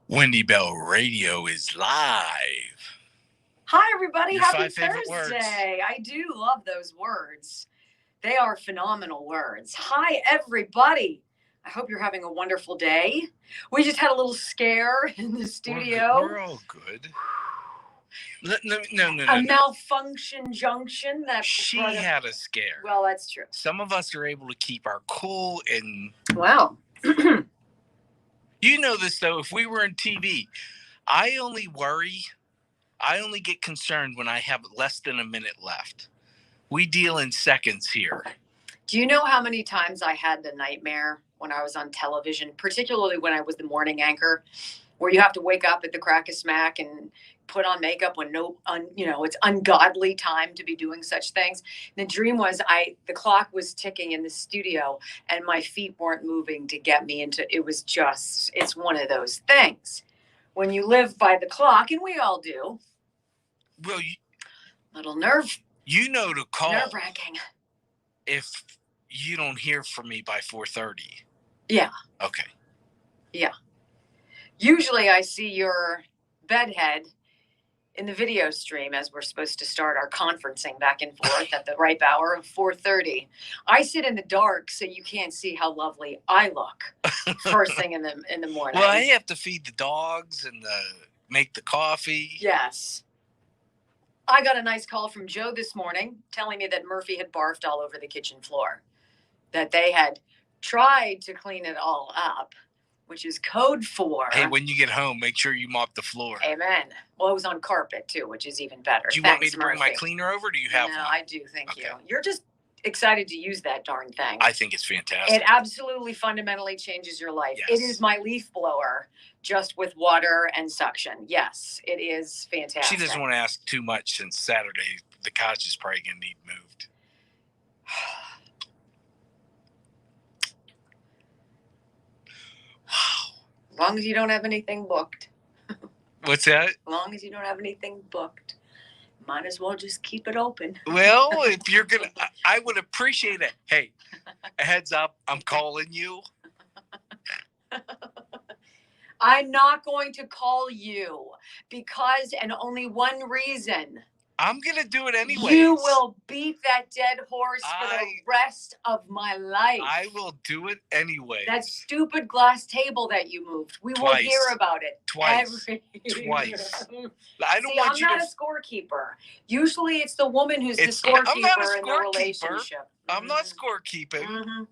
Wendy Bell Radio is live. Hi, everybody. Your Happy 5 favorite words. Thursday. I do love those words. They are phenomenal words. Hi, everybody. I hope you're having a wonderful day. We just had a little scare in the studio. We're all good. No. A malfunction junction that she had a scare. Well, that's true. Some of us are able to keep our cool and... Wow. You know this, though. If we were in TV, I only get concerned when I have less than a minute left. We deal in seconds here. Do you know how many times I had the nightmare when I was on television, particularly when I was the morning anchor, where you have to wake up at the crack of smack and put on makeup when it's ungodly time to be doing such things. And the dream was the clock was ticking in the studio and my feet weren't moving to get me into, it's one of those things. When you live by the clock, and we all do. Well, little nerve. You know to call. Nerve-wracking. If you don't hear from me by 4:30. Yeah. Okay. Yeah. Usually I see your bedhead in the video stream as we're supposed to start our conferencing back and forth at the ripe hour of 4:30. I sit in the dark so you can't see how lovely I look first thing in the morning. Well, I have to feed the dogs and make the coffee. Yes. I got a nice call from Joe this morning telling me that Murphy had barfed all over the kitchen floor, that they had tried to clean it all up, which is code for... Hey, when you get home, make sure you mop the floor. Amen. Well, it was on carpet, too, which is even better. Do you want me to bring my cleaner over, or do you have one? No, I do, thank you. You're just excited to use that darn thing. I think it's fantastic. It absolutely fundamentally changes your life. Yes. It is my leaf blower, just with water and suction. Yes, it is fantastic. She doesn't want to ask too much since Saturday. The couch is probably going to need moved. Wow. As long as you don't have anything booked. What's that? As long as you don't have anything booked. Might as well just keep it open. Well, if you're going to, I would appreciate it. Hey, a heads up, I'm calling you. I'm not going to call you because, and only one reason. I'm going to do it anyway. You will beat that dead horse for the rest of my life. I will do it anyway. That stupid glass table that you moved. We will hear about it. Twice. I don't want you I'm not a scorekeeper. Usually it's the woman who's the scorekeeper in the relationship. I'm not scorekeeping.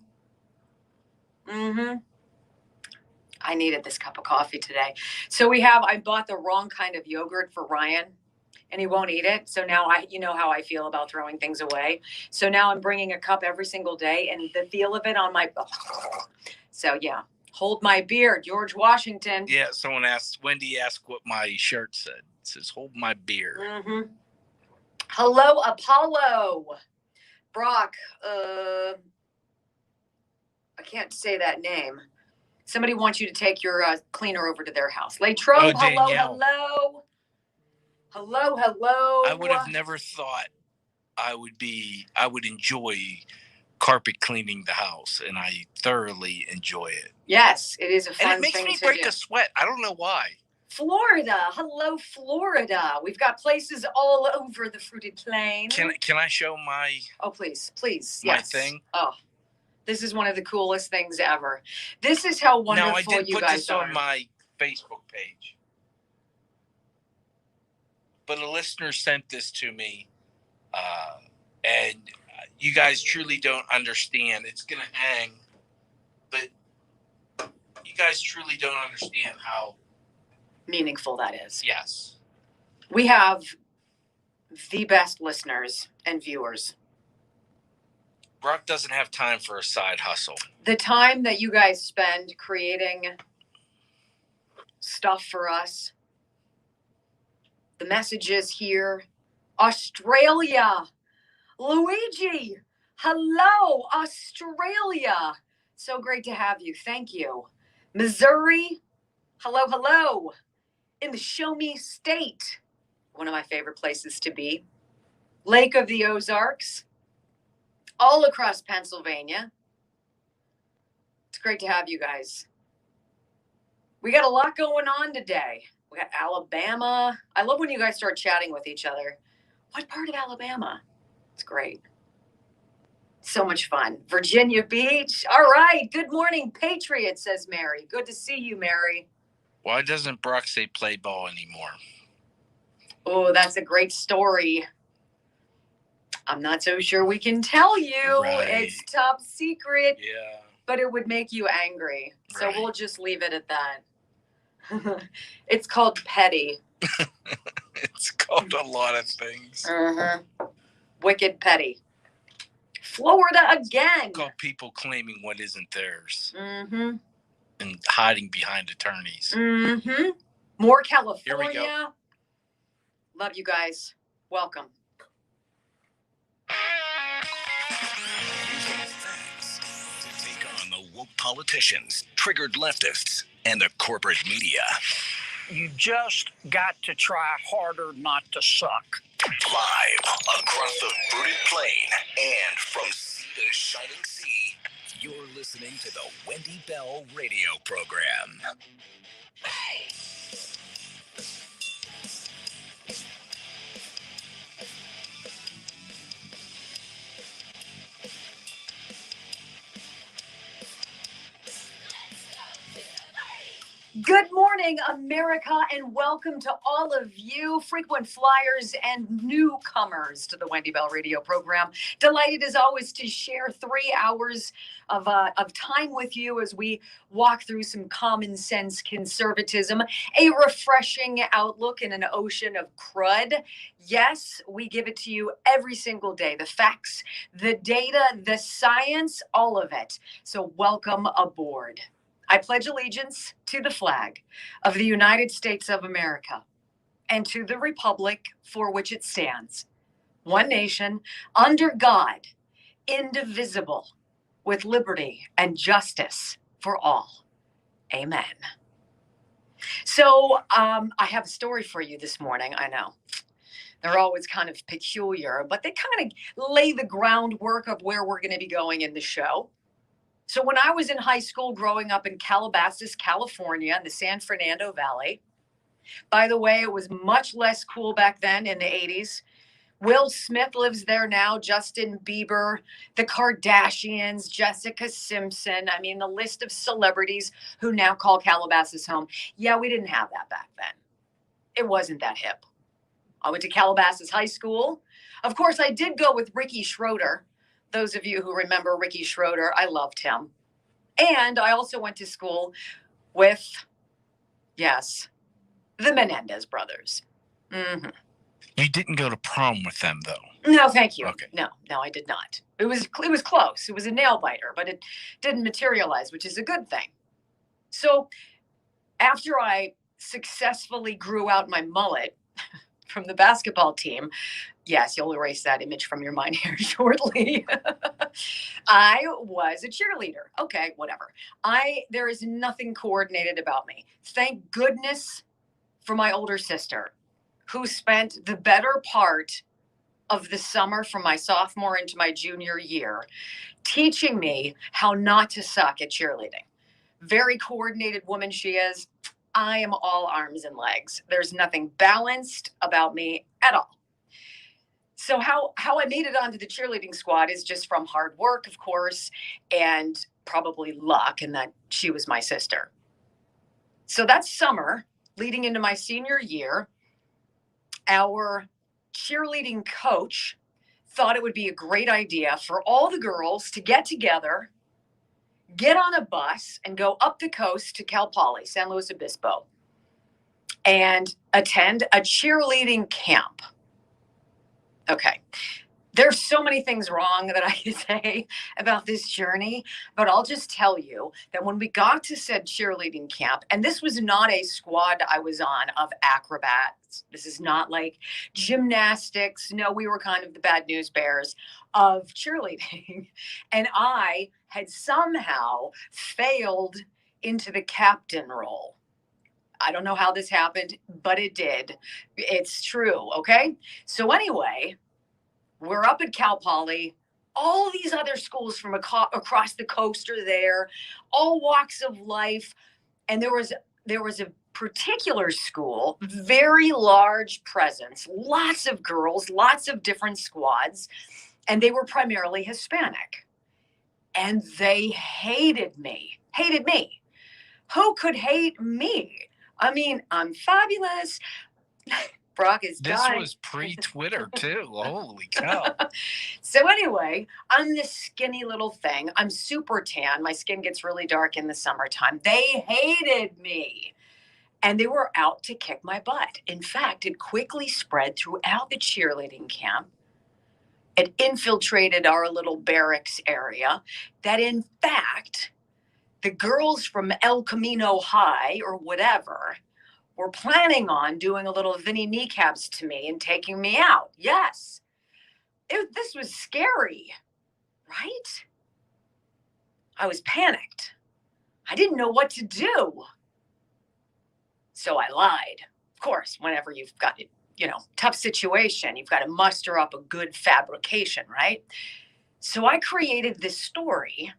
Mm-hmm. I needed this cup of coffee today. So I bought the wrong kind of yogurt for Ryan. And he won't eat it. So now you know how I feel about throwing things away. So now I'm bringing a cup every single day and the feel of it on my... So yeah, hold my beer, George Washington. Yeah, Wendy asked what my shirt said. It says, hold my beer. Mm-hmm. Hello, Apollo. Brock, I can't say that name. Somebody wants you to take your cleaner over to their house. Latrobe, hello. Hello. I would have never thought I would enjoy carpet cleaning the house, and I thoroughly enjoy it. Yes, it is a fun thing to do. And it makes me break a sweat. I don't know why. Florida. Hello, Florida. We've got places all over the fruited plain. Can I show my... Oh, please. Yes. My thing? Oh, this is one of the coolest things ever. This is how wonderful you guys are. No, I did put this on my Facebook page. But a listener sent this to me, and you guys truly don't understand. It's going to hang, but you guys truly don't understand how meaningful that is. Yes. We have the best listeners and viewers. Brock doesn't have time for a side hustle. The time that you guys spend creating stuff for us. The messages here. Australia. Luigi. Hello, Australia. So great to have you. Thank you. Missouri. Hello. In the Show Me State. One of my favorite places to be. Lake of the Ozarks. All across Pennsylvania. It's great to have you guys. We got a lot going on today. We got Alabama. I love when you guys start chatting with each other. What part of Alabama? It's great. So much fun. Virginia Beach. All right. Good morning, Patriots, says Mary. Good to see you, Mary. Why doesn't Brock say play ball anymore? Oh, that's a great story. I'm not so sure we can tell you. Right. It's top secret. Yeah. But it would make you angry. So Right. we'll just leave it at that. It's called petty. It's called a lot of things. Wicked petty. Florida again. It's called people claiming what isn't theirs. And hiding behind attorneys. More California. Here we go. Love you guys. Welcome. Using facts to take on the woke politicians, triggered leftists, and the corporate media. You just got to try harder not to suck. Live across the fruited plain and from sea to shining sea, you're listening to the Wendy Bell radio program. Good morning, America, and welcome to all of you frequent flyers and newcomers to the Wendy Bell radio program. Delighted as always to share 3 hours of time with you as we walk through some common sense conservatism, a refreshing outlook in an ocean of crud. Yes, we give it to you every single day. The facts, the data, the science, all of it. So welcome aboard. I pledge allegiance to the flag of the United States of America and to the republic for which it stands, one nation, under God, indivisible, with liberty and justice for all. Amen. So I have a story for you this morning. I know they're always kind of peculiar, but they kind of lay the groundwork of where we're going to be going in the show. So when I was in high school growing up in Calabasas, California, in the San Fernando Valley, by the way, it was much less cool back then in the 80s. Will Smith lives there now, Justin Bieber, the Kardashians, Jessica Simpson. I mean, the list of celebrities who now call Calabasas home. Yeah, we didn't have that back then. It wasn't that hip. I went to Calabasas High School. Of course, I did go with Ricky Schroeder. Those of you who remember Ricky Schroeder, I loved him. And I also went to school with, yes, the Menendez brothers. You didn't go to prom with them, though. No, thank you. Okay. No, I did not. It was close. It was a nail biter, but it didn't materialize, which is a good thing. So after I successfully grew out my mullet from the basketball team, yes, you'll erase that image from your mind here shortly. I was a cheerleader. Okay, whatever. There is nothing coordinated about me. Thank goodness for my older sister, who spent the better part of the summer from my sophomore into my junior year teaching me how not to suck at cheerleading. Very coordinated woman she is. I am all arms and legs. There's nothing balanced about me at all. So how I made it onto the cheerleading squad is just from hard work, of course, and probably luck, and that she was my sister. So that summer, leading into my senior year, our cheerleading coach thought it would be a great idea for all the girls to get together, get on a bus, and go up the coast to Cal Poly, San Luis Obispo, and attend a cheerleading camp. Okay. There's so many things wrong that I could say about this journey, but I'll just tell you that when we got to said cheerleading camp, and this was not a squad I was on of acrobats. This is not like gymnastics. No, we were kind of the bad news bears of cheerleading. And I had somehow failed into the captain role. I don't know how this happened, but it did. It's true. Okay. So anyway, we're up at Cal Poly. All these other schools from across the coast are there, all walks of life. And there was there was a particular school, very large presence, lots of girls, lots of different squads, and they were primarily Hispanic. And they hated me. Hated me. Who could hate me? I mean, I'm fabulous. Brock is This dying. was pre-Twitter too. Holy cow. So anyway, I'm this skinny little thing. I'm super tan. My skin gets really dark in the summertime. They hated me. And they were out to kick my butt. In fact, it quickly spread throughout the cheerleading camp. It infiltrated our little barracks area. That in fact, the girls from El Camino High or whatever were planning on doing a little Vinny kneecaps to me and taking me out. Yes. This was scary, right? I was panicked. I didn't know what to do. So I lied. Of course, whenever you've got a tough situation, you've got to muster up a good fabrication, right? So I created this story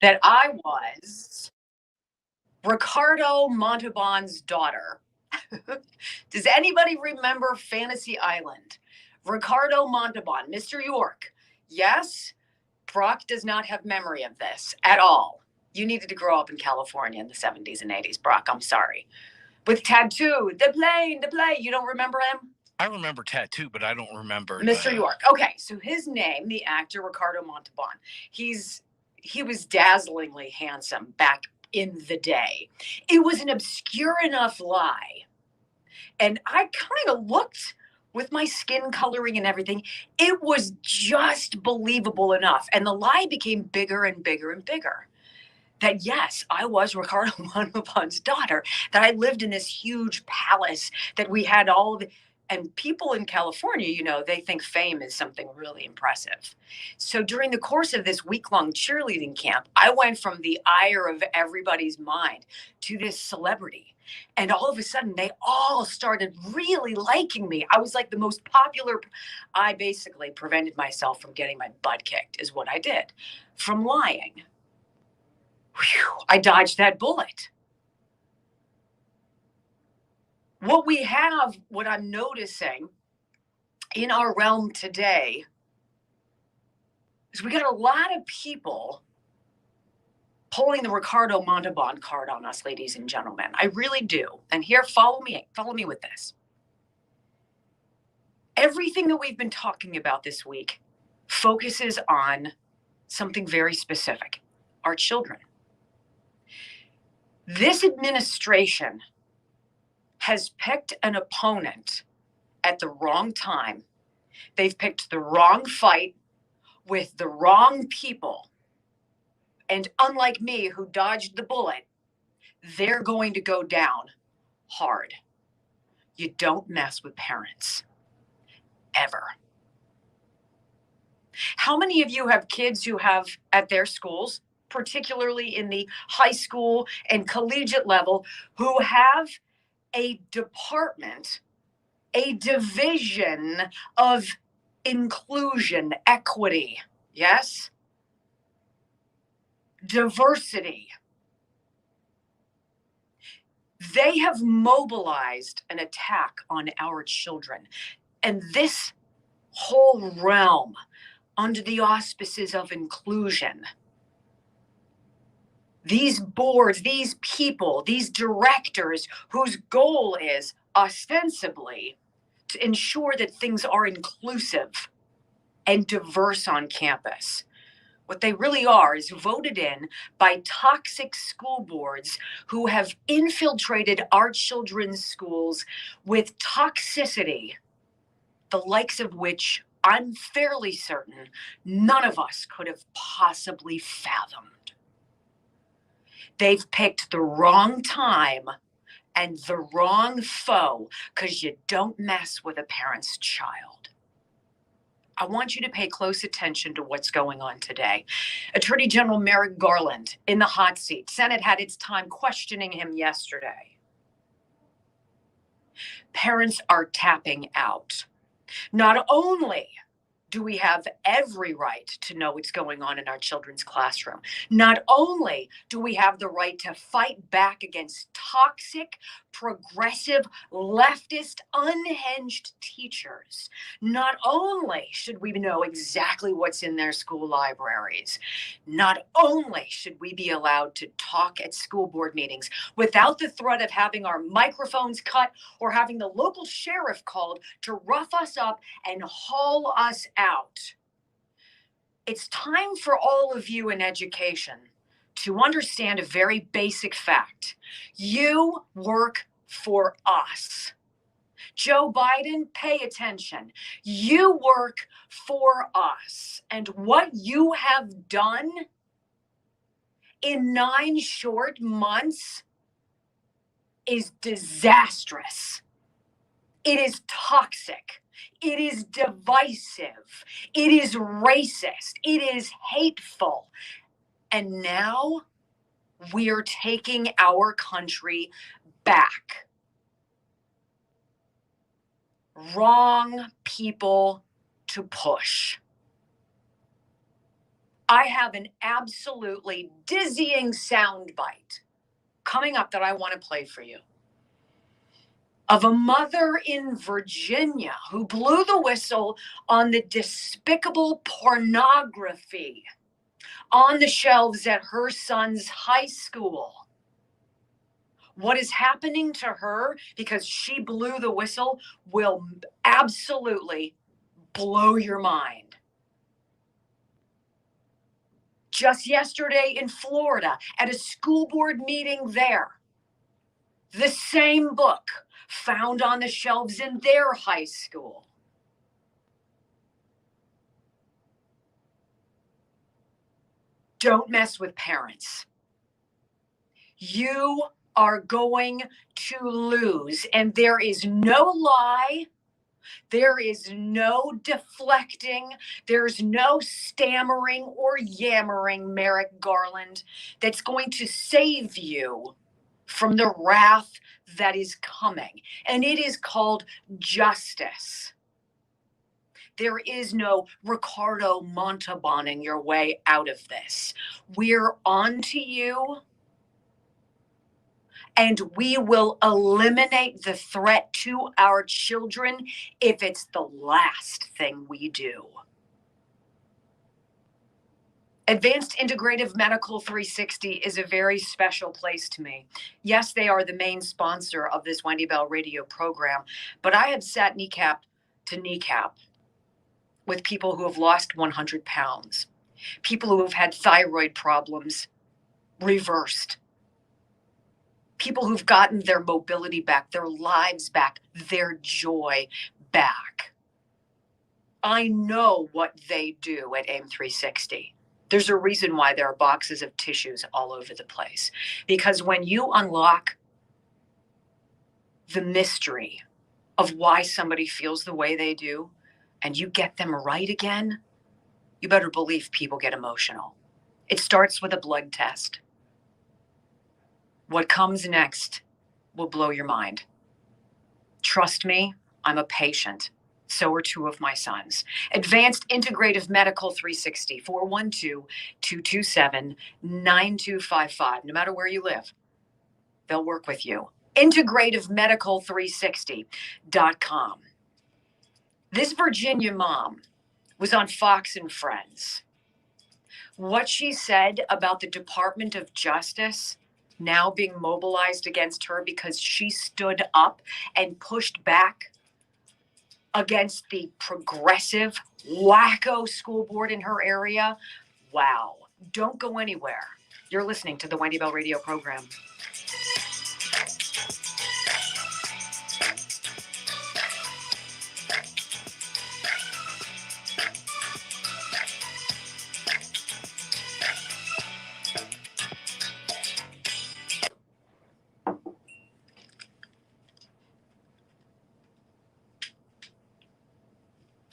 that I was Ricardo Montalban's daughter. Does anybody remember Fantasy Island? Ricardo Montalban, Mr. York. Yes, Brock does not have memory of this at all. You needed to grow up in California in the 70s and 80s, Brock. I'm sorry. With Tattoo, the plane. You don't remember him? I remember Tattoo, but I don't remember Mr. York. Okay, so his name, the actor Ricardo Montalban, he was dazzlingly handsome back in the day. It was an obscure enough lie. And I kind of looked with my skin coloring and everything. It was just believable enough. And the lie became bigger and bigger and bigger. That yes, I was Ricardo Montalban's daughter, that I lived in this huge palace, that we had all of it. And people in California, they think fame is something really impressive. So during the course of this week-long cheerleading camp, I went from the ire of everybody's mind to this celebrity. And all of a sudden, they all started really liking me. I was like the most popular. I basically prevented myself from getting my butt kicked, is what I did, from lying. Whew, I dodged that bullet. What I'm noticing in our realm today is we got a lot of people pulling the Ricardo Montalban card on us, ladies and gentlemen. I really do. And here, follow me with this. Everything that we've been talking about this week focuses on something very specific: our children. This administration has picked an opponent at the wrong time. They've picked the wrong fight with the wrong people. And unlike me, who dodged the bullet, they're going to go down hard. You don't mess with parents. Ever. How many of you have kids who have at their schools, particularly in the high school and collegiate level, who have a department, a division of inclusion, equity, yes? Diversity. They have mobilized an attack on our children. And this whole realm, under the auspices of inclusion, these boards, these people, these directors whose goal is ostensibly to ensure that things are inclusive and diverse on campus. What they really are is voted in by toxic school boards who have infiltrated our children's schools with toxicity, the likes of which I'm fairly certain none of us could have possibly fathomed. They've picked the wrong time and the wrong foe, because you don't mess with a parent's child. I want you to pay close attention to what's going on today. Attorney General Merrick Garland in the hot seat. Senate had its time questioning him yesterday. Parents are tapping out. Not only do we have every right to know what's going on in our children's classroom. Not only do we have the right to fight back against toxic, progressive, leftist, unhinged teachers, not only should we know exactly what's in their school libraries, not only should we be allowed to talk at school board meetings without the threat of having our microphones cut or having the local sheriff called to rough us up and haul us out. It's time for all of you in education to understand a very basic fact. You work for us. Joe Biden, pay attention. You work for us. And what you have done in 9 short months is disastrous. It is toxic. It is divisive. It is racist. It is hateful. And now we're taking our country back. Wrong people to push. I have an absolutely dizzying soundbite coming up that I want to play for you, of a mother in Virginia who blew the whistle on the despicable pornography on the shelves at her son's high school. What is happening to her because she blew the whistle will absolutely blow your mind. Just yesterday in Florida, at a school board meeting there, the same book found on the shelves in their high school. Don't mess with parents. You are going to lose, and there is no lie. There is no deflecting. There's no stammering or yammering, Merrick Garland, that's going to save you from the wrath that is coming. And it is called justice. There is no Ricardo Montalbaning your way out of this. We're on to you. And we will eliminate the threat to our children if it's the last thing we do. Advanced Integrative Medical 360 is a very special place to me. Yes, they are the main sponsor of this Wendy Bell radio program, but I have sat kneecap to kneecap with people who have lost 100 pounds, people who have had thyroid problems reversed, people who've gotten their mobility back, their lives back, their joy back. I know what they do at AIM 360. There's a reason why there are boxes of tissues all over the place. Because when you unlock the mystery of why somebody feels the way they do, and you get them right again, you better believe people get emotional. It starts with a blood test. What comes next will blow your mind. Trust me, I'm a patient. So are 2 of my sons. Advanced Integrative Medical 360, 412-227-9255. No matter where you live, they'll work with you. IntegrativeMedical360.com. This Virginia mom was on Fox and Friends. What she said about the Department of Justice now being mobilized against her because she stood up and pushed back against the progressive, wacko school board in her area. Wow. Don't go anywhere. You're listening to the Wendy Bell radio program.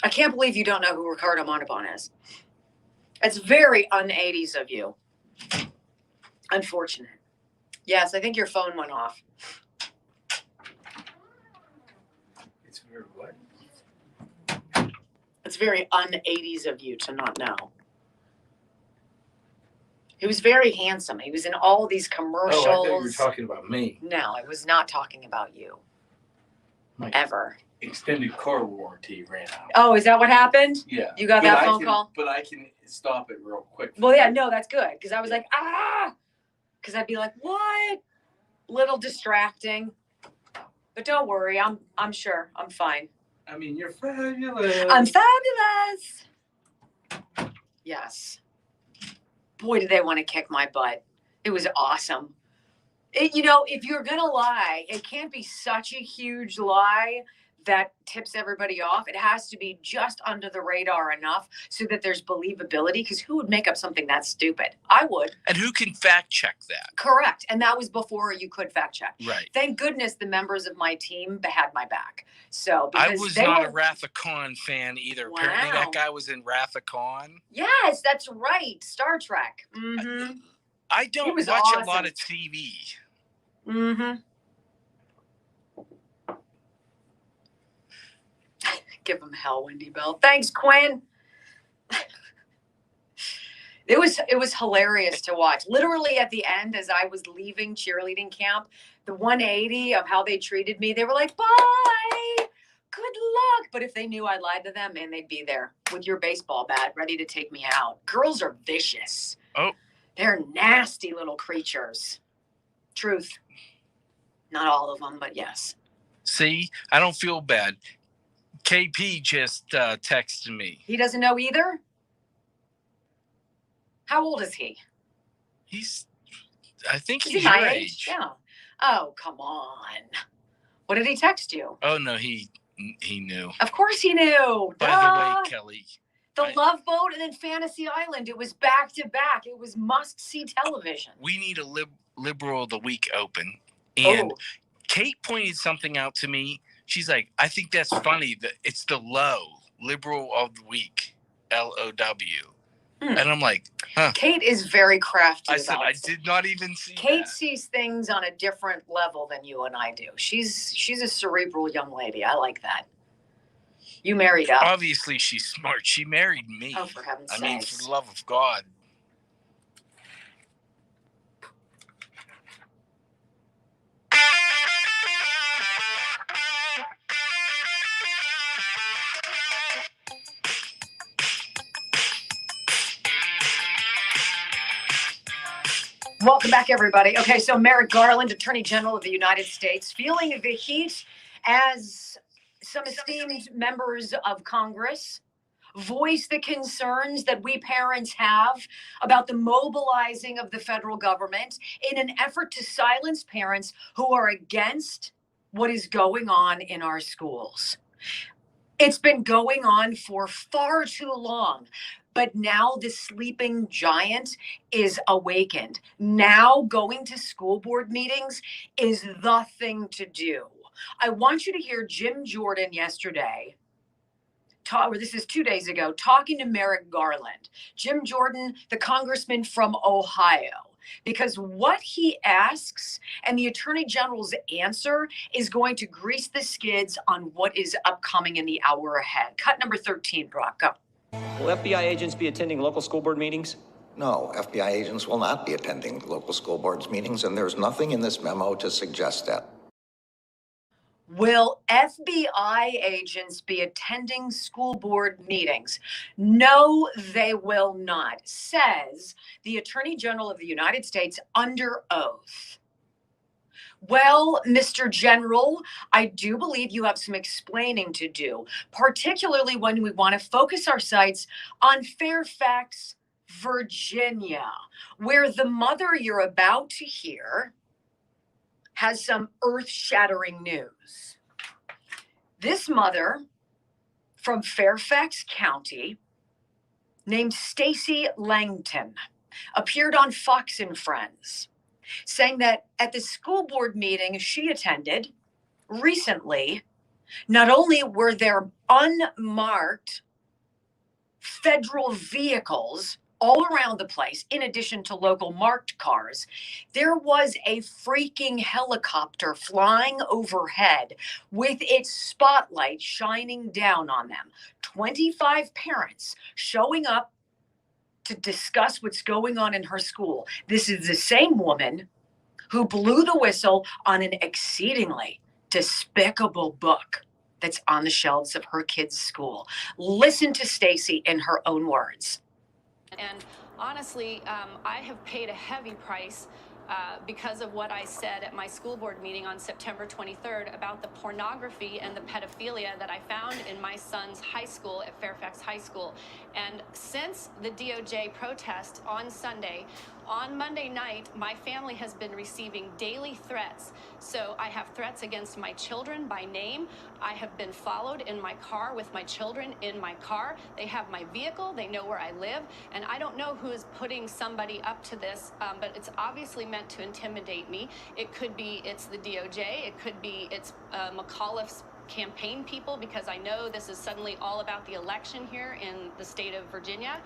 I can't believe you don't know who Ricardo Montalban is. It's very un-80s of you. Unfortunate. Yes, I think your phone went off. It's weird. What? It's very un-80s of you to not know. He was very handsome. He was in all these commercials. Oh, I thought you were talking about me. No, I was not talking about you. Ever. Extended car warranty ran out. Oh, is that what happened? Yeah. You got that phone call? But I can stop it real quick. Well, yeah, no, that's good. Because I was like, because I'd be like, what? Little distracting. But don't worry, I'm sure. I'm fine. I mean, you're fabulous. I'm fabulous. Yes. Boy, did they want to kick my butt. It was awesome. If you're going to lie, it can't be such a huge lie that tips everybody off. It has to be just under the radar enough so that there's believability, because who would make up something that stupid? I would. And who can fact check that? Correct. And that was before you could fact check. Right. Thank goodness the members of my team had my back. So I was not a Wrath of Khan fan either. Wow. Apparently that guy was in Wrath of Khan. Yes, that's right. Star Trek. Mm-hmm. I don't watch awesome. a lot of TV. Mm-hmm. Give him hell, Wendy Bell. Thanks, Quinn. It was hilarious to watch. Literally at the end, as I was leaving cheerleading camp, the 180 of how they treated me, they were like, bye, good luck. But if they knew I lied to them, man, they'd be there with your baseball bat ready to take me out. Girls are vicious. Oh. They're nasty little creatures. Truth. Not all of them, but yes. See, I don't feel bad. KP just texted me. He doesn't know either? How old is he? I think Is he's he your my age. Yeah. Oh, come on. What did he text you? Oh, no, he knew. Of course he knew. By the way, Kelly. The Love Boat and then Fantasy Island. It was back to back. It was must-see television. We need a Liberal of the Week open. And Kate pointed something out to me. She's like, I think that's funny that it's the Liberal of the Week, LOW. And I'm like, huh. Kate is very crafty. I said, I did not even see Kate that. sees things on a different level than you and I do. She's a cerebral young lady. I like that. You married up. Obviously, she's smart. She married me. Oh, for heaven's sakes. I mean, for the love of God. Welcome back, everybody. Okay, so Merrick Garland, Attorney General of the United States, feeling the heat as some esteemed members of Congress voice the concerns that we parents have about the mobilizing of the federal government in an effort to silence parents who are against what is going on in our schools. It's been going on for far too long. But now the sleeping giant is awakened. Now going to school board meetings is the thing to do. I want you to hear Jim Jordan yesterday, or this is 2 days ago, talking to Merrick Garland. Jim Jordan, the congressman from Ohio. Because what he asks and the Attorney General's answer is going to grease the skids on what is upcoming in the hour ahead. Cut number 13, Brock, go. Will FBI agents be attending local school board meetings? No, FBI agents will not be attending local school boards meetings, and there's nothing in this memo to suggest that. Will FBI agents be attending school board meetings? No, they will not, says the Attorney General of the United States under oath. Well, Mr. General, I do believe you have some explaining to do, particularly when we want to focus our sights on Fairfax, Virginia, where the mother you're about to hear has some earth-shattering news. This mother from Fairfax County, named Stacy Langton, appeared on Fox and Friends, saying that at the school board meeting she attended recently, not only were there unmarked federal vehicles all around the place, in addition to local marked cars, there was a freaking helicopter flying overhead with its spotlight shining down on them. 25 parents showing up to discuss what's going on in her school. This is the same woman who blew the whistle on an exceedingly despicable book that's on the shelves of her kids' school. Listen to Stacy in her own words. And honestly, I have paid a heavy price because of what I said at my school board meeting on September 23rd about the pornography and the pedophilia that I found in my son's high school at Fairfax High School. And since the DOJ protest on Sunday, on Monday night, my family has been receiving daily threats. So I have threats against my children by name. I have been followed in my car with my children in my car. They have my vehicle. They know where I live. And I don't know who is putting somebody up to this, but it's obviously meant to intimidate me. It could be it's the DOJ. It could be it's McAuliffe's campaign people, because I know this is suddenly all about the election here in the state of Virginia.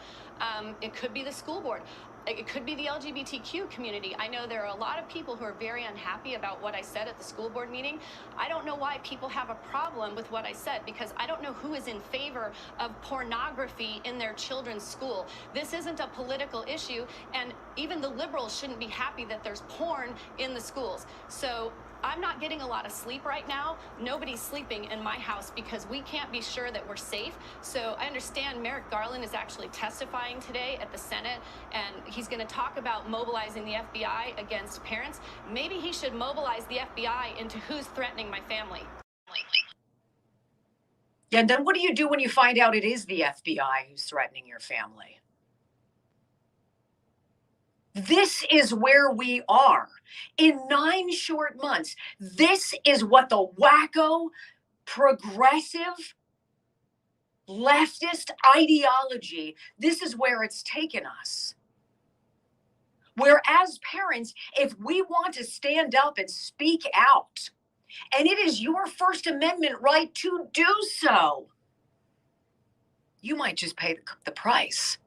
It could be the school board. It could be the LGBTQ community. I know there are a lot of people who are very unhappy about what I said at the school board meeting. I don't know why people have a problem with what I said, because I don't know who is in favor of pornography in their children's school. This isn't a political issue, and even the liberals shouldn't be happy that there's porn in the schools. So I'm not getting a lot of sleep right now. Nobody's sleeping in my house because we can't be sure that we're safe. So I understand Merrick Garland is actually testifying today at the Senate, and he's going to talk about mobilizing the FBI against parents. Maybe he should mobilize the FBI into who's threatening my family. Yeah, and then what do you do when you find out it is the FBI who's threatening your family? This is where we are. In 9 short months, this is what the wacko, progressive, leftist ideology, this is where it's taken us. Whereas parents, if we want to stand up and speak out, and it is your First Amendment right to do so, you might just pay the price.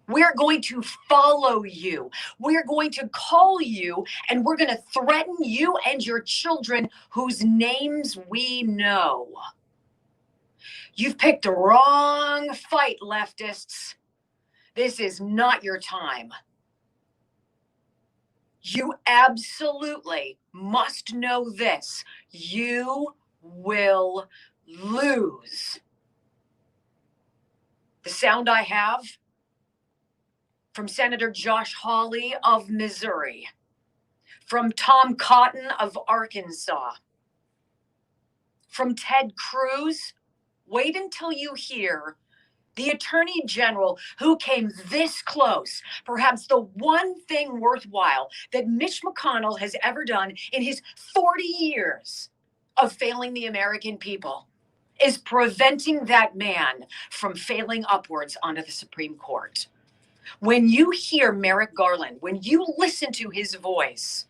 We're going to follow you. We're going to call you, and we're going to threaten you and your children whose names we know. You've picked the wrong fight, leftists. This is not your time. You absolutely must know this. You will lose. The sound I have from Senator Josh Hawley of Missouri, from Tom Cotton of Arkansas, from Ted Cruz. Wait until you hear the Attorney General who came this close, perhaps the one thing worthwhile that Mitch McConnell has ever done in his 40 years of failing the American people, is preventing that man from failing upwards onto the Supreme Court. When you hear Merrick Garland, when you listen to his voice,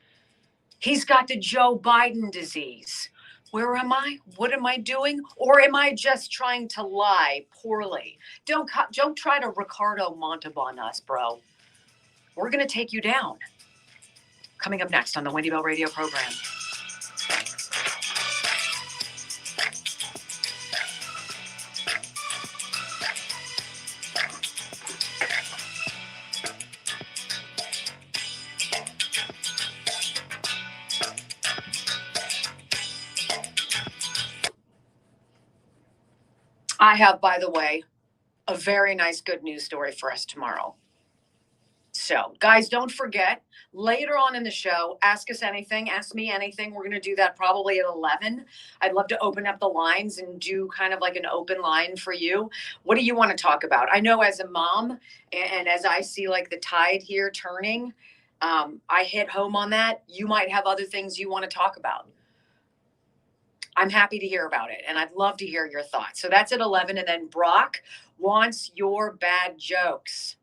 he's got the Joe Biden disease. Where am I? What am I doing? Or am I just trying to lie poorly? Don't try to Ricardo Montalban us, bro. We're going to take you down. Coming up next on the Wendy Bell Radio program. I have, by the way, a very nice good news story for us tomorrow. So, guys, don't forget, later on in the show, ask us anything, ask me anything. We're going to do that probably at 11. I'd love to open up the lines and do kind of like an open line for you. What do you want to talk about? I know as a mom, and as I see like the tide here turning, I hit home on that. You might have other things you want to talk about. I'm happy to hear about it, and I'd love to hear your thoughts. So that's at 11, and then Brock wants your bad jokes.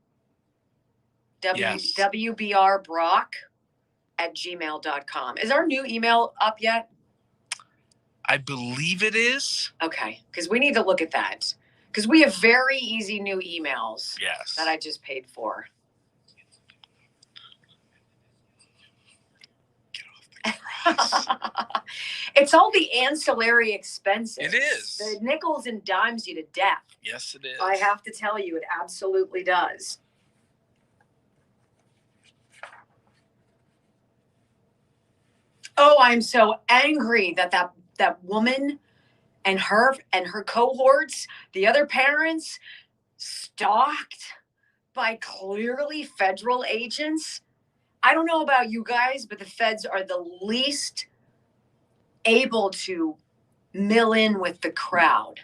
Yes. WBRBrock@gmail.com. Is our new email up yet? I believe it is. Okay, because we need to look at that. Because we have very easy new emails Yes. that I just paid for. It's all the ancillary expenses. It is. The nickels and dimes you to death. Yes, it is. I have to tell you, it absolutely does. Oh, I'm so angry that woman and her cohorts, the other parents, stalked by clearly federal agents. I don't know about you guys, but the feds are the least able to mill in with the crowd.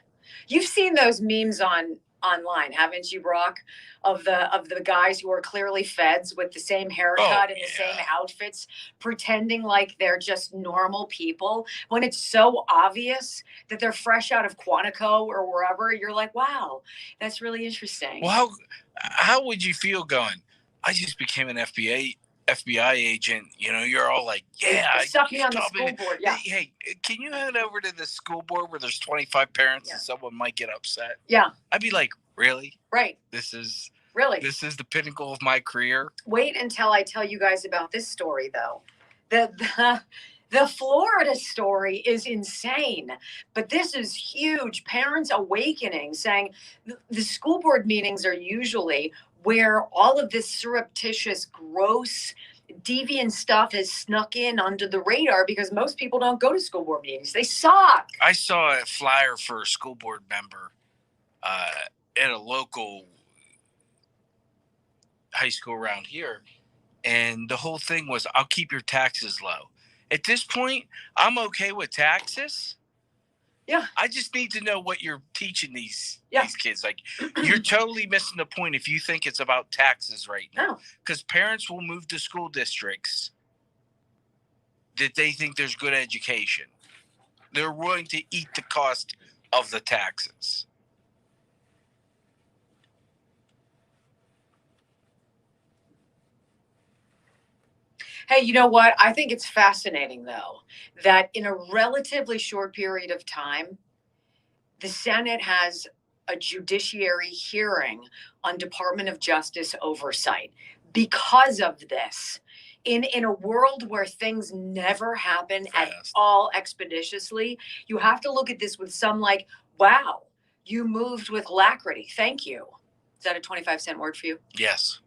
You've seen those memes online, haven't you, Brock? Of the guys who are clearly feds with the same haircut and the same outfits, pretending like they're just normal people, when it's so obvious that they're fresh out of Quantico or wherever. You're like, wow, that's really interesting. Well, how would you feel going, I just became an FBI agent? You know, you're all like, yeah. Stuck me on the school board. Yeah. Hey, can you head over to the school board where there's 25 parents and someone might get upset? Yeah. I'd be like, really? Right. This is the pinnacle of my career. Wait until I tell you guys about this story, though. The Florida story is insane, but this is huge. Parents awakening, saying the school board meetings are usually where all of this surreptitious, gross, deviant stuff has snuck in under the radar because most people don't go to school board meetings. They suck. I saw a flyer for a school board member at a local high school around here, and the whole thing was, I'll keep your taxes low. At this point, I'm okay with taxes. Yeah. I just need to know what you're teaching these kids. Like, you're totally missing the point if you think it's about taxes right now. Because parents will move to school districts that they think there's good education. They're willing to eat the cost of the taxes. Hey, you know what? I think it's fascinating, though, that in a relatively short period of time, the Senate has a judiciary hearing on Department of Justice oversight because of this. In a world where things never happen at all expeditiously, you have to look at this with some like, wow, you moved with alacrity. Thank you. Is that a 25-cent word for you? Yes.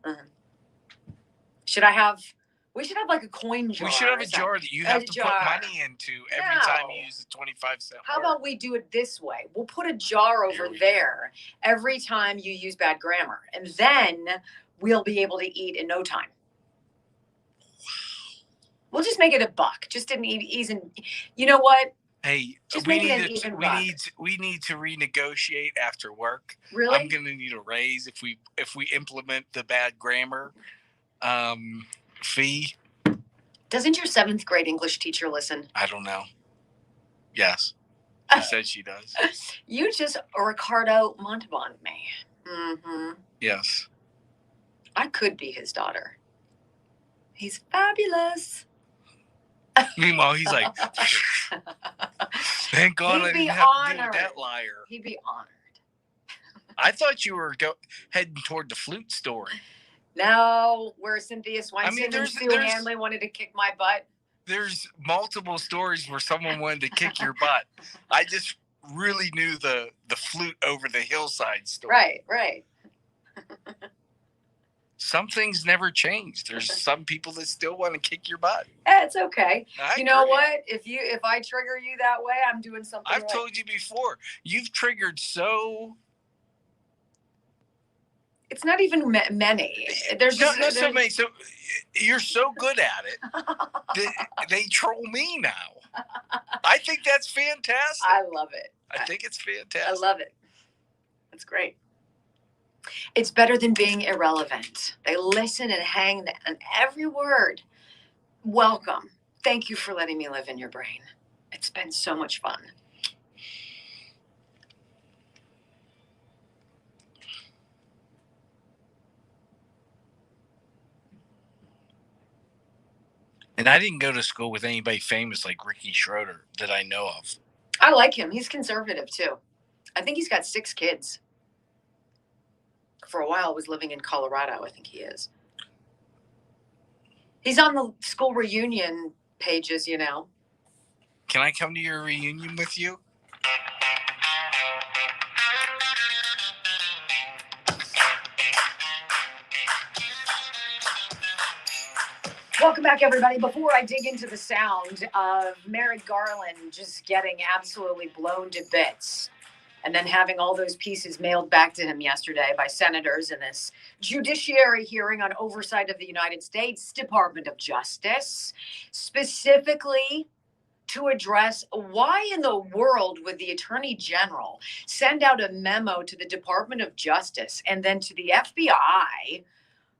We should have like a coin jar. We should have a jar that you have to put money into every time you use a 25-cent How about we do it this way? We'll put a jar over there every time you use bad grammar. And then we'll be able to eat in no time. We'll just make it $1. Just an easy. You know what? Hey, just we make it an need even to, buck. we need to renegotiate after work. Really? I'm gonna need a raise if we implement the bad grammar fee. Doesn't your 7th grade English teacher listen? I don't know. Yes, she said she does. You just Ricardo Montalban me. Mm-hmm. Yes. I could be his daughter. He's fabulous. Meanwhile, he's like, thank God I didn't have to deal with that liar. He'd be honored. I thought you were heading toward the flute story. No, where Cynthia Swenson and Sue Hanley wanted to kick my butt. There's multiple stories where someone wanted to kick your butt. I just really knew the flute over the hillside story. Right. Some things never change. There's some people that still want to kick your butt. It's okay. I know agree. what? If I trigger you that way, I'm doing something I've right. told you before. You've triggered so. It's not even many. There's not so many. So you're so good at it. They troll me now. I think that's fantastic. I love it. I think it's fantastic. I love it. It's great. It's better than being irrelevant. They listen and hang on every word. Welcome. Thank you for letting me live in your brain. It's been so much fun. And I didn't go to school with anybody famous like Ricky Schroeder that I know of. I like him. He's conservative too. I think he's got 6 kids. For a while, was living in Colorado. I think he is. He's on the school reunion pages, you know. Can I come to your reunion with you? Welcome back, everybody. Before I dig into the sound of Merrick Garland just getting absolutely blown to bits and then having all those pieces mailed back to him yesterday by senators in this judiciary hearing on oversight of the United States Department of Justice, specifically to address why in the world would the Attorney General send out a memo to the Department of Justice and then to the FBI,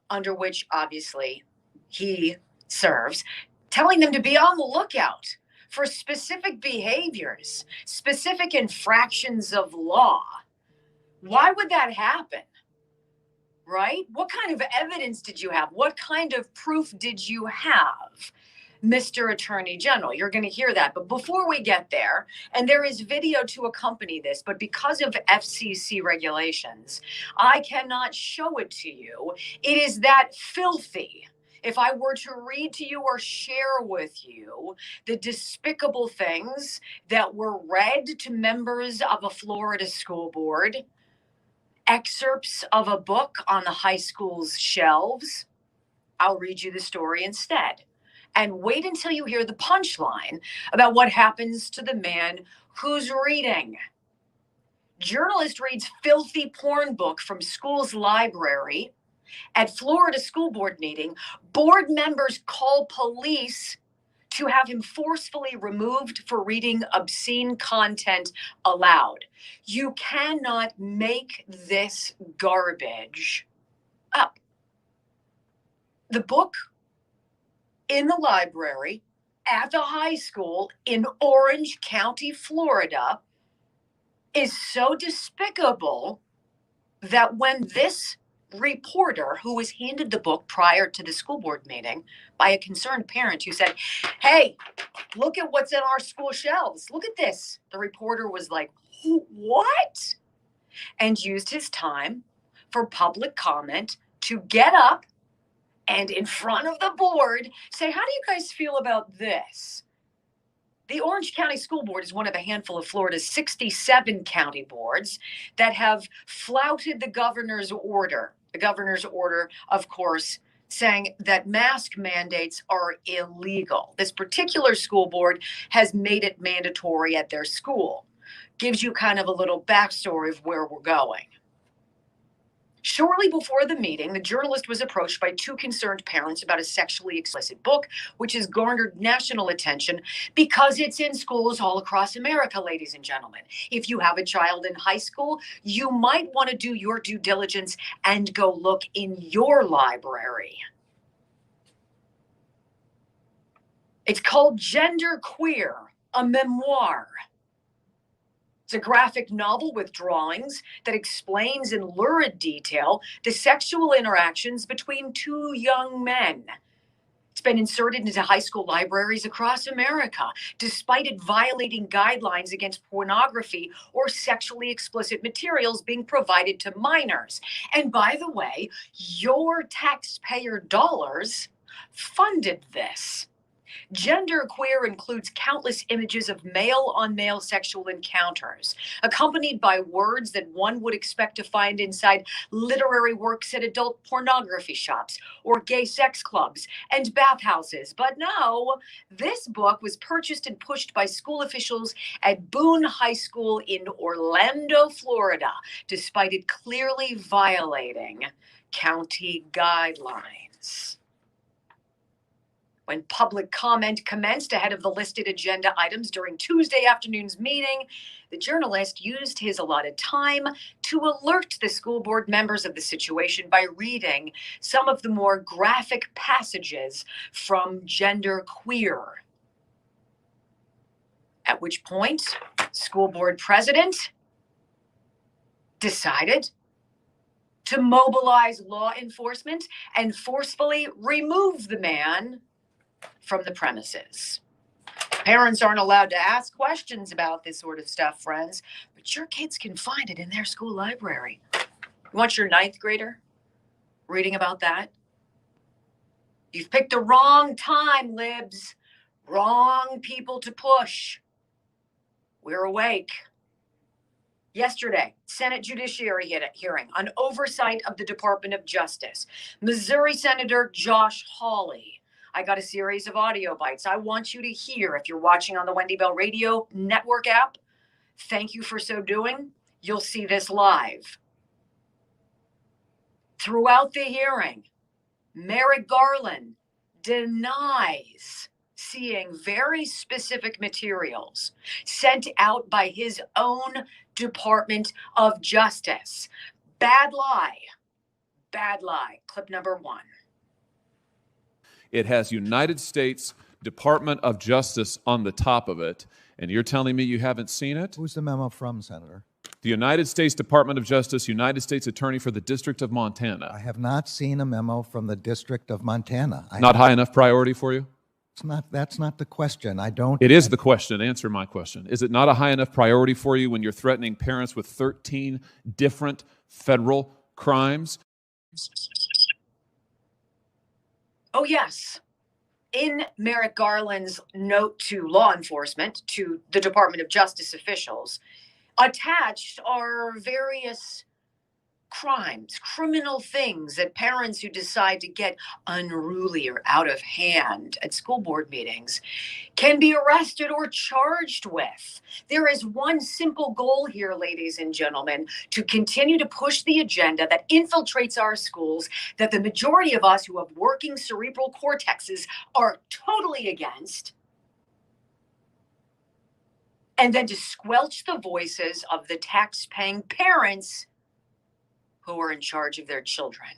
under which obviously he serves, telling them to be on the lookout for specific behaviors, specific infractions of law. Why would that happen? Right? What kind of evidence did you have? What kind of proof did you have, Mr. Attorney General? You're going to hear that. But before we get there, and there is video to accompany this, but because of FCC regulations, I cannot show it to you. It is that filthy. If I were to read to you or share with you the despicable things that were read to members of a Florida school board, excerpts of a book on the high school's shelves, I'll read you the story instead. And wait until you hear the punchline about what happens to the man who's reading. Journalist reads filthy porn book from school's library. At Florida school board meeting, board members call police to have him forcefully removed for reading obscene content aloud. You cannot make this garbage up. The book in the library at the high school in Orange County, Florida, is so despicable that when this reporter, who was handed the book prior to the school board meeting by a concerned parent who said, "Hey, look at what's in our school shelves. Look at this." The reporter was like, "What?" And used his time for public comment to get up and in front of the board say, "How do you guys feel about this?" The Orange County School Board is one of a handful of Florida's 67 county boards that have flouted the governor's order. The governor's order, of course, saying that mask mandates are illegal. This particular school board has made it mandatory at their school. Gives you kind of a little backstory of where we're going. Shortly before the meeting, the journalist was approached by two concerned parents about a sexually explicit book, which has garnered national attention because it's in schools all across America, ladies and gentlemen. If you have a child in high school, you might want to do your due diligence and go look in your library. It's called Gender Queer, a memoir. It's a graphic novel with drawings that explains in lurid detail the sexual interactions between two young men. It's been inserted into high school libraries across America, despite it violating guidelines against pornography or sexually explicit materials being provided to minors. And by the way, your taxpayer dollars funded this. Gender Queer includes countless images of male-on-male sexual encounters, accompanied by words that one would expect to find inside literary works at adult pornography shops or gay sex clubs and bathhouses. But no, this book was purchased and pushed by school officials at Boone High School in Orlando, Florida, despite it clearly violating county guidelines. When public comment commenced ahead of the listed agenda items during Tuesday afternoon's meeting, the journalist used his allotted time to alert the school board members of the situation by reading some of the more graphic passages from Gender Queer. At which point, school board president decided to mobilize law enforcement and forcefully remove the man from the premises. Parents aren't allowed to ask questions about this sort of stuff, friends, but your kids can find it in their school library. You want your 9th grader reading about that? You've picked the wrong time, libs. Wrong people to push. We're awake. Yesterday, Senate Judiciary hearing on oversight of the Department of Justice. Missouri Senator Josh Hawley. I got a series of audio bites I want you to hear if you're watching on the Wendy Bell Radio Network app. Thank you for so doing. You'll see this live. Throughout the hearing, Merrick Garland denies seeing very specific materials sent out by his own Department of Justice. Bad lie. Bad lie. Clip number 1. It has United States Department of Justice on the top of it, and you're telling me you haven't seen it? Who's the memo from, Senator? The United States Department of Justice, United States Attorney for the District of Montana. I have not seen a memo from the District of Montana. Not high enough priority for you? That's not the question. I don't. It is the question. Answer my question. Is it not a high enough priority for you when you're threatening parents with 13 different federal crimes? Oh, yes. In Merrick Garland's note to law enforcement, to the Department of Justice officials, attached are various crimes, criminal things that parents who decide to get unruly or out of hand at school board meetings can be arrested or charged with. There is one simple goal here, ladies and gentlemen, to continue to push the agenda that infiltrates our schools, that the majority of us who have working cerebral cortexes are totally against, and then to squelch the voices of the tax-paying parents who are in charge of their children.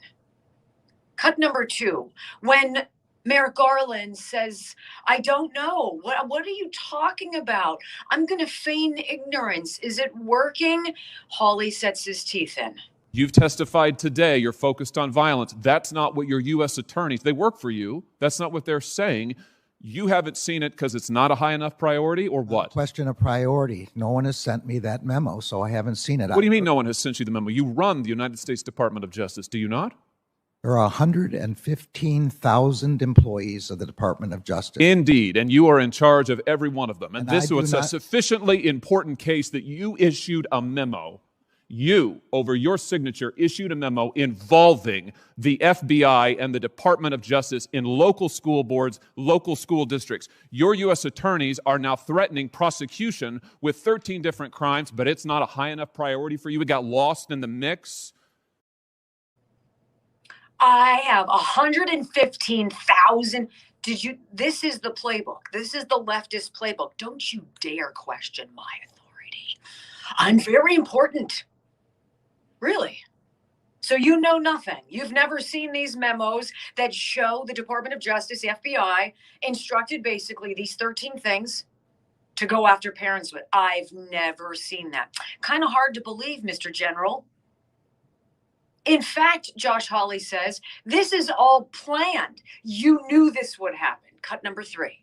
Cut number 2, when Merrick Garland says, I don't know, what are you talking about? I'm going to feign ignorance. Is it working? Hawley sets his teeth in. You've testified today you're focused on violence. That's not what your U.S. attorneys, they work for you. That's not what they're saying. You haven't seen it because it's not a high enough priority, or what? Question of priority. No one has sent me that memo, so I haven't seen it. What do you mean no one has sent you the memo? You run the United States Department of Justice, do you not? There are 115,000 employees of the Department of Justice. Indeed, and you are in charge of every one of them. And this was a sufficiently important case that you issued a memo. You, over your signature, issued a memo involving the FBI and the Department of Justice in local school boards, local school districts. Your U.S. attorneys are now threatening prosecution with 13 different crimes, but it's not a high enough priority for you. It got lost in the mix. I have 115,000. This is the playbook. This is the leftist playbook. Don't you dare question my authority. I'm very important. Really? So you know nothing. You've never seen these memos that show the Department of Justice, FBI, instructed basically these 13 things to go after parents with. I've never seen that. Kind of hard to believe, Mr. General. In fact, Josh Hawley says, this is all planned. You knew this would happen. Cut number 3.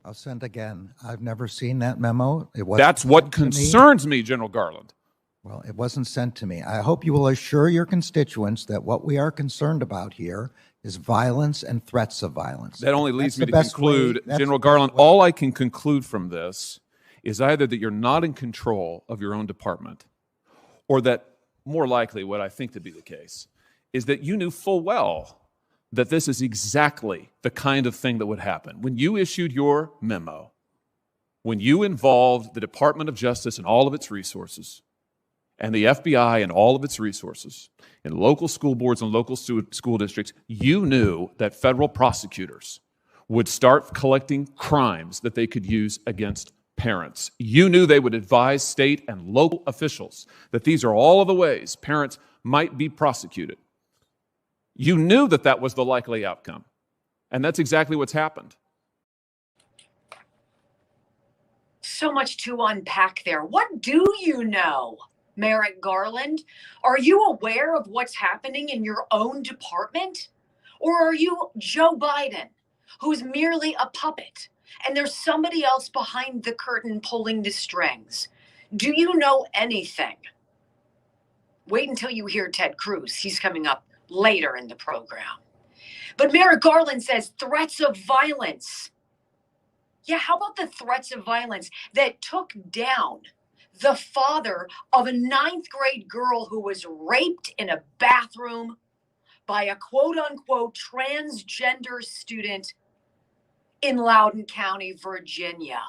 I'll send again. I've never seen that memo. That's what concerns me, General Garland. Well, it wasn't sent to me. I hope you will assure your constituents that what we are concerned about here is violence and threats of violence. That only leads me to conclude, General Garland, all I can conclude from this is either that you're not in control of your own department, or that, more likely, what I think to be the case, is that you knew full well that this is exactly the kind of thing that would happen. When you issued your memo, when you involved the Department of Justice and all of its resources, and the FBI and all of its resources in local school boards and local school districts, you knew that federal prosecutors would start collecting crimes that they could use against parents. You knew they would advise state and local officials that these are all of the ways parents might be prosecuted. You knew that that was the likely outcome, and that's exactly what's happened. So much to unpack there. What do you know, Merrick Garland? Are you aware of what's happening in your own department? Or are you Joe Biden, who's merely a puppet, and there's somebody else behind the curtain pulling the strings? Do you know anything? Wait until you hear Ted Cruz. He's coming up later in the program. But Merrick Garland says threats of violence. Yeah, how about the threats of violence that took down the father of a 9th grade girl who was raped in a bathroom by a quote unquote transgender student in Loudoun County, Virginia?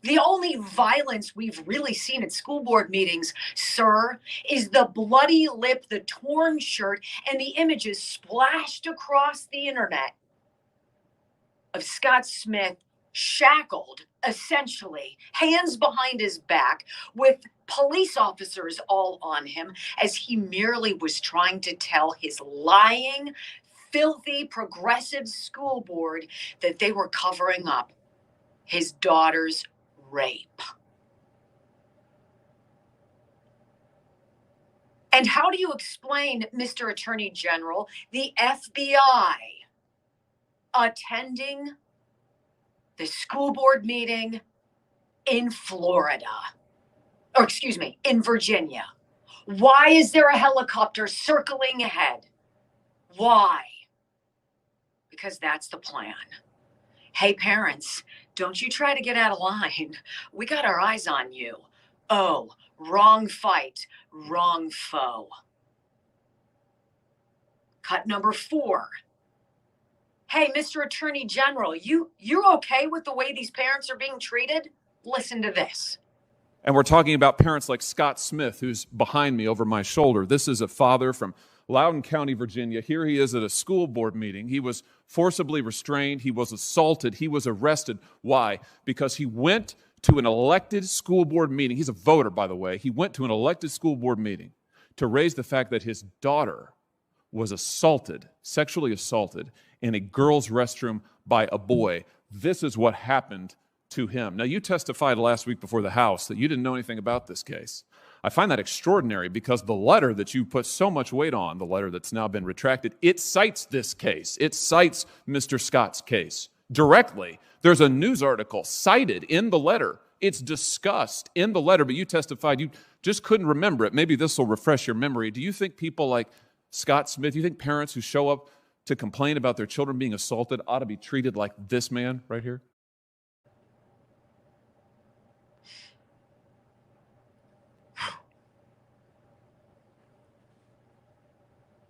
The only violence we've really seen at school board meetings, sir, is the bloody lip, the torn shirt, and the images splashed across the internet of Scott Smith shackled, essentially, hands behind his back, with police officers all on him, as he merely was trying to tell his lying, filthy, progressive school board that they were covering up his daughter's rape. And how do you explain, Mr. Attorney General, the FBI attending the school board meeting in Florida? Or excuse me, in Virginia? Why is there a helicopter circling ahead? Why? Because that's the plan. Hey, parents, don't you try to get out of line. We got our eyes on you. Oh, wrong fight, wrong foe. Cut number 4. Hey, Mr. Attorney General, you're okay with the way these parents are being treated? Listen to this. And we're talking about parents like Scott Smith, who's behind me over my shoulder. This is a father from Loudoun County, Virginia. Here he is at a school board meeting. He was forcibly restrained. He was assaulted. He was arrested. Why? Because he went to an elected school board meeting. He's a voter, by the way. He went to an elected school board meeting to raise the fact that his daughter was assaulted, sexually assaulted, in a girl's restroom by a boy. This is what happened to him. Now, you testified last week before the House that you didn't know anything about this case. I find that extraordinary because the letter that you put so much weight on, the letter that's now been retracted, it cites this case. It cites Mr. Scott's case directly. There's a news article cited in the letter. It's discussed in the letter, but you testified you just couldn't remember it. Maybe this will refresh your memory. Do you think people like Scott Smith, do you think parents who show up to complain about their children being assaulted ought to be treated like this man right here?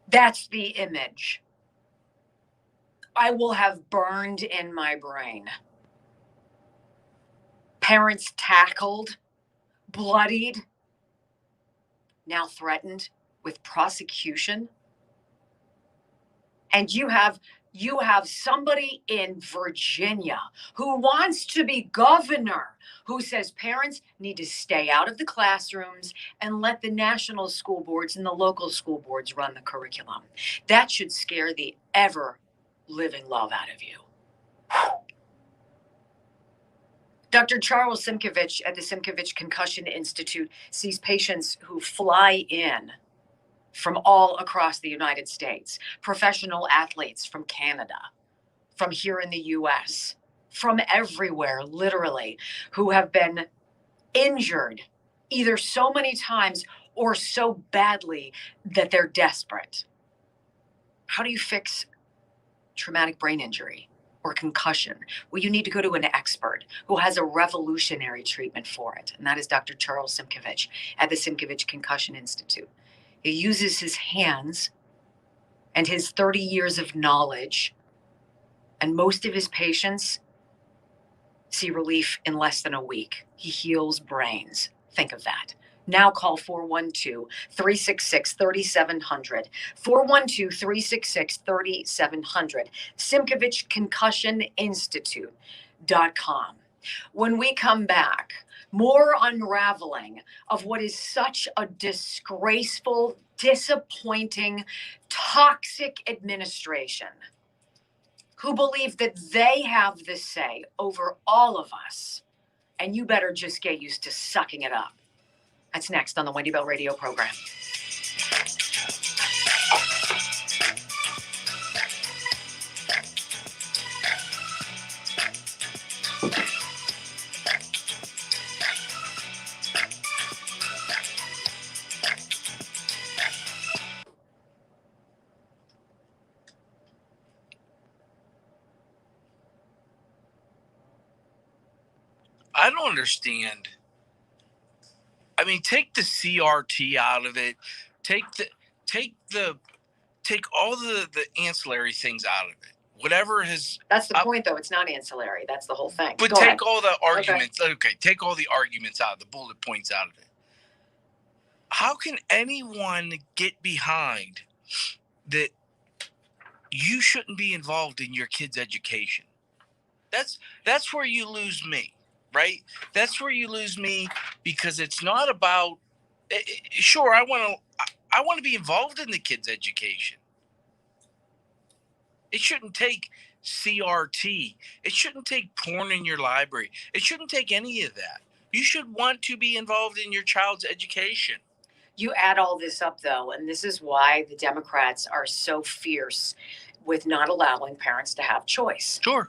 That's the image I will have burned in my brain. Parents tackled, bloodied, now threatened with prosecution. And you have somebody in Virginia who wants to be governor, who says parents need to stay out of the classrooms and let the national school boards and the local school boards run the curriculum. That should scare the ever-living love out of you. Dr. Charles Simkovich at the Simkovich Concussion Institute sees patients who fly in from all across the United States, professional athletes from Canada, from here in the US, from everywhere, literally, who have been injured either so many times or so badly that they're desperate. How do you fix traumatic brain injury or concussion? Well, you need to go to an expert who has a revolutionary treatment for it, and that is Dr. Charles Simkovich at the Simkovich Concussion Institute. He uses his hands and his 30 years of knowledge, and most of his patients see relief in less than a week. He heals brains. Think of that. Now call 412-366-3700. 412-366-3700. SimkovichConcussionInstitute.com. When we come back, more unraveling of what is such a disgraceful, disappointing, toxic administration who believe that they have the say over all of us. And you better just get used to sucking it up. That's next on the Wendy Bell Radio program. I don't understand. I mean, take the CRT out of it. Take all the ancillary things out of it. Whatever has. That's the point, though. It's not ancillary. That's the whole thing. But Go take ahead. all the arguments. Okay, take all the arguments out, the bullet points out of it. How can anyone get behind that you shouldn't be involved in your kid's education? That's where you lose me, right? That's where you lose me, because it's not about. Sure, I want to be involved in the kid's education. It shouldn't take CRT. It shouldn't take porn in your library. It shouldn't take any of that. You should want to be involved in your child's education. You add all this up, though, and this is why the Democrats are so fierce with not allowing parents to have choice. Sure.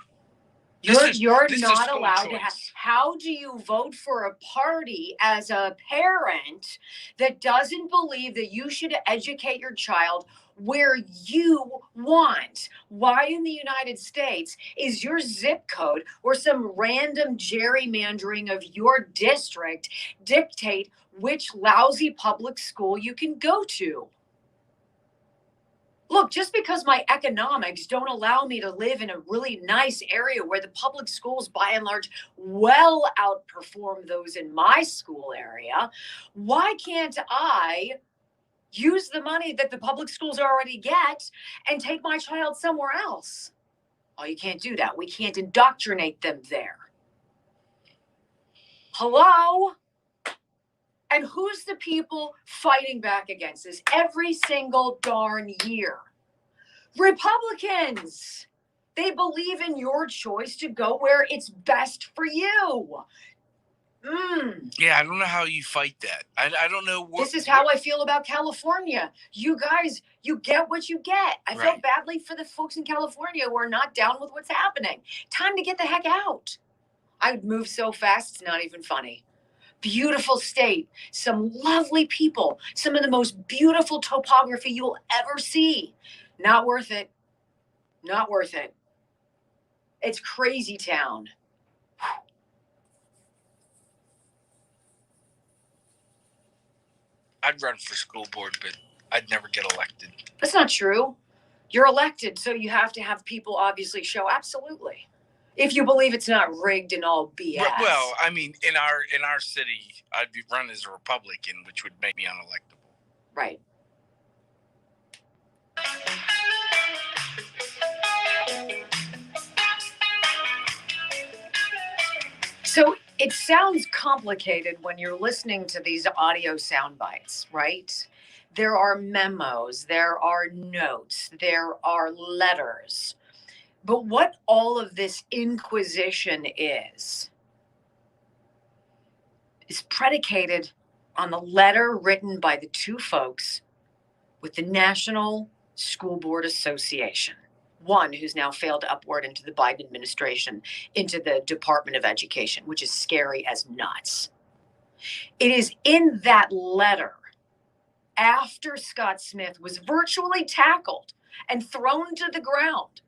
You're this not is allowed to choice. have. How do you vote for a party as a parent that doesn't believe that you should educate your child where you want? Why in the United States is your zip code or some random gerrymandering of your district dictate which lousy public school you can go to? Look, just because my economics don't allow me to live in a really nice area where the public schools, by and large, well outperform those in my school area, why can't I use the money that the public schools already get and take my child somewhere else? Oh, you can't do that. We can't indoctrinate them there. Hello? And who's the people fighting back against this every single darn year? Republicans. They believe in your choice to go where it's best for you. Yeah, I don't know how you fight that. I don't know. This is how I feel about California. You guys, you get what you get. I feel badly for the folks in California who are not down with what's happening. Time to get the heck out. I would move so fast, it's not even funny. Beautiful state, some lovely people, some of the most beautiful topography you will ever see. Not worth it. Not worth it. It's crazy town. I'd run for school board, but I'd never get elected. That's not true. You're elected, so you have to have people obviously show. Absolutely. If you believe it's not rigged and all BS. Well, I mean, in our city, I'd be run as a Republican, which would make me unelectable. Right. So it sounds complicated when you're listening to these audio sound bites, right? There are memos, there are notes, there are letters. But what all of this inquisition is predicated on the letter written by the two folks with the National School Board Association. One who's now failed upward into the Biden administration, into the Department of Education, which is scary as nuts. It is in that letter, after Scott Smith was virtually tackled and thrown to the ground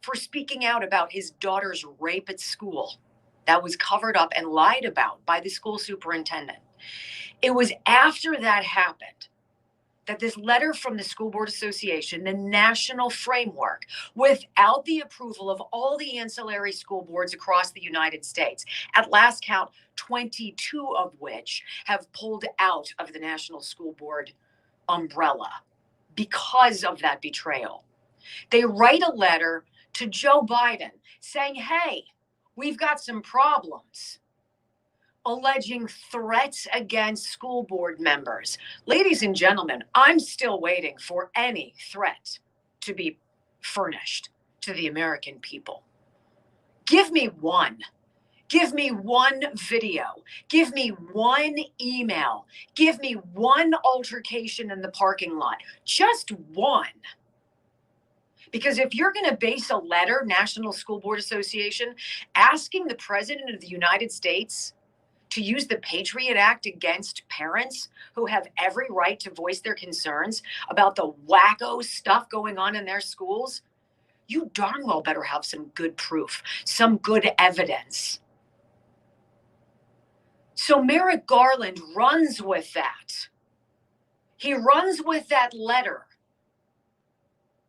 for speaking out about his daughter's rape at school, that was covered up and lied about by the school superintendent. It was after that happened that this letter from the School Board Association, the national framework, without the approval of all the ancillary school boards across the United States, at last count, 22 of which have pulled out of the National School Board umbrella because of that betrayal. They write a letter to Joe Biden saying, hey, we've got some problems, alleging threats against school board members. Ladies and gentlemen, I'm still waiting for any threat to be furnished to the American people. Give me one. Give me one video. Give me one email. Give me one altercation in the parking lot. Just one. Because if you're going to base a letter, National School Board Association, asking the President of the United States to use the Patriot Act against parents who have every right to voice their concerns about the wacko stuff going on in their schools, you darn well better have some good proof, some good evidence. So Merrick Garland runs with that. He runs with that letter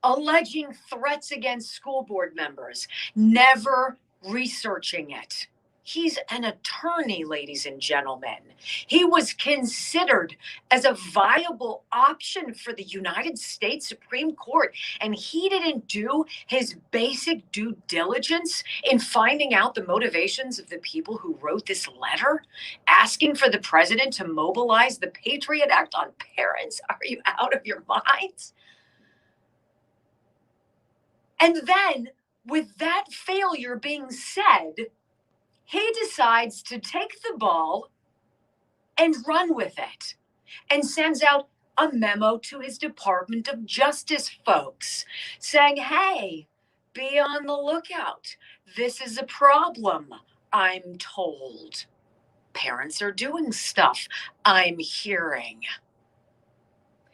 alleging threats against school board members, never researching it. He's an attorney, ladies and gentlemen. He was considered as a viable option for the United States Supreme Court, and he didn't do his basic due diligence in finding out the motivations of the people who wrote this letter, asking for the president to mobilize the Patriot Act on parents. Are you out of your minds? And then, with that failure being said, he decides to take the ball and run with it and sends out a memo to his Department of Justice folks saying, hey, be on the lookout. This is a problem, I'm told. Parents are doing stuff I'm hearing.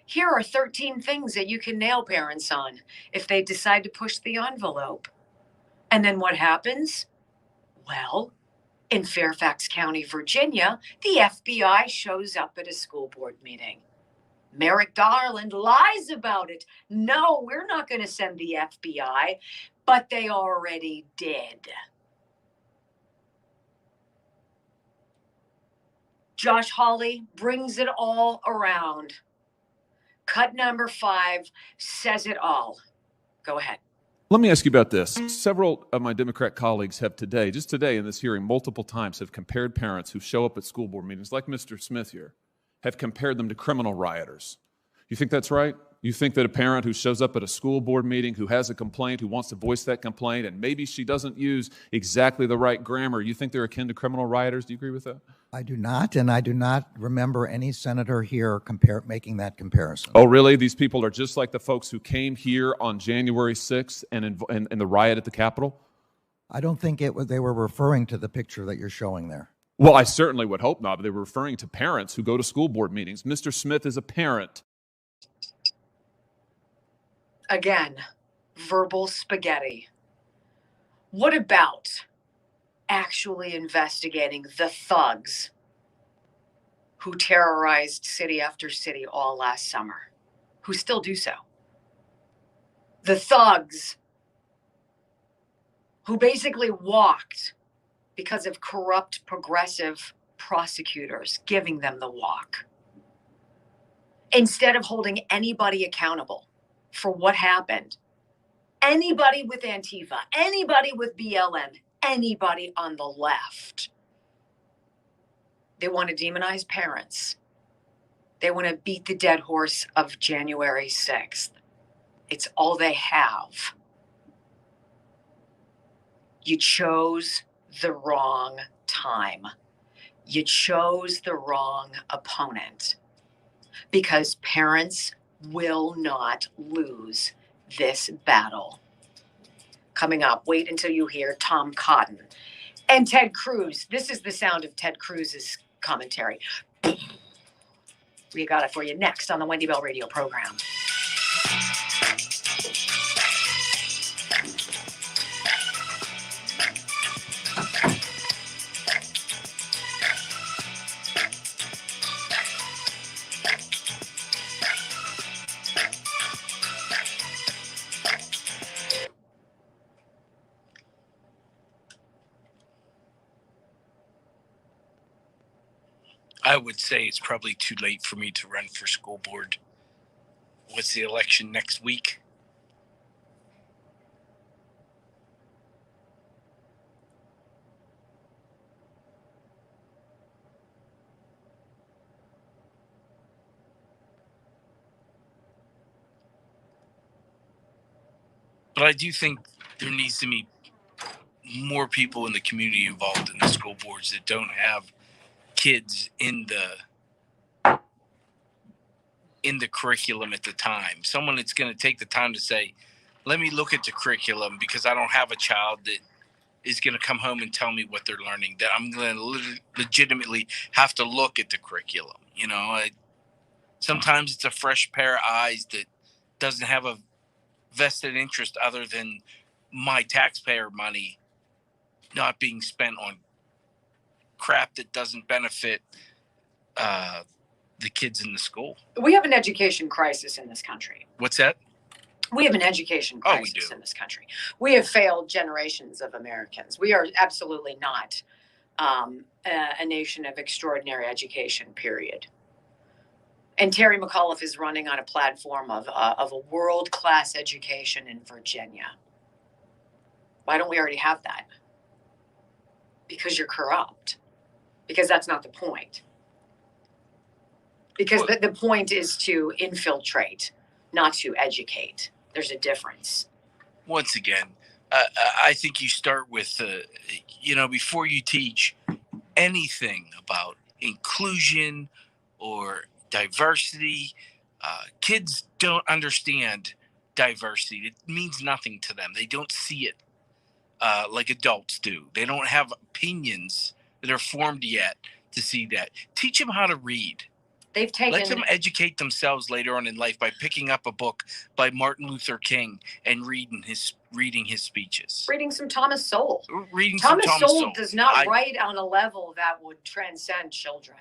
Here are 13 things that you can nail parents on if they decide to push the envelope. And then what happens? Well, in Fairfax County, Virginia, the FBI shows up at a school board meeting. Merrick Garland lies about it. No, we're not going to send the FBI, but they already did. Josh Hawley brings it all around. Cut number 5 says it all. Go ahead. Let me ask you about this. Several of my Democrat colleagues have just today in this hearing, multiple times have compared parents who show up at school board meetings, like Mr. Smith here, have compared them to criminal rioters. You think that's right? You think that a parent who shows up at a school board meeting, who has a complaint, who wants to voice that complaint, and maybe she doesn't use exactly the right grammar, you think they're akin to criminal rioters? Do you agree with that? I do not, and I do not remember any senator here making that comparison. Oh, really? These people are just like the folks who came here on January 6th and in the riot at the Capitol? I don't think they were referring to the picture that you're showing there. Well, I certainly would hope not, but they were referring to parents who go to school board meetings. Mr. Smith is a parent. Again, verbal spaghetti. What about actually investigating the thugs who terrorized city after city all last summer, who still do so? The thugs who basically walked because of corrupt progressive prosecutors giving them the walk, instead of holding anybody accountable for what happened. Anybody with Antifa, anybody with BLM, anybody on the left. They want to demonize parents. They want to beat the dead horse of January 6th. It's all they have. You chose the wrong time. You chose the wrong opponent, because parents will not lose this battle. Coming up, wait until you hear Tom Cotton and Ted Cruz. This is the sound of Ted Cruz's commentary. We got it for you next on the Wendy Bell Radio program. I would say it's probably too late for me to run for school board. What's the election next week? But I do think there needs to be more people in the community involved in the school boards that don't have kids in the curriculum at the time. Someone that's going to take the time to say, let me look at the curriculum, because I don't have a child that is going to come home and tell me what they're learning, that I'm going to legitimately have to look at the curriculum. You know, sometimes it's a fresh pair of eyes that doesn't have a vested interest other than my taxpayer money not being spent on crap that doesn't benefit the kids in the school. We have an education crisis in this country. What's that? We have an education Oh, we crisis do. in this country. We have failed generations of Americans. We are absolutely not a nation of extraordinary education, period. And Terry McAuliffe is running on a platform of a world-class education in Virginia. Why don't we already have that? Because you're corrupt. Because that's not the point. Because the point is to infiltrate, not to educate. There's a difference. Once again, I think you start with, before you teach anything about inclusion or diversity, kids don't understand diversity. It means nothing to them. They don't see it like adults do. They don't have opinions that are formed yet to see that. Teach them how to read. Let them educate themselves later on in life by picking up a book by Martin Luther King and reading his speeches. Reading some Thomas Sowell. Thomas Sowell does not write on a level that would transcend children,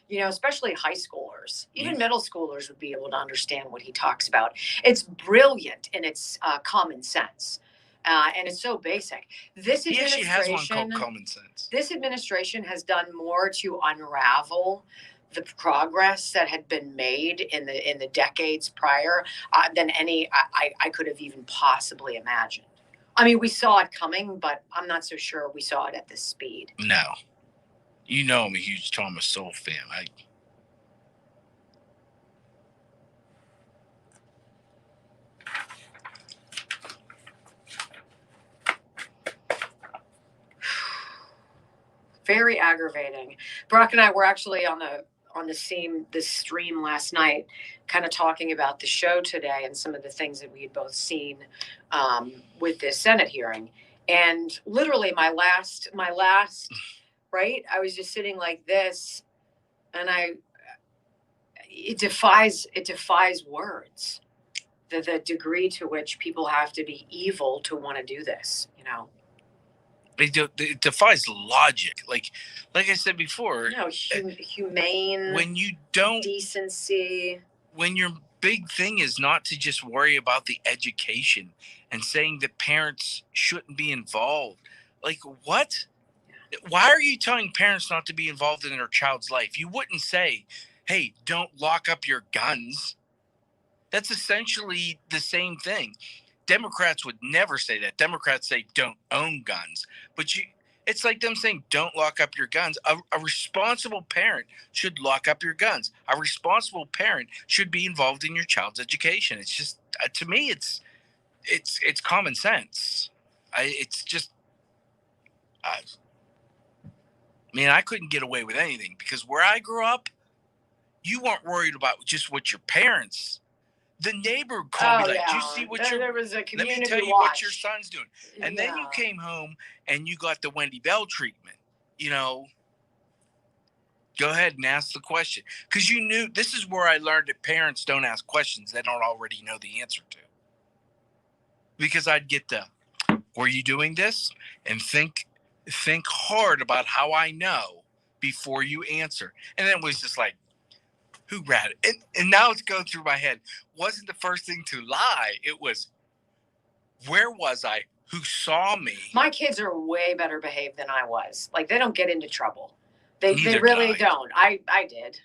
especially high schoolers. Even middle schoolers would be able to understand what he talks about. It's brilliant in its common sense. And it's so basic. He actually has one called Common Sense. This administration has done more to unravel the progress that had been made in the decades prior than any I could have even possibly imagined. I mean, we saw it coming, but I'm not so sure we saw it at this speed. No. I'm a huge Thomas Sowell fan. Very aggravating. Brock and I were actually on this stream last night, kind of talking about the show today and some of the things that we had both seen with this Senate hearing. And literally my last, right? I was just sitting like this, and it defies words. The degree to which people have to be evil to want to do this, It defies logic. Like I said before, humane. When you don't decency. When your big thing is not to just worry about the education and saying that parents shouldn't be involved. Like what? Why are you telling parents not to be involved in their child's life? You wouldn't say, "Hey, don't lock up your guns." That's essentially the same thing. Democrats would never say that. Democrats say don't own guns. But it's like them saying don't lock up your guns. A responsible parent should lock up your guns. A responsible parent should be involved in your child's education. It's just, to me, it's common sense. I couldn't get away with anything because where I grew up, you weren't worried about just what your parents. The neighbor would call me like, "Do you see what there was a community let me tell you watch. what your son's doing." And then you came home and you got the Wendy Bell treatment. Go ahead and ask the question. Because you knew, this is where I learned that parents don't ask questions they don't already know the answer to. Because I'd get were you doing this? And think hard about how I know before you answer. And then it was just like, who ratted? And now it's going through my head. Wasn't the first thing to lie. It was, where was I? Who saw me? My kids are way better behaved than I was. Like, they don't get into trouble. They really don't. I did.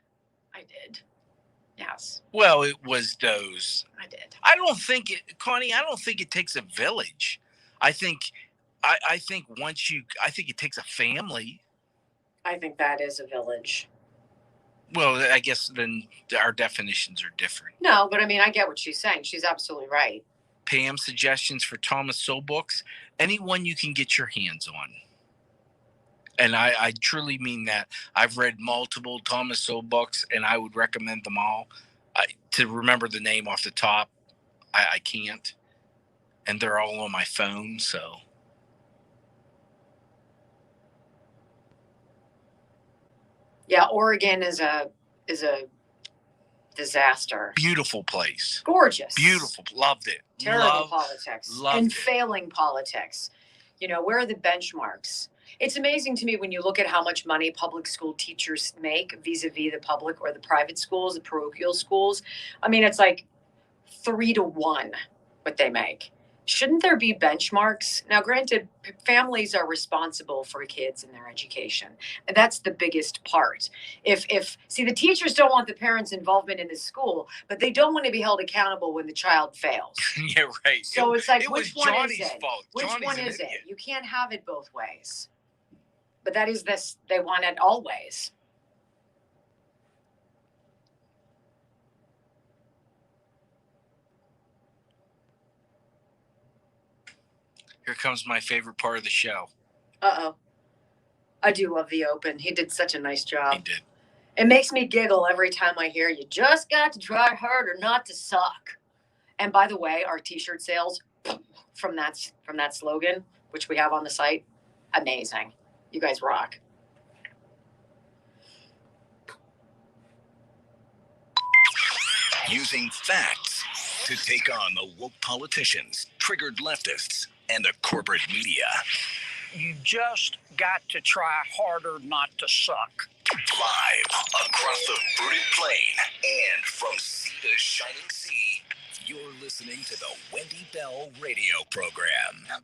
Yes. Well, it was those. I did. I don't think it takes a village. I think it takes a family. I think that is a village. Well, I guess then our definitions are different. No, but I get what she's saying. She's absolutely right. Pam, suggestions for Thomas Sowell books? Anyone you can get your hands on. And I truly mean that. I've read multiple Thomas Sowell books, and I would recommend them all. To remember the name off the top, I can't. And they're all on my phone, so. Yeah, Oregon is a disaster. Beautiful place. Gorgeous. Beautiful. Loved it. Terrible politics. Loved and it. Failing politics. Where are the benchmarks? It's amazing to me when you look at how much money public school teachers make vis-a-vis the public or the private schools, the parochial schools. I mean, it's like 3-to-1 what they make. Shouldn't there be benchmarks? Now, granted, families are responsible for kids and their education. And that's the biggest part. See, the teachers don't want the parents' involvement in the school, but they don't want to be held accountable when the child fails. Yeah, right. So it's like, it which was one Johnny's is it? fault. Which Johnny's one an is it? idiot. You can't have it both ways. But that is this, they want it always. Here comes my favorite part of the show. Uh-oh. I do love the open. He did such a nice job. He did. It makes me giggle every time I hear you just got to try harder not to suck. And by the way, our t-shirt sales from that slogan, which we have on the site, amazing. You guys rock. Using facts to take on the woke politicians, triggered leftists, and the corporate media. You just got to try harder not to suck. Live across the fruited plain and from sea to shining sea, you're listening to the Wendy Bell radio program.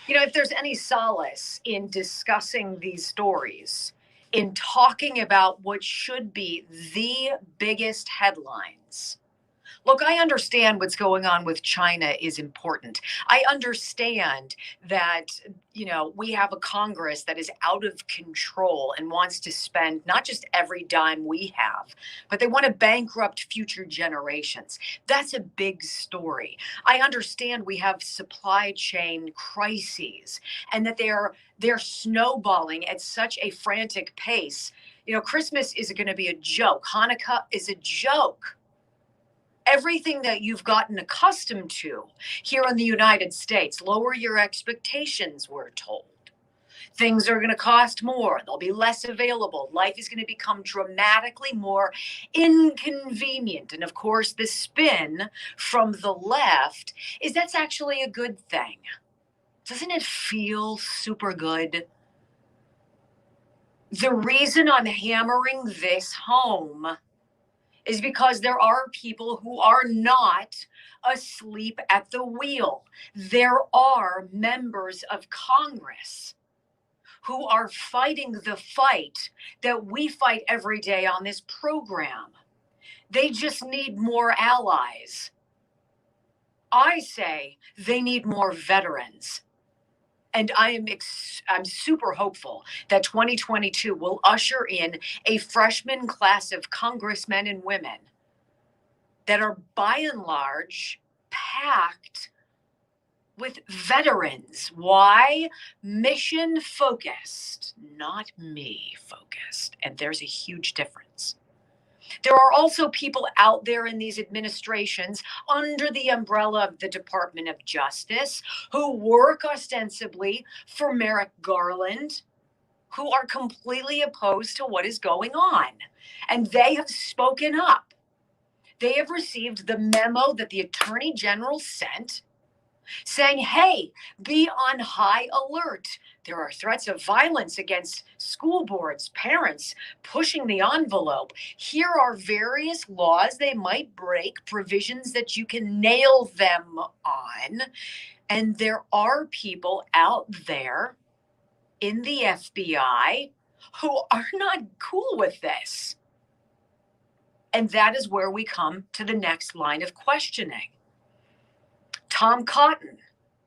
You know, if there's any solace in discussing these stories, in talking about what should be the biggest headlines. Look, I understand what's going on with China is important. I understand that, you know, we have a Congress that is out of control and wants to spend not just every dime we have, but they want to bankrupt future generations. That's a big story. I understand we have supply chain crises and that they're snowballing at such a frantic pace. You know, Christmas is going to be a joke. Hanukkah is a joke. Everything that you've gotten accustomed to here in the United States, lower your expectations, we're told. Things are going to cost more. They'll be less available. Life is going to become dramatically more inconvenient. And of course, the spin from the left is that's actually a good thing. Doesn't it feel super good? The reason I'm hammering this home is because there are people who are not asleep at the wheel. There are members of Congress who are fighting the fight that we fight every day on this program. They just need more allies. I say they need more veterans. And I'm super hopeful that 2022 will usher in a freshman class of congressmen and women that are by and large packed with veterans. Why? Mission focused, not me focused. And there's a huge difference. There are also people out there in these administrations under the umbrella of the Department of Justice who work ostensibly for Merrick Garland, who are completely opposed to what is going on. And they have spoken up. They have received the memo that the Attorney General sent saying, hey, be on high alert. There are threats of violence against school boards, parents, pushing the envelope. Here are various laws they might break, provisions that you can nail them on. And there are people out there in the FBI who are not cool with this. And that is where we come to the next line of questioning. Tom Cotton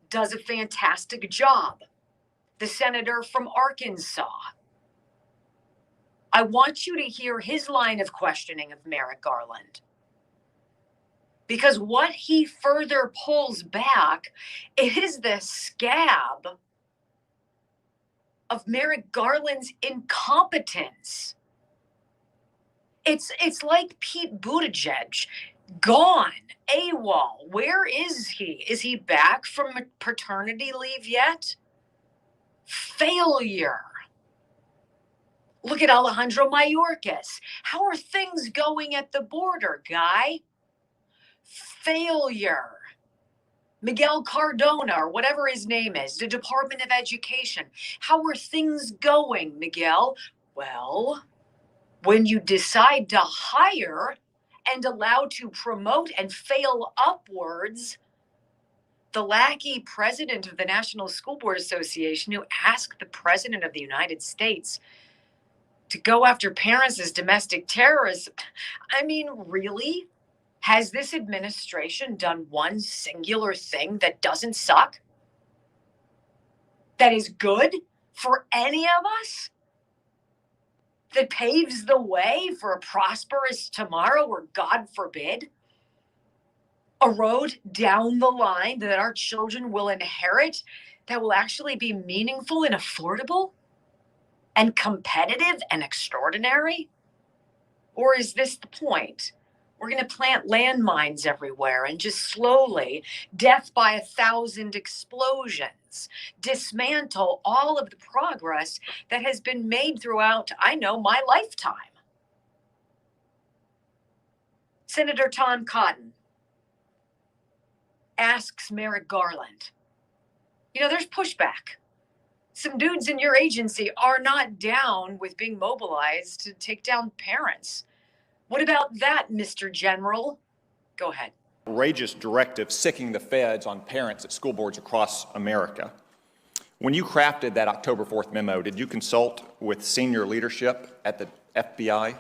does a fantastic job. The senator from Arkansas. I want you to hear his line of questioning of Merrick Garland. Because what he further pulls back is the scab of Merrick Garland's incompetence. It's like Pete Buttigieg, gone, AWOL. Where is he? Is he back from paternity leave yet? Failure. Look at Alejandro Mayorkas. How are things going at the border, guy? Failure. Miguel Cardona, or whatever his name is, the Department of Education. How are things going, Miguel? Well, when you decide to hire and allow to promote and fail upwards, the lackey president of the National School Board Association who asked the president of the United States to go after parents as domestic terrorists. I mean, really? Has this administration done one singular thing that doesn't suck? That is good for any of us? That paves the way for a prosperous tomorrow, or God forbid, a road down the line that our children will inherit that will actually be meaningful and affordable and competitive and extraordinary? Or is this the point? We're going to plant landmines everywhere and just slowly, death by 1,000 explosions, dismantle all of the progress that has been made throughout, I know, my lifetime. Senator Tom Cotton asks Merrick Garland, you know, there's pushback. Some dudes in your agency are not down with being mobilized to take down parents. What about that, Mr. General? Go ahead. Outrageous directive sicking the feds on parents at school boards across America. When you crafted that October 4th memo, did you consult with senior leadership at the FBI?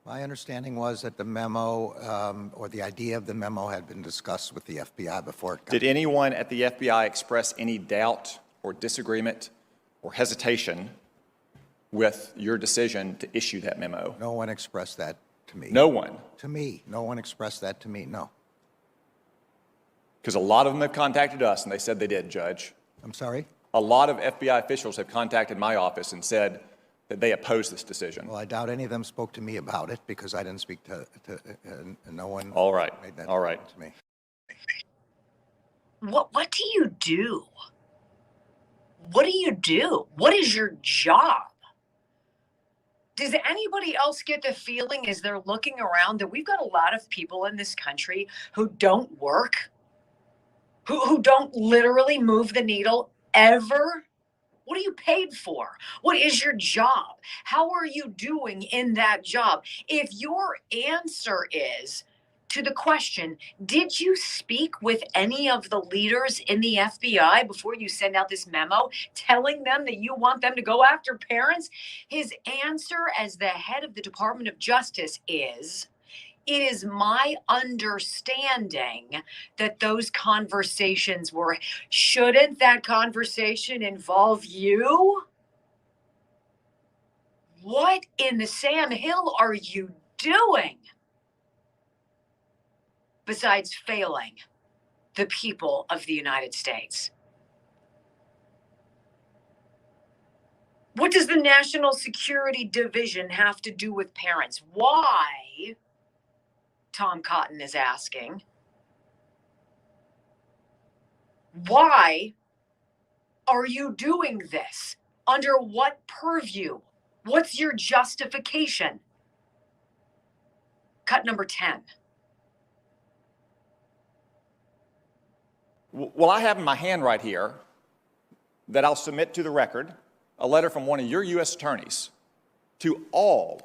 My understanding was that the memo, or the idea of the memo, had been discussed with the FBI before it got. Did anyone at the FBI express any doubt or disagreement or hesitation with your decision to issue that memo? No one expressed that to me. No one? To me. No one expressed that to me, no. Because a lot of them have contacted us, and they said they did, Judge. I'm sorry? A lot of FBI officials have contacted my office and said that they oppose this decision. Well, I doubt any of them spoke to me about it, because I didn't speak to no one. All right. Made that All right. to me. What do you do? What do you do? What is your job? Does anybody else get the feeling as they're looking around that we've got a lot of people in this country who don't work, who don't literally move the needle ever? What are you paid for? What is your job? How are you doing in that job? If your answer is to the question, did you speak with any of the leaders in the FBI before you send out this memo telling them that you want them to go after parents? His answer as the head of the Department of Justice is, it is my understanding that those conversations were. Shouldn't that conversation involve you? What in the Sam Hill are you doing besides failing the people of the United States? What does the National Security Division have to do with parents? Why, Tom Cotton is asking, why are you doing this? Under what purview? What's your justification? Cut number 10. Well, I have in my hand right here that I'll submit to the record a letter from one of your U.S. attorneys to all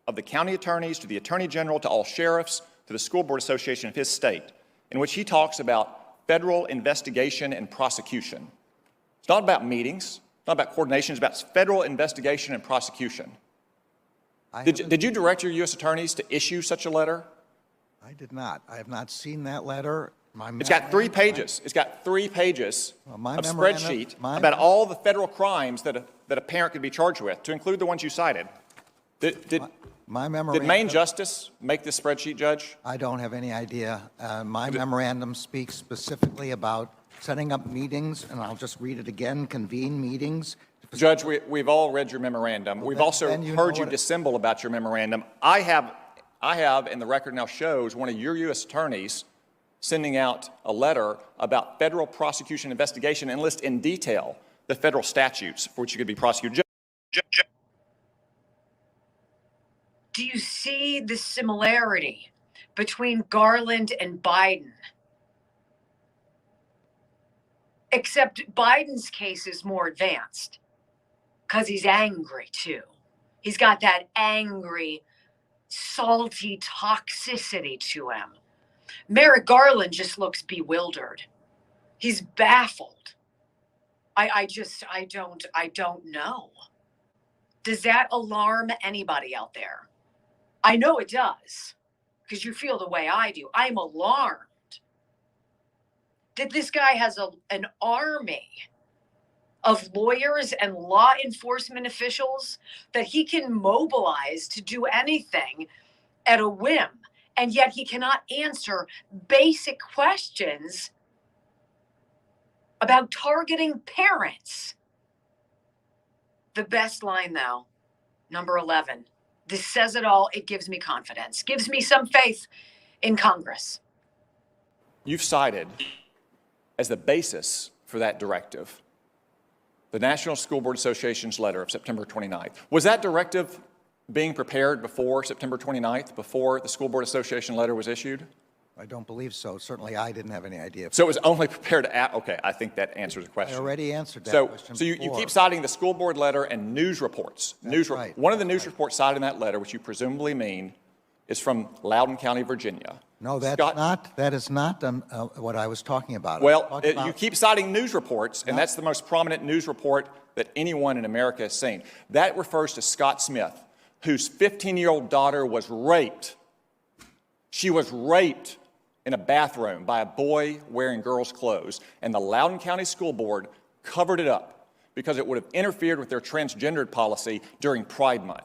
of the county attorneys, to the attorney general, to all sheriffs, to the school board association of his state, in which he talks about federal investigation and prosecution. It's not about meetings, it's not about coordination, it's about federal investigation and prosecution. Did you direct your U.S. attorneys to issue such a letter? I did not. I have not seen that letter. It's got 3 pages. It's got 3 pages of spreadsheet about all the federal crimes that a parent could be charged with, to include the ones you cited. Did Maine Justice make this spreadsheet, Judge? I don't have any idea. My memorandum speaks specifically about setting up meetings, and I'll just read it again, convene meetings. Judge, we've all read your memorandum. Well, we've also heard you dissemble about your memorandum. I have, and the record now shows, one of your U.S. attorneys sending out a letter about federal prosecution investigation and list in detail the federal statutes for which you could be prosecuted. Do you see the similarity between Garland and Biden? Except Biden's case is more advanced because he's angry too. He's got that angry, salty toxicity to him. Merrick Garland just looks bewildered. He's baffled. I don't know. Does that alarm anybody out there? I know it does, because you feel the way I do. I'm alarmed that this guy has an army of lawyers and law enforcement officials that he can mobilize to do anything at a whim, and yet he cannot answer basic questions about targeting parents. The best line, though, number 11. This says it all. It gives me confidence, gives me some faith in Congress. You've cited as the basis for that directive the National School Board Association's letter of September 29th. Was that directive being prepared before September 29th, before the School Board Association letter was issued? I don't believe so. Certainly, I didn't have any idea. So it was only prepared okay, I think that answers the question. I already answered that question So you keep citing the school board letter and news reports. Right. One of the news reports cited in that letter, which you presumably mean, is from Loudoun County, Virginia. No, that is not what I was talking about. Well, you keep citing news reports, and that's the most prominent news report that anyone in America has seen. That refers to Scott Smith, whose 15-year-old daughter was raped. She was raped in a bathroom by a boy wearing girls' clothes, and the Loudoun County School Board covered it up because it would have interfered with their transgendered policy during Pride Month.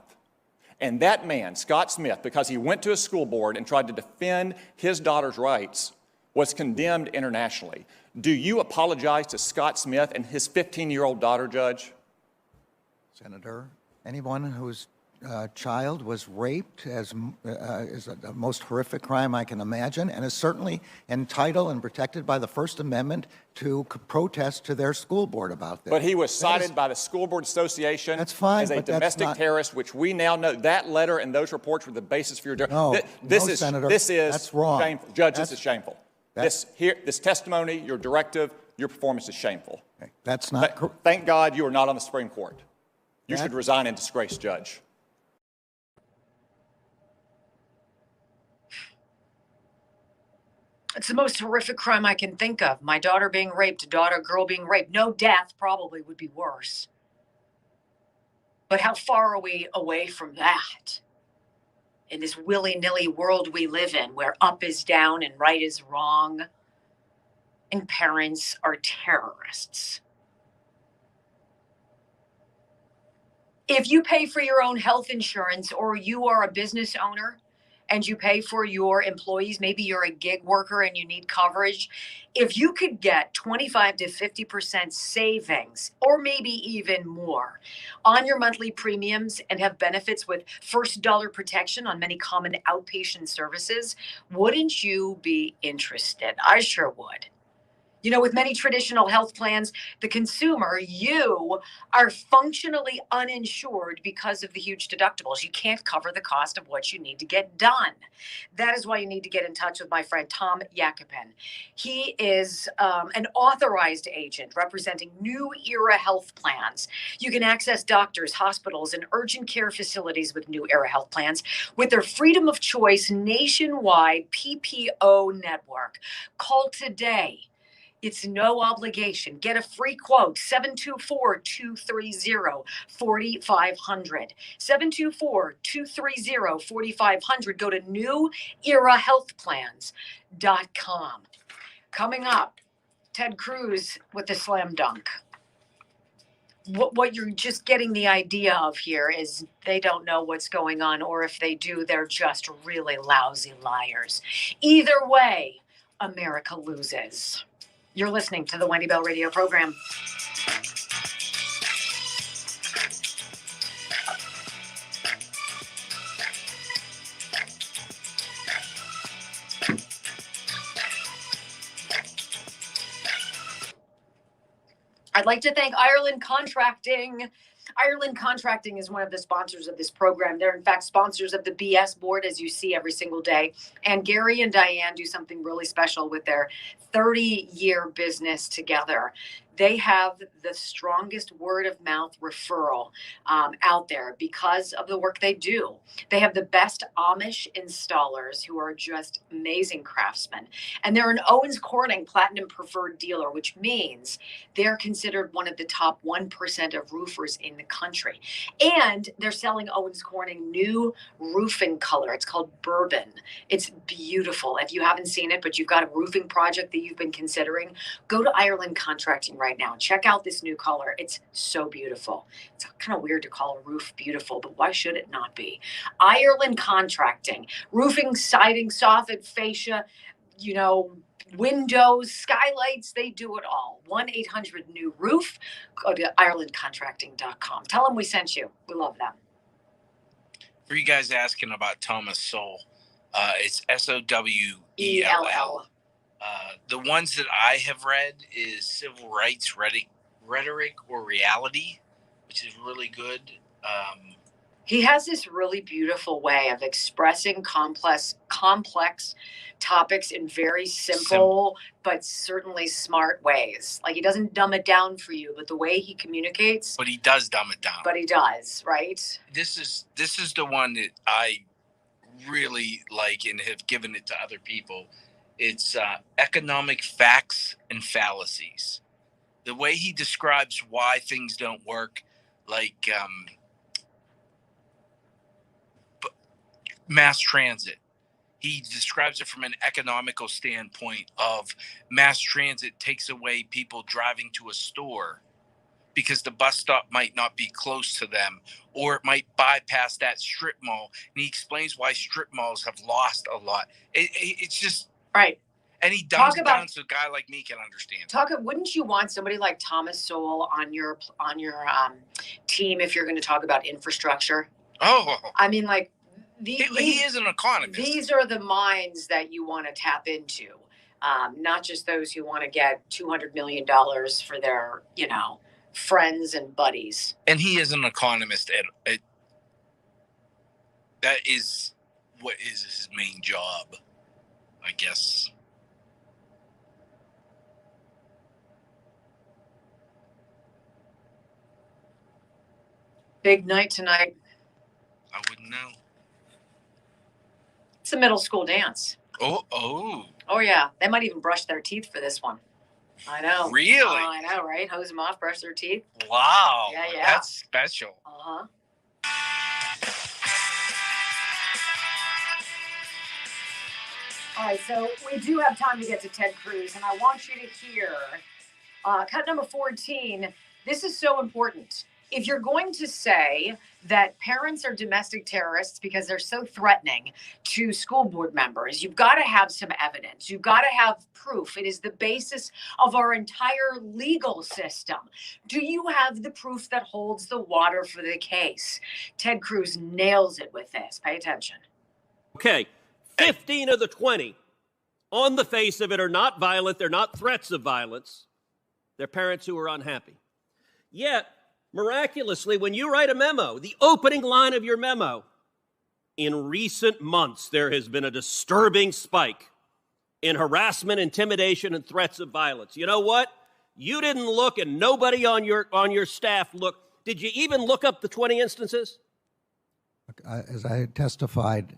And that man, Scott Smith, because he went to a school board and tried to defend his daughter's rights, was condemned internationally. Do you apologize to Scott Smith and his 15-year-old daughter, Judge? Senator, anyone whose child was raped is the most horrific crime I can imagine, and is certainly entitled and protected by the First Amendment to protest to their school board about this. But he was cited by the School Board Association as a but domestic terrorist, which we now know that letter and those reports were the basis for your. No, Senator, that's wrong. Shameful, Judge. This is shameful. This testimony, your directive, your performance is shameful. Okay, that's not. Thank God you are not on the Supreme Court. You should resign in disgrace, Judge. It's the most horrific crime I can think of. My daughter being raped, a girl being raped. No death probably would be worse. But how far are we away from that? In this willy-nilly world we live in, where up is down and right is wrong, and parents are terrorists. If you pay for your own health insurance, or you are a business owner and you pay for your employees, maybe you're a gig worker and you need coverage, if you could get 25 to 50% savings, or maybe even more, on your monthly premiums and have benefits with first dollar protection on many common outpatient services, wouldn't you be interested? I sure would. You know, with many traditional health plans, the consumer, you are functionally uninsured because of the huge deductibles. You can't cover the cost of what you need to get done. That is why you need to get in touch with my friend Tom Yakupin. He is an authorized agent representing New Era Health Plans. You can access doctors, hospitals, and urgent care facilities with New Era Health Plans with their freedom of choice nationwide PPO network. Call today. It's no obligation. Get a free quote, 724-230-4500. 724-230-4500. Go to newerahealthplans.com. Coming up, Ted Cruz with the slam dunk. What you're just getting the idea of here is they don't know what's going on, or if they do, they're just really lousy liars. Either way, America loses. You're listening to the Wendy Bell Radio program. I'd like to thank Ireland Contracting Ireland Contracting is one of the sponsors of this program. They're, in fact, sponsors of the BS board, as you see every single day. And Gary and Diane do something really special with their 30-year business together. They have the strongest word of mouth referral out there because of the work they do. They have the best Amish installers who are just amazing craftsmen. And they're an Owens Corning Platinum Preferred dealer, which means they're considered one of the top 1% of roofers in the country. And they're selling Owens Corning new roofing color. It's called Bourbon. It's beautiful. If you haven't seen it, but you've got a roofing project that you've been considering, go to Ireland Contracting right now and check out this new color. It's so beautiful. It's kind of weird to call a roof beautiful, but why should it not be? Ireland Contracting, roofing, siding, soffit, fascia, windows, skylights, they do it all. 1-800-NEW-ROOF. Go to IrelandContracting.com. Tell them we sent you. We love them. For you guys asking about Thomas Sowell, it's Sowell. The ones that I have read is Civil Rights Rhetoric or Reality, which is really good. He has this really beautiful way of expressing complex topics in very simple but certainly smart ways. Like, he doesn't dumb it down for you, but the way he communicates. But he does dumb it down. But he does, right? This is the one that I really like and have given it to other people. It's Economic Facts and Fallacies. The way he describes why things don't work, like mass transit. He describes it from an economical standpoint of mass transit takes away people driving to a store because the bus stop might not be close to them, or it might bypass that strip mall. And he explains why strip malls have lost a lot. It's just right. And he dumbs it down so a guy like me can understand. Wouldn't you want somebody like Thomas Sowell on your team if you're going to talk about infrastructure? Oh, I mean, like, he is an economist. These are the minds that you want to tap into, not just those who want to get $200 million for their, friends and buddies. And he is an economist. That is what is his main job, I guess. Big night tonight. I wouldn't know. It's a middle school dance. Oh, yeah. They might even brush their teeth for this one. I know. Really? I know, right? Hose them off, brush their teeth. Wow. Yeah. That's special. Uh-huh. All right, so we do have time to get to Ted Cruz, and I want you to hear cut number 14. This is so important. If you're going to say that parents are domestic terrorists because they're so threatening to school board members, you've got to have some evidence. You've got to have proof. It is the basis of our entire legal system. Do you have the proof that holds the water for the case? Ted Cruz nails it with this. Pay attention. Okay, 15 of the 20 on the face of it are not violent. They're not threats of violence. They're parents who are unhappy. Yet, miraculously, when you write a memo, the opening line of your memo, in recent months, there has been a disturbing spike in harassment, intimidation, and threats of violence. You know what? You didn't look, and nobody on your staff looked. Did you even look up the 20 instances? As I testified,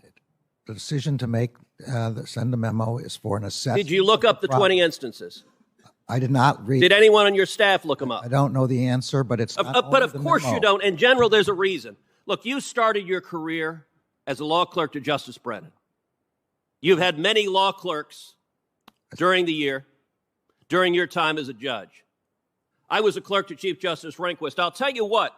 the decision to send a memo is for an assessment. Did you look up the 20 instances? I did not read. Did anyone on your staff look them up? I don't know the answer, but it's not but of course you don't. In general, there's a reason. Look, you started your career as a law clerk to Justice Brennan. You've had many law clerks during the year, during your time as a judge. I was a clerk to Chief Justice Rehnquist. I'll tell you what,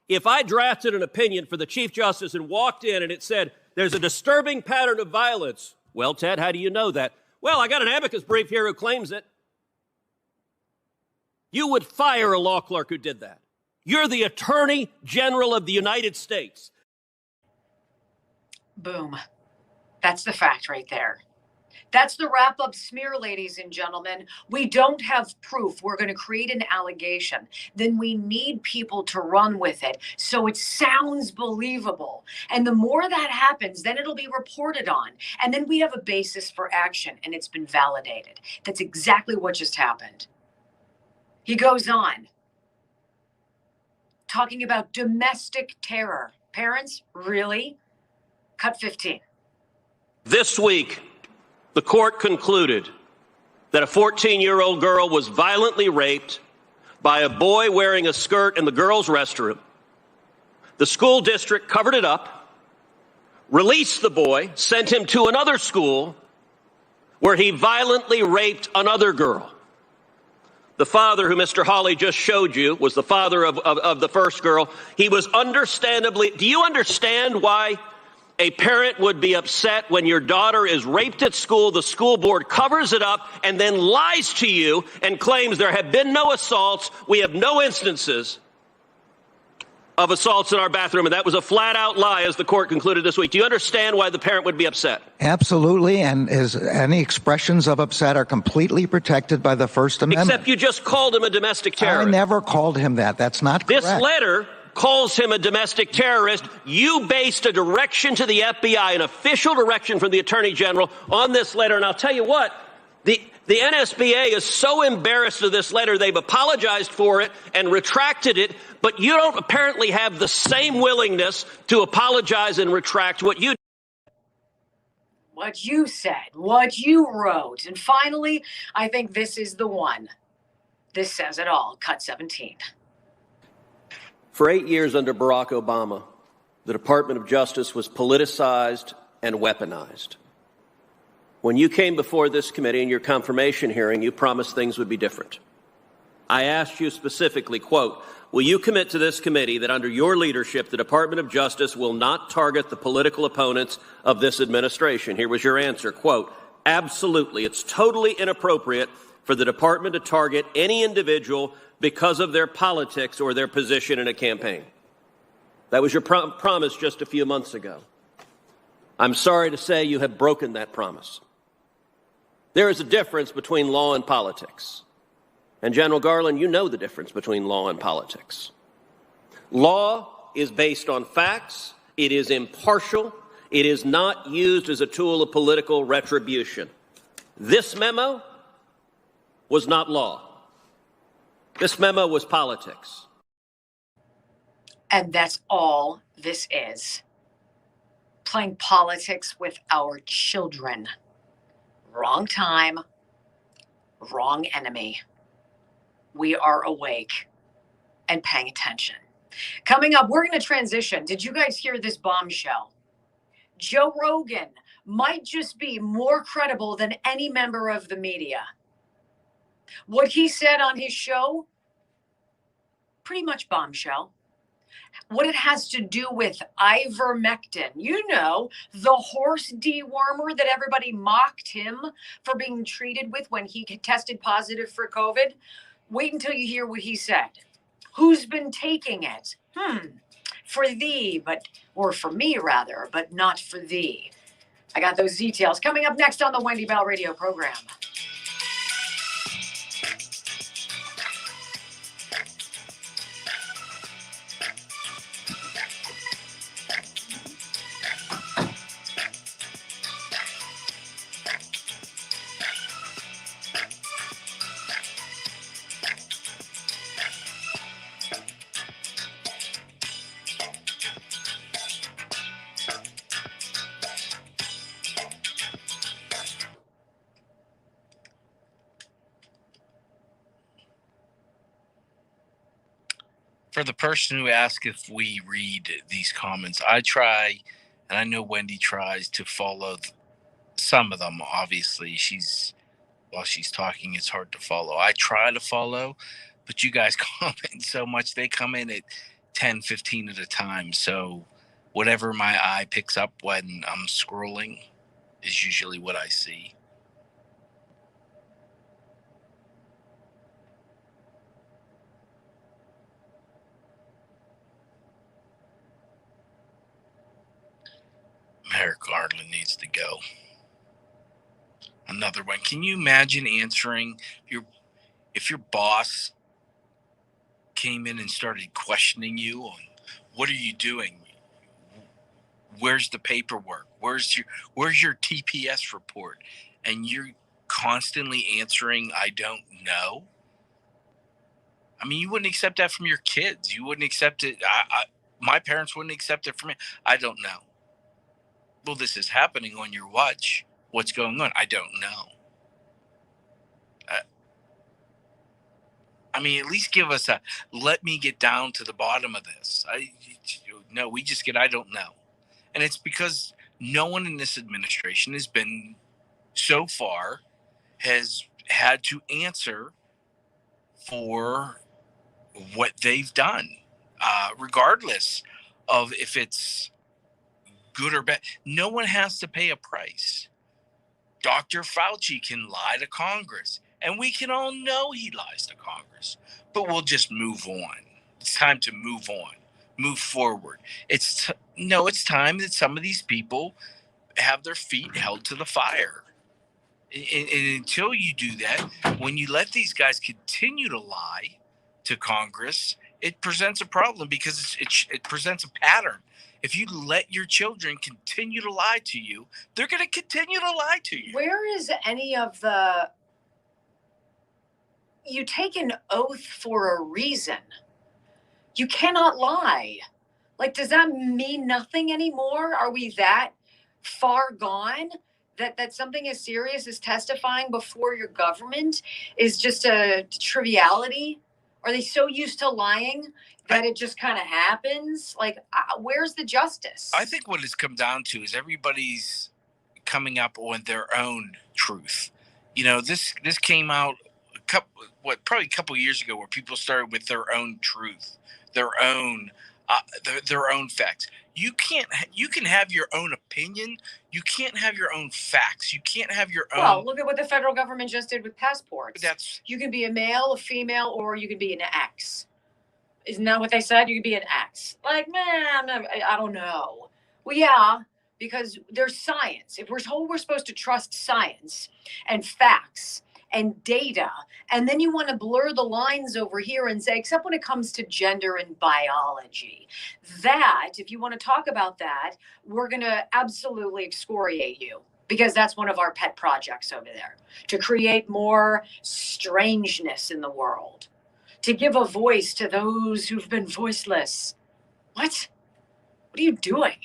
if I drafted an opinion for the Chief Justice and walked in and it said, there's a disturbing pattern of violence. Well, Ted, how do you know that? Well, I got an amicus brief here who claims it. You would fire a law clerk who did that. You're the Attorney General of the United States. Boom. That's the fact right there. That's the wrap up smear, ladies and gentlemen. We don't have proof. We're going to create an allegation. Then we need people to run with it so it sounds believable. And the more that happens, then it'll be reported on. And then we have a basis for action, and it's been validated. That's exactly what just happened. He goes on, talking about domestic terror. Parents, really? Cut 15. This week, the court concluded that a 14-year-old girl was violently raped by a boy wearing a skirt in the girls' restroom. The school district covered it up, released the boy, sent him to another school where he violently raped another girl. The father, who Mr. Hawley just showed you, was the father of the first girl. He was understandably, do you understand why a parent would be upset when your daughter is raped at school, the school board covers it up, and then lies to you and claims there have been no assaults, we have no instances of assaults in our bathroom, and that was a flat-out lie, as the court concluded this week. Do you understand why the parent would be upset? Absolutely, and any expressions of upset are completely protected by the First Amendment. Except you just called him a domestic terrorist. I never called him that. That's not correct. This letter calls him a domestic terrorist. You based a direction to the FBI, an official direction from the Attorney General, on this letter. And I'll tell you what, the NSBA is so embarrassed of this letter, they've apologized for it and retracted it, but you don't apparently have the same willingness to apologize and retract what you said, what you wrote. And finally, I think this is the one. This says it all. Cut 17. For 8 years under Barack Obama, the Department of Justice was politicized and weaponized. When you came before this committee in your confirmation hearing, you promised things would be different. I asked you specifically, quote, will you commit to this committee that under your leadership, the Department of Justice will not target the political opponents of this administration? Here was your answer, quote, absolutely. It's totally inappropriate for the department to target any individual because of their politics or their position in a campaign. That was your promise just a few months ago. I'm sorry to say you have broken that promise. There is a difference between law and politics. And General Garland, you know the difference between law and politics. Law is based on facts. It is impartial. It is not used as a tool of political retribution. This memo was not law. This memo was politics. And that's all this is. Playing politics with our children. Wrong time, wrong enemy. We are awake and paying attention. Coming up, we're going to transition. Did you guys hear this bombshell? Joe Rogan might just be more credible than any member of the media. What he said on his show, pretty much bombshell. What it has to do with ivermectin, you know, the horse dewormer that everybody mocked him for being treated with when he tested positive for COVID. Wait until you hear what he said. Who's been taking it? For thee, or for me rather, but not for thee. I got those details coming up next on the Wendy Bell radio program. For the person who asked if we read these comments, I try, and I know Wendy tries to follow some of them. Obviously, while she's talking, it's hard to follow. I try to follow, but you guys comment so much. They come in at 10, 15 at a time. So whatever my eye picks up when I'm scrolling is usually what I see. Merrick Garland needs to go. Another one. Can you imagine answering if your boss came in and started questioning you on what are you doing? Where's the paperwork? Where's your TPS report? And you're constantly answering, I don't know. I mean, you wouldn't accept that from your kids. You wouldn't accept it. My parents wouldn't accept it from me. I don't know. Well, this is happening on your watch. What's going on? I don't know. I mean, at least give us let me get down to the bottom of this. No, we just get, I don't know. And it's because no one in this administration has been, so far, has had to answer for what they've done, regardless of if it's good or bad. No one has to pay a price. Dr. Fauci can lie to Congress, and we can all know he lies to Congress, but we'll just move on. It's time to move on, move forward. It's time that some of these people have their feet held to the fire. And until you do that, when you let these guys continue to lie to Congress, it presents a problem because it presents a pattern. If you let your children continue to lie to you, they're going to continue to lie to you. Where is any of you take an oath for a reason. You cannot lie. Like, does that mean nothing anymore? Are we that far gone that something as serious as testifying before your government is just a triviality? Are they so used to lying that it just kind of happens? Like, where's the justice? I think what it's come down to is everybody's coming up on their own truth. You know, this came out probably a couple years ago, where people started with their own truth, their own facts. You can have your own opinion. You can't have your own facts. You can't have your own. Well, look at what the federal government just did with passports. You can be a male, a female, or you can be an X. Isn't that what they said? You could be an X. Like, man, I don't know. Well, yeah, because there's science. If we're told we're supposed to trust science and facts and data, and then you want to blur the lines over here and say, except when it comes to gender and biology, that, if you want to talk about that, we're going to absolutely excoriate you, because that's one of our pet projects over there, to create more strangeness in the world, to give a voice to those who've been voiceless. What are you doing?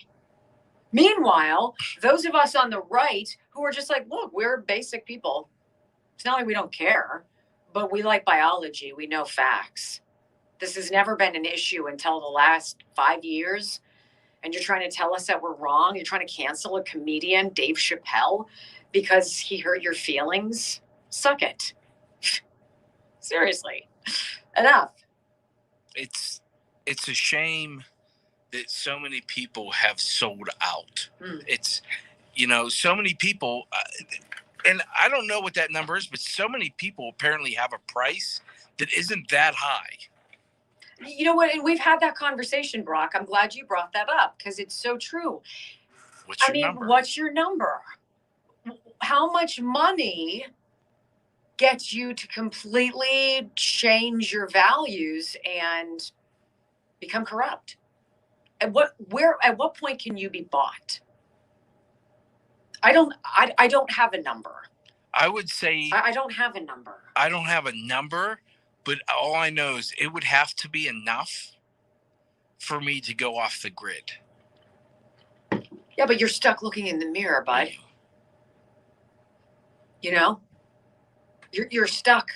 Meanwhile, those of us on the right who are just like, look, we're basic people. It's not like we don't care, but we like biology. We know facts. This has never been an issue until the last 5 years. And you're trying to tell us that we're wrong. You're trying to cancel a comedian, Dave Chappelle, because he hurt your feelings. Suck it. Seriously. Enough. It's a shame that so many people have sold out. It's, so many people, and I don't know what that number is, but so many people apparently have a price that isn't that high. You know what? And we've had that conversation, Brock. I'm glad you brought that up, because it's so true. What's your number? How much money gets you to completely change your values and become corrupt? At what point can you be bought? I don't have a number. I would say I don't have a number. I don't have a number, but all I know is it would have to be enough for me to go off the grid. Yeah, but you're stuck looking in the mirror, bud. You're stuck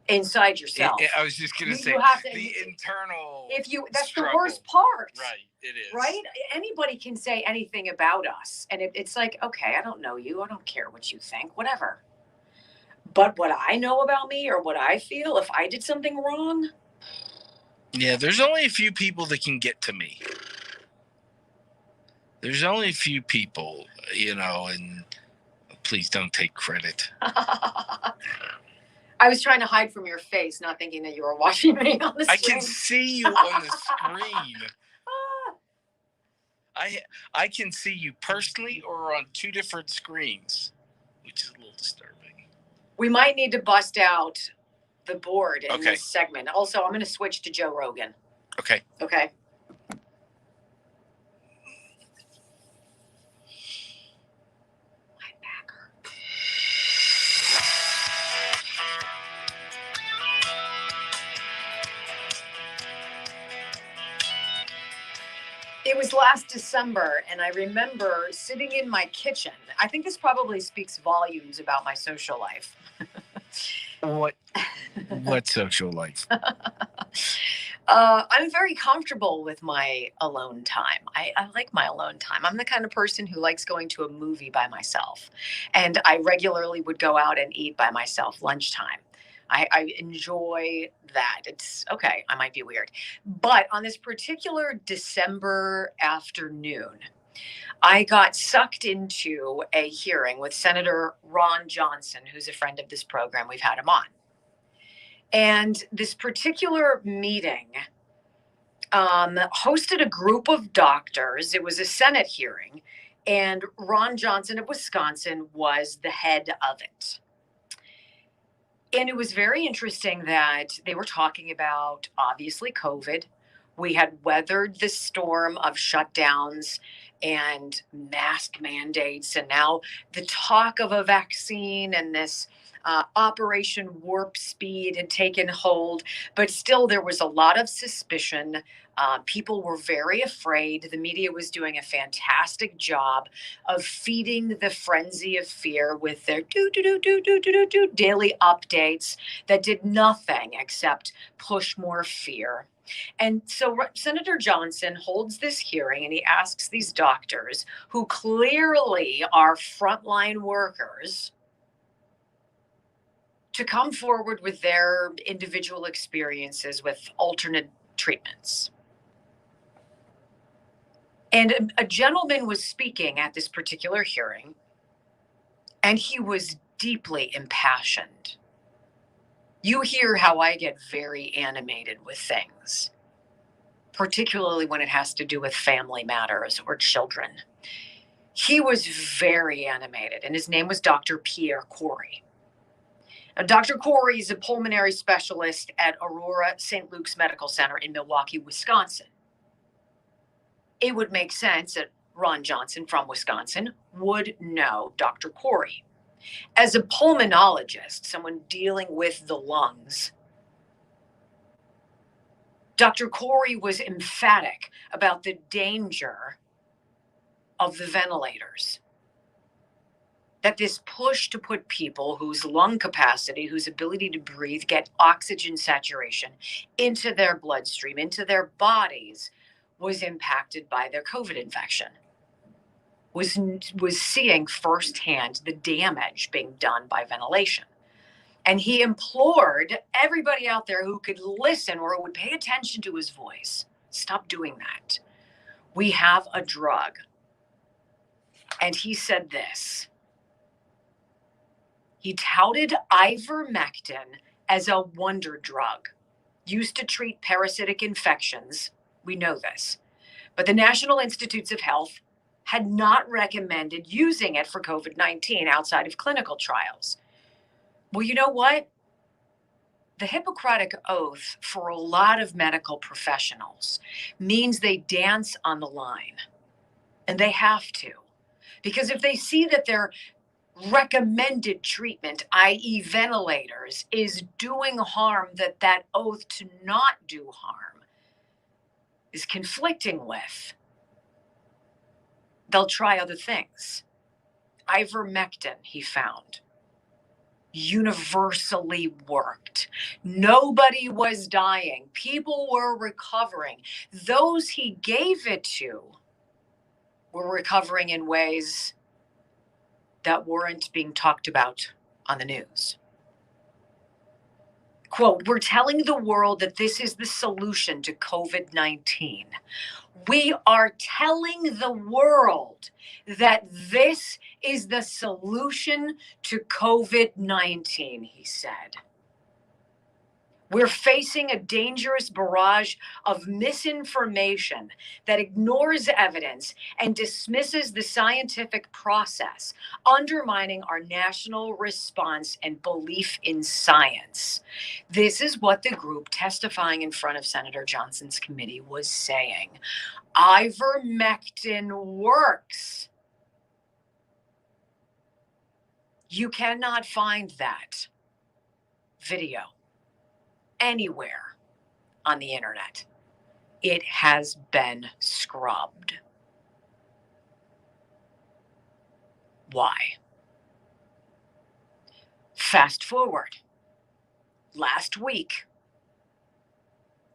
inside yourself. I was just gonna say the internal. That's struggle. the worst part. Right, it is. Right? Anybody can say anything about us, and it's like, okay, I don't know you. I don't care what you think. Whatever. But what I know about me, or what I feel, if I did something wrong. Yeah, there's only a few people that can get to me. There's only a few people, and please don't take credit. I was trying to hide from your face, not thinking that you were watching me on the screen. I can see you on the screen. I can see you personally or on two different screens, which is a little disturbing. We might need to bust out the board in Okay. this segment. Also, I'm going to switch to Joe Rogan. Okay. Okay. My back hurts. It was last December, and I remember sitting in my kitchen. I think this probably speaks volumes about my social life. What social life? I'm very comfortable with my alone time. I like my alone time. I'm the kind of person who likes going to a movie by myself. And I regularly would go out and eat by myself lunchtime. I enjoy that. It's okay. I might be weird. But on this particular December afternoon, I got sucked into a hearing with Senator Ron Johnson, who's a friend of this program. We've had him on. And this particular meeting hosted a group of doctors. It was a Senate hearing, and Ron Johnson of Wisconsin was the head of it. And it was very interesting that they were talking about, obviously, COVID. We had weathered the storm of shutdowns and mask mandates, and now the talk of a vaccine and this Operation Warp Speed had taken hold, but still there was a lot of suspicion. People were very afraid. The media was doing a fantastic job of feeding the frenzy of fear with their daily updates that did nothing except push more fear. And so Senator Johnson holds this hearing and he asks these doctors, who clearly are frontline workers, to come forward with their individual experiences with alternate treatments. And a gentleman was speaking at this particular hearing, and he was deeply impassioned. You hear how I get very animated with things, particularly when it has to do with family matters or children. He was very animated, and his name was Dr. Pierre Corey. Now, Dr. Corey is a pulmonary specialist at Aurora St. Luke's Medical Center in Milwaukee, Wisconsin. It would make sense that Ron Johnson from Wisconsin would know Dr. Corey. As a pulmonologist, someone dealing with the lungs, Dr. Corey was emphatic about the danger of the ventilators. That this push to put people whose lung capacity, whose ability to breathe, get oxygen saturation into their bloodstream, into their bodies, was impacted by their COVID infection. Was seeing firsthand the damage being done by ventilation. And he implored everybody out there who could listen or would pay attention to his voice, stop doing that. We have a drug. And he said this. He touted ivermectin as a wonder drug used to treat parasitic infections. We know this. But the National Institutes of Health had not recommended using it for COVID-19 outside of clinical trials. Well, you know what? The Hippocratic Oath for a lot of medical professionals means they dance on the line. And they have to. Because if they see that their recommended treatment, i.e. ventilators, is doing harm that oath to not do harm is conflicting with, they'll try other things. Ivermectin, he found, universally worked. Nobody was dying. People were recovering. Those he gave it to were recovering in ways that weren't being talked about on the news. Quote, we're telling the world that this is the solution to COVID-19. We are telling the world that this is the solution to COVID-19, he said. We're facing a dangerous barrage of misinformation that ignores evidence and dismisses the scientific process, undermining our national response and belief in science. This is what the group testifying in front of Senator Johnson's committee was saying. Ivermectin works. You cannot find that video anywhere on the internet. It has been scrubbed. Why? Fast forward. Last week,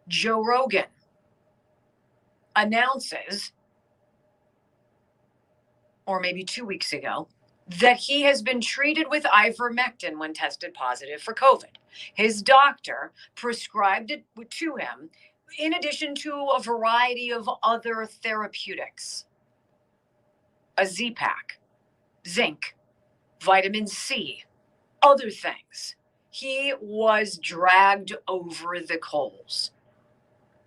Joe Rogan announces, or maybe 2 weeks ago, that he has been treated with ivermectin when tested positive for COVID. His doctor prescribed it to him in addition to a variety of other therapeutics. A Z-Pack, zinc, vitamin C, other things. He was dragged over the coals.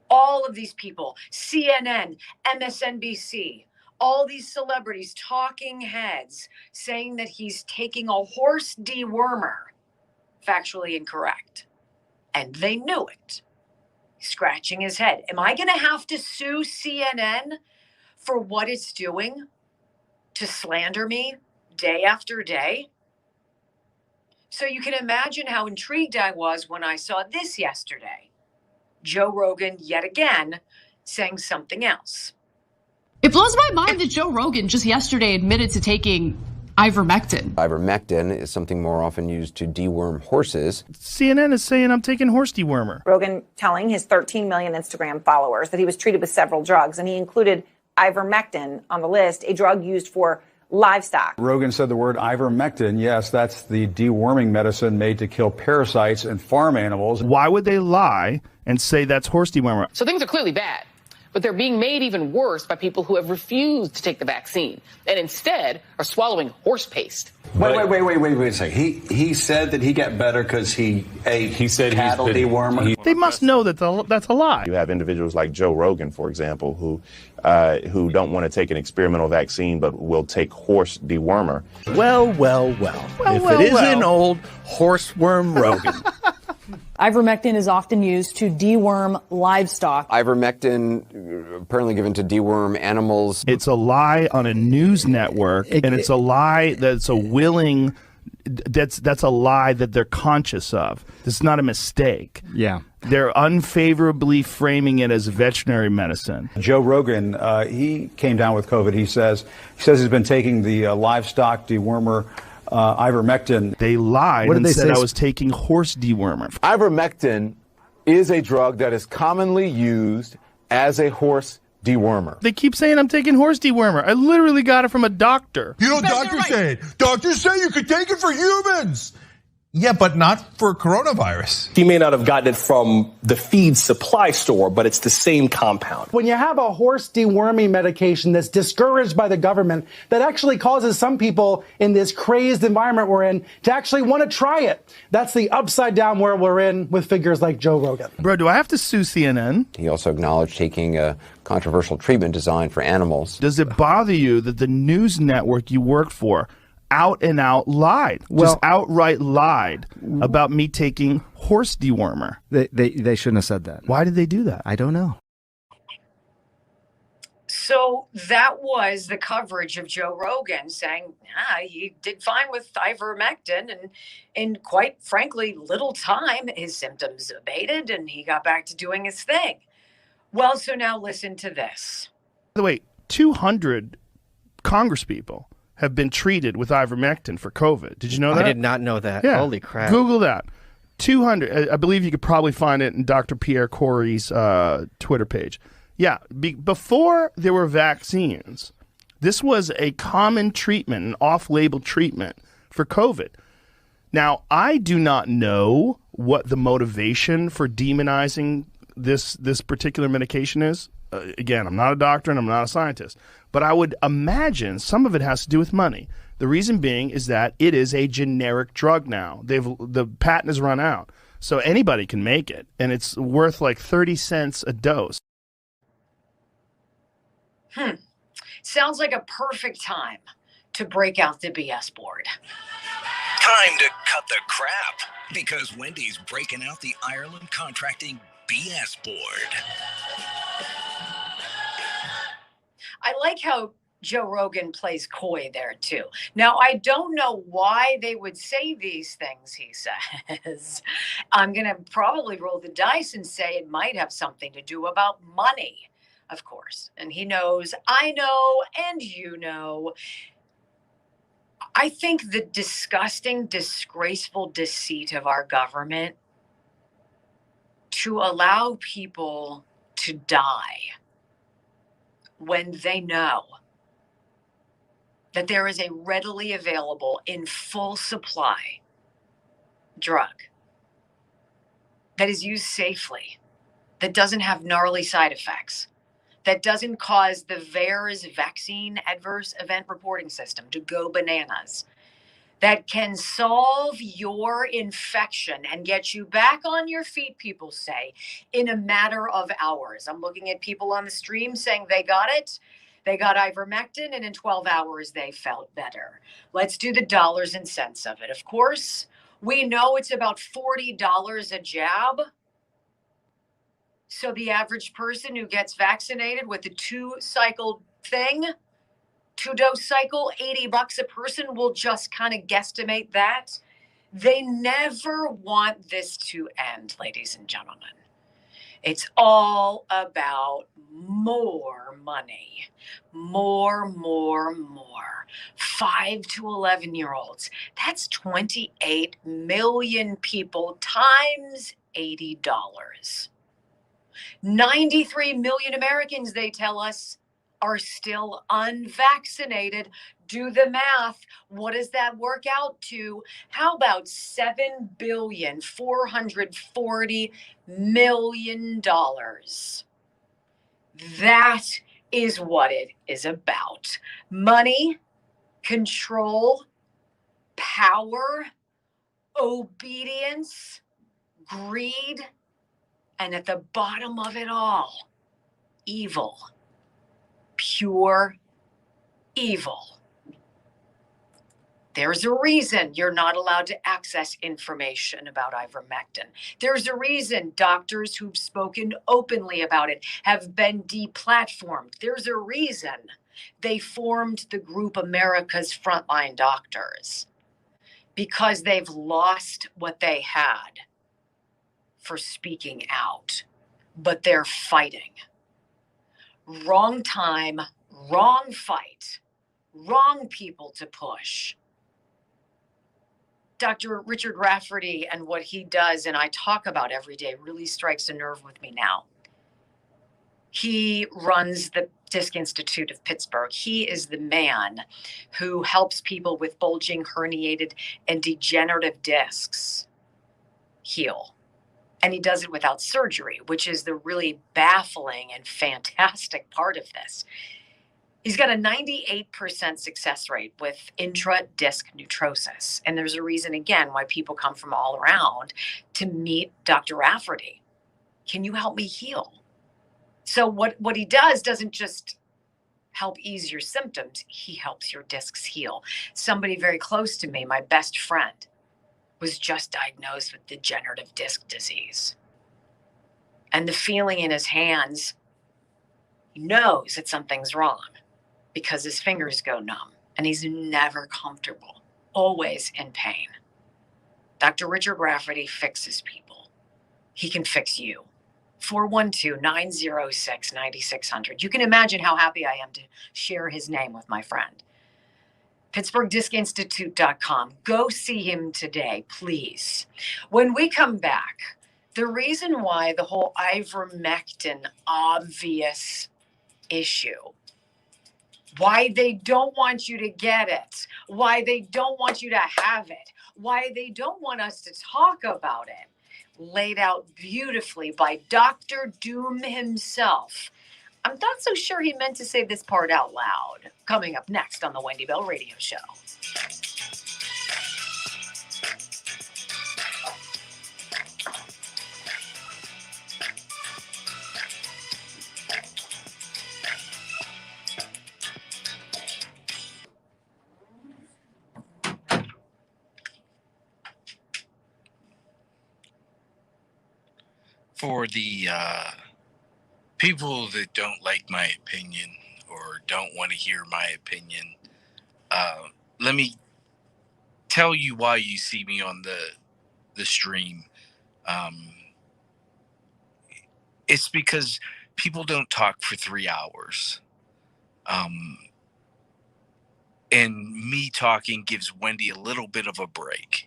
All of these people, CNN, MSNBC, all these celebrities, talking heads, saying that he's taking a horse dewormer. Factually incorrect. And they knew it. Scratching his head. Am I going to have to sue CNN for what it's doing to slander me day after day? So you can imagine how intrigued I was when I saw this yesterday. Joe Rogan, yet again, saying something else. It blows my mind that Joe Rogan just yesterday admitted to taking ivermectin. Ivermectin is something more often used to deworm horses. CNN is saying I'm taking horse dewormer. Rogan telling his 13 million Instagram followers that he was treated with several drugs, and he included ivermectin on the list, a drug used for livestock. Rogan said the word ivermectin. Yes, that's the deworming medicine made to kill parasites in farm animals. Why would they lie and say that's horse dewormer? So things are clearly bad. But they're being made even worse by people who have refused to take the vaccine and instead are swallowing horse paste. Wait a second. He said that he got better because he ate cattle dewormer. They must know that that's a lie. You have individuals like Joe Rogan, for example, who don't want to take an experimental vaccine but will take horse dewormer. Well. If it isn't old horseworm Rogan. Ivermectin is often used to deworm livestock. Ivermectin apparently given to deworm animals. It's a lie on a news network, and it's a lie that's a willing. That's a lie that they're conscious of. It's not a mistake. Yeah. They're unfavorably framing it as veterinary medicine. Joe Rogan, he came down with COVID. He says he's been taking the livestock dewormer ivermectin. They lied and said I was taking horse dewormer. Ivermectin is a drug that is commonly used as a horse dewormer. They keep saying I'm taking horse dewormer. I literally got it from a doctor. You know, doctors say it. Doctors say you could take it for humans. Yeah, but not for coronavirus. He may not have gotten it from the feed supply store, but it's the same compound. When you have a horse deworming medication that's discouraged by the government, that actually causes some people in this crazed environment we're in to actually want to try it. That's the upside down world we're in with figures like Joe Rogan. Bro, do I have to sue CNN? He also acknowledged taking a controversial treatment designed for animals. Does it bother you that the news network you work for out and out lied, just outright lied about me taking horse dewormer? They shouldn't have said that. Why did they do that? I don't know. So that was the coverage of Joe Rogan saying, he did fine with ivermectin, and in quite frankly little time his symptoms abated and he got back to doing his thing. Well, so now listen to this. By the way, 200 congresspeople have been treated with ivermectin for COVID. Did you know that? I did not know that. Yeah. Holy crap. Google that. 200. I believe you could probably find it in Dr. Pierre Corey's Twitter page. Yeah. Before there were vaccines, this was a common treatment, an off-label treatment for COVID. Now, I do not know what the motivation for demonizing this particular medication is. Again, I'm not a doctor and I'm not a scientist, but I would imagine some of it has to do with money. The reason being is that it is a generic drug now. The patent has run out. So anybody can make it, and it's worth like 30 cents a dose. Sounds like a perfect time to break out the BS board. Time to cut the crap, because Wendy's breaking out the Ireland Contracting BS board. I like how Joe Rogan plays coy there too. Now, I don't know why they would say these things he says. I'm going to probably roll the dice and say it might have something to do about money, of course. And he knows, I know, and you know. I think the disgusting, disgraceful deceit of our government to allow people to die when they know that there is a readily available, in full supply drug that is used safely, that doesn't have gnarly side effects, that doesn't cause the VAERS vaccine adverse event reporting system to go bananas, that can solve your infection and get you back on your feet, people say, in a matter of hours. I'm looking at people on the stream saying they got it. They got ivermectin, and in 12 hours, they felt better. Let's do the dollars and cents of it. Of course, we know it's about $40 a jab. So the average person who gets vaccinated with the 2-cycle thing, 2-dose cycle, $80 a person, will just kind of guesstimate that. They never want this to end, ladies and gentlemen. It's all about more money. More. 5 to 11-year-olds. That's 28 million people times $80. 93 million Americans, they tell us, are still unvaccinated. Do the math. What does that work out to? How about $7,440,000,000? That is what it is about. Money, control, power, obedience, greed, and at the bottom of it all, evil. Pure evil. There's a reason you're not allowed to access information about ivermectin. There's a reason doctors who've spoken openly about it have been deplatformed. There's a reason they formed the group America's Frontline Doctors, because they've lost what they had for speaking out, but they're fighting. Wrong time, wrong fight, wrong people to push. Dr. Richard Rafferty and what he does, and I talk about every day, really strikes a nerve with me now. He runs the Disc Institute of Pittsburgh. He is the man who helps people with bulging, herniated, and degenerative discs heal. And he does it without surgery, which is the really baffling and fantastic part of this. He's got a 98% success rate with intra-disc neutrosis. And there's a reason, again, why people come from all around to meet Dr. Rafferty. Can you help me heal? So what he does doesn't just help ease your symptoms. He helps your discs heal. Somebody very close to me, my best friend, was just diagnosed with degenerative disc disease. And the feeling in his hands, he knows that something's wrong because his fingers go numb and he's never comfortable, always in pain. Dr. Richard Rafferty fixes people. He can fix you. 412-906-9600. You can imagine how happy I am to share his name with my friend. PittsburghDiscInstitute.com. Go see him today, please. When we come back, the reason why the whole ivermectin obvious issue, why they don't want you to get it, why they don't want you to have it, why they don't want us to talk about it, laid out beautifully by Dr. Doom himself. I'm not so sure he meant to say this part out loud. Coming up next on the Wendy Bell Radio Show. For the people that don't like my opinion or don't want to hear my opinion, let me tell you why you see me on the stream. It's because people don't talk for 3 hours. And me talking gives Wendy a little bit of a break.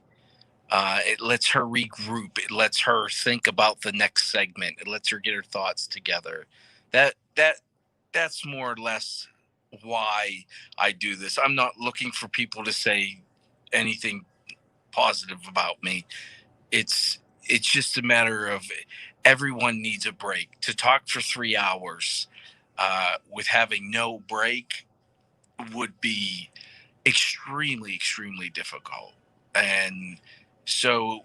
It lets her regroup. It lets her think about the next segment. It lets her get her thoughts together. That's more or less why I do this. I'm not looking for people to say anything positive about me. It's just a matter of everyone needs a break. To talk for 3 hours with having no break would be extremely, extremely difficult. And so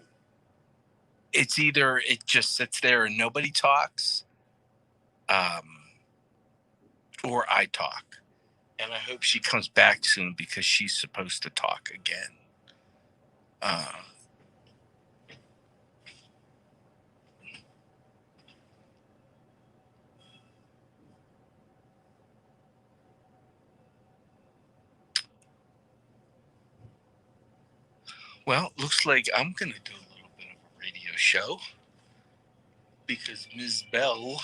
it's either it just sits there and nobody talks, or I talk. And I hope she comes back soon because she's supposed to talk again. Well, looks like I'm going to do a little bit of a radio show because Ms. Bell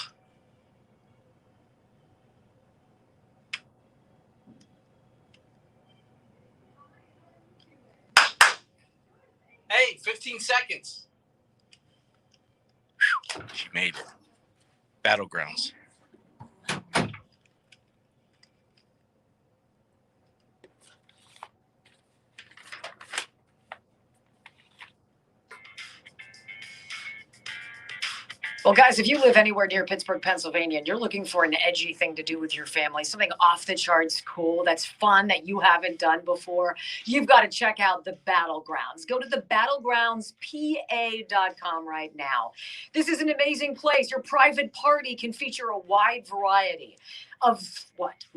Hey, 15 seconds. Whew, she made it. Battlegrounds. Well, guys, if you live anywhere near Pittsburgh, Pennsylvania, and you're looking for an edgy thing to do with your family, something off the charts cool, that's fun, that you haven't done before, you've got to check out the Battlegrounds. Go to the battlegroundspa.com right now. This is an amazing place. Your private party can feature a wide variety of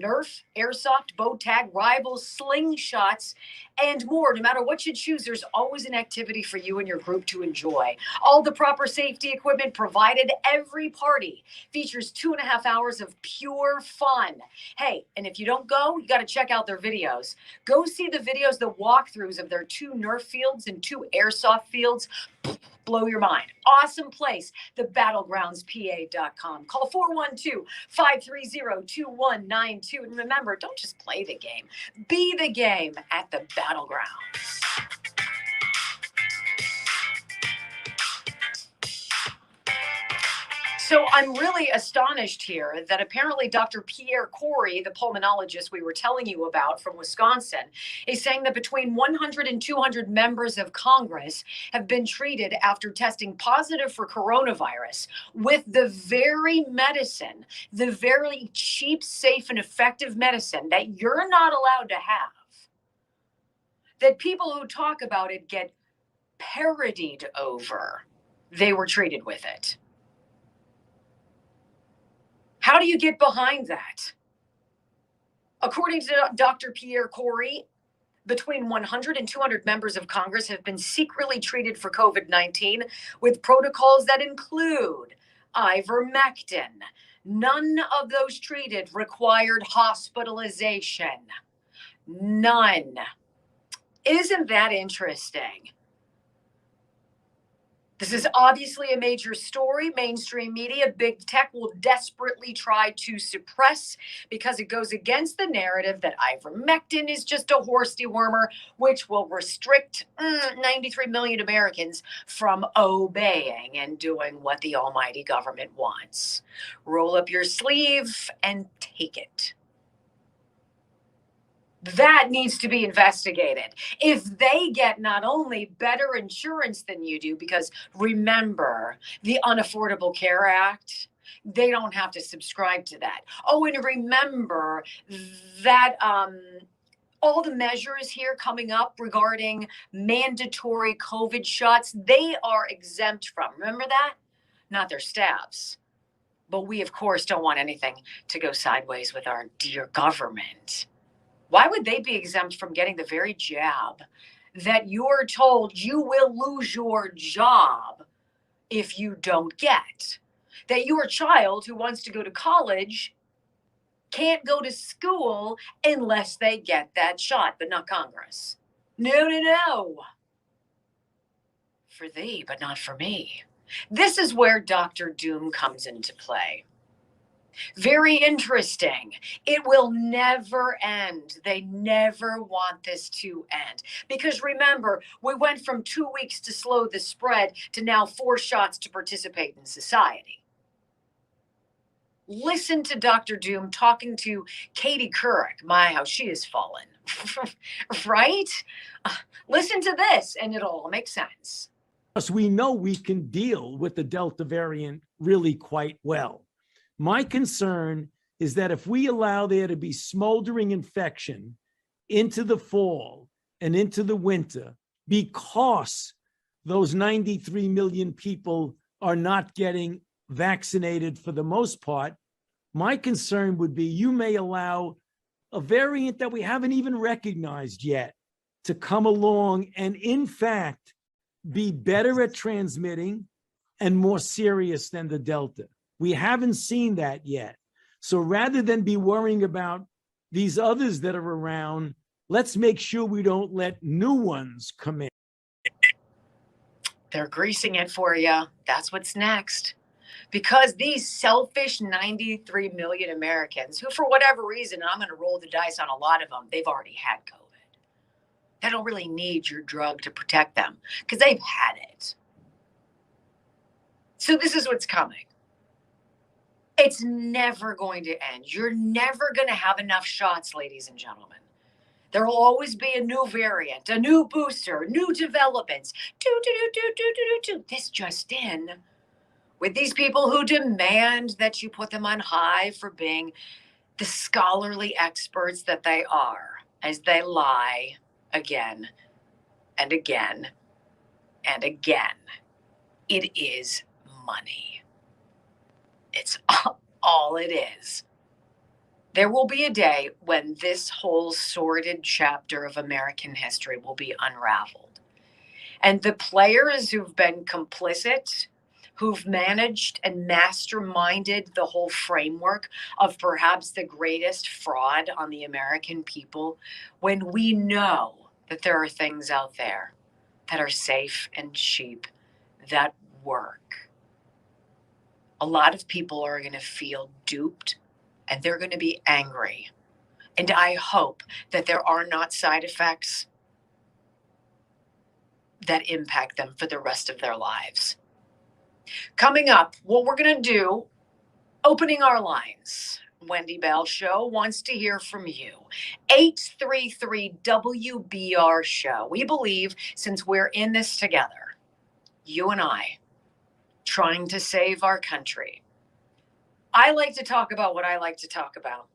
Nerf, airsoft, bow tag, rivals, slingshots, and more. No matter what you choose, there's always an activity for you and your group to enjoy. All the proper safety equipment provided. Every party features 2.5 hours of pure fun. Hey, and if you don't go, you got to check out their videos. Go see the videos, the walkthroughs of their 2 Nerf fields and 2 airsoft fields. Blow your mind. Awesome place, the battlegroundspa.com. Call 412-530-2192. And remember, don't just play the game. Be the game at the Battlegrounds. So I'm really astonished here that apparently Dr. Pierre Corey, the pulmonologist we were telling you about from Wisconsin, is saying that between 100 and 200 members of Congress have been treated after testing positive for coronavirus with the very medicine, the very cheap, safe, and effective medicine that you're not allowed to have. That people who talk about it get parodied over. They were treated with it. How do you get behind that? According to Dr. Pierre Corey, between 100 and 200 members of Congress have been secretly treated for COVID-19 with protocols that include ivermectin. None of those treated required hospitalization. None. Isn't that interesting? This is obviously a major story. Mainstream media, big tech will desperately try to suppress because it goes against the narrative that ivermectin is just a horse dewormer, which will restrict 93 million Americans from obeying and doing what the almighty government wants. Roll up your sleeve and take it. That needs to be investigated. If they get not only better insurance than you do, because remember, the Unaffordable Care Act, they don't have to subscribe to that. Oh, and remember that all the measures here coming up regarding mandatory COVID shots, they are exempt from. Remember that? Not their staffs. But we, of course, don't want anything to go sideways with our dear government. Why would they be exempt from getting the very jab that you're told you will lose your job if you don't get that your child who wants to go to college can't go to school unless they get that shot, but not Congress. No, no, no. For thee, but not for me. This is where Dr. Doom comes into play. Very interesting. It will never end. They never want this to end. Because remember, we went from 2 weeks to slow the spread to now 4 shots to participate in society. Listen to Dr. Doom talking to Katie Couric. My, how she has fallen. Right? Listen to this and it'll all make sense. We know we can deal with the Delta variant really quite well. My concern is that if we allow there to be smoldering infection into the fall and into the winter, because those 93 million people are not getting vaccinated for the most part, my concern would be you may allow a variant that we haven't even recognized yet to come along and, in fact, be better at transmitting and more serious than the Delta. We haven't seen that yet. So rather than be worrying about these others that are around, let's make sure we don't let new ones come in. They're greasing it for you. That's what's next. Because these selfish 93 million Americans who, for whatever reason, and I'm going to roll the dice on a lot of them, they've already had COVID. They don't really need your drug to protect them because they've had it. So this is what's coming. It's never going to end. You're never going to have enough shots, ladies and gentlemen. There will always be a new variant, a new booster, new developments. This just in. With these people who demand that you put them on high for being the scholarly experts that they are, as they lie again and again and again. It is money. It's all it is. There will be a day when this whole sordid chapter of American history will be unraveled. And the players who've been complicit, who've managed and masterminded the whole framework of perhaps the greatest fraud on the American people, when we know that there are things out there that are safe and cheap, that work, a lot of people are going to feel duped and they're going to be angry. And I hope that there are not side effects that impact them for the rest of their lives. Coming up, what we're going to do, opening our lines. Wendy Bell Show wants to hear from you. 833 WBR Show. We believe since we're in this together, you and I, trying to save our country. I like to talk about what I like to talk about.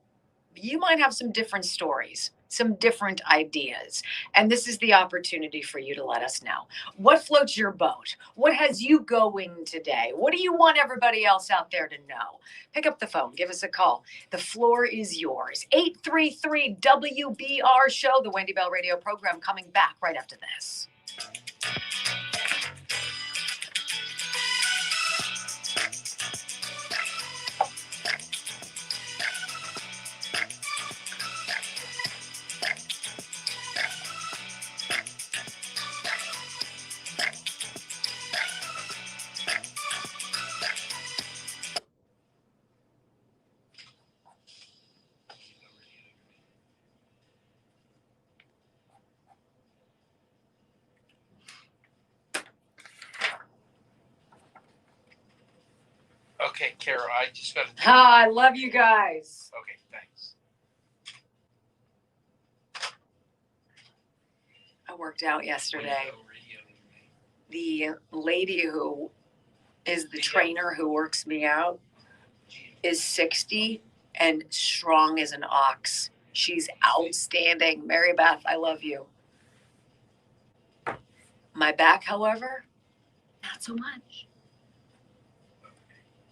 You might have some different stories, some different ideas. And this is the opportunity for you to let us know. What floats your boat? What has you going today? What do you want everybody else out there to know? Pick up the phone. Give us a call. The floor is yours. 833 WBR Show, the Wendy Bell Radio program, coming back right after this. Okay, Kara, I just got to... I love you guys. Okay, thanks. I worked out yesterday. The lady who is the trainer who works me out is 60 and strong as an ox. She's outstanding. Mary Beth, I love you. My back, however, not so much.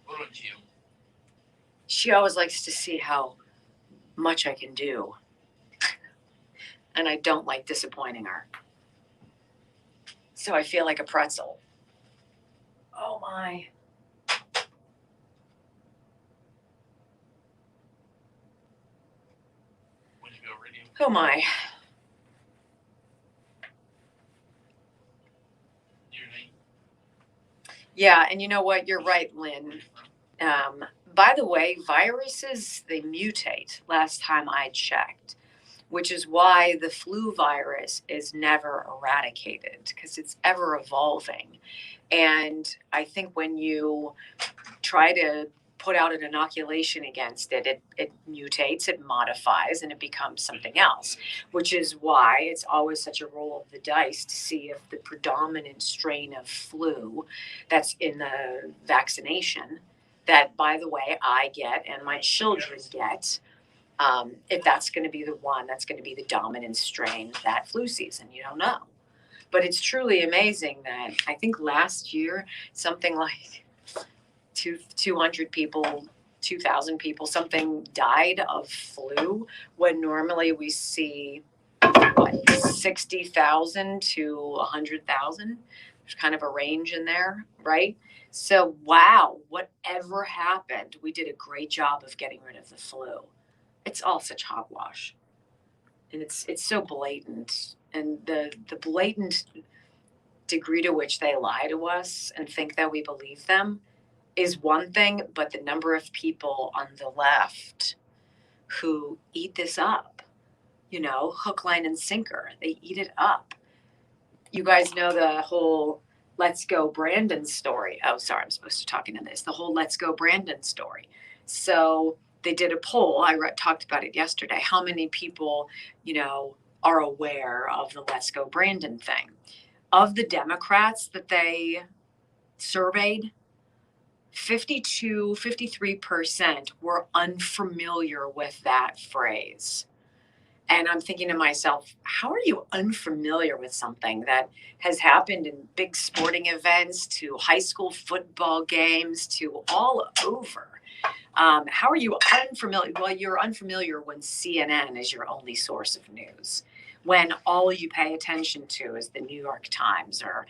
What about you? She always likes to see how much I can do. And I don't like disappointing her. So I feel like a pretzel. Oh my. Oh my. Yeah, and you know what? You're right, Lynn. By the way, viruses, they mutate last time I checked, which is why the flu virus is never eradicated because it's ever evolving. And I think when you try to put out an inoculation against it, it mutates, it modifies, and it becomes something else, which is why it's always such a roll of the dice to see if the predominant strain of flu that's in the vaccination, that, by the way, I get and my children get, if that's going to be the one that's going to be the dominant strain that flu season. You don't know. But it's truly amazing that I think last year, something like 200 people, 2,000 people, something died of flu, when normally we see, what, 60,000 to 100,000. There's kind of a range in there, right? So, wow, whatever happened, we did a great job of getting rid of the flu. It's all such hogwash. And it's so blatant. And the blatant degree to which they lie to us and think that we believe them is one thing, but the number of people on the left who eat this up, hook, line, and sinker, they eat it up. You guys know the whole Let's Go Brandon story. Oh, sorry, I'm supposed to talk into this. The whole Let's Go Brandon story. So they did a poll. I talked about it yesterday. How many people, are aware of the Let's Go Brandon thing? Of the Democrats that they surveyed, 53% were unfamiliar with that phrase. And I'm thinking to myself, how are you unfamiliar with something that has happened in big sporting events, to high school football games, to all over? How are you unfamiliar? Well, you're unfamiliar when CNN is your only source of news, when all you pay attention to is the New York Times or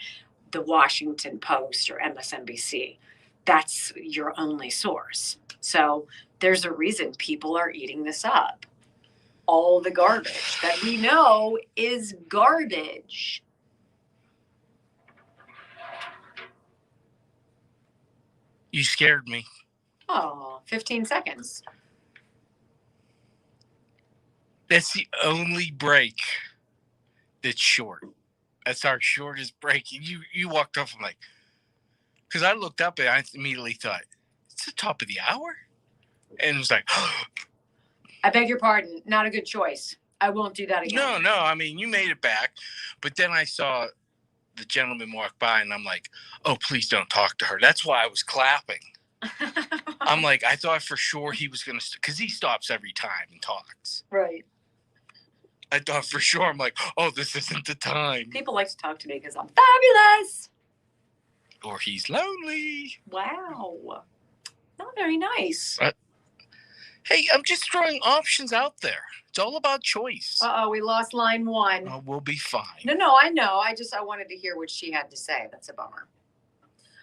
the Washington Post or MSNBC. That's your only source. So there's a reason people are eating this up. All the garbage that we know is garbage. You scared me. Oh, 15 seconds. That's the only break that's short. That's our shortest break. You walked off, I'm like, because I looked up and I immediately thought, it's the top of the hour? And it was like, I beg your pardon. Not a good choice. I won't do that again. No. I mean, you made it back. But then I saw the gentleman walk by and I'm like, oh, please don't talk to her. That's why I was clapping. I'm like, I thought for sure he was going to, because he stops every time and talks. Right. I thought for sure, I'm like, oh, this isn't the time. People like to talk to me because I'm fabulous. Or he's lonely. Wow. Not very nice. Hey, I'm just throwing options out there. It's all about choice. Uh-oh, we lost line one. Oh, we'll be fine. No, I know. I wanted to hear what she had to say. That's a bummer.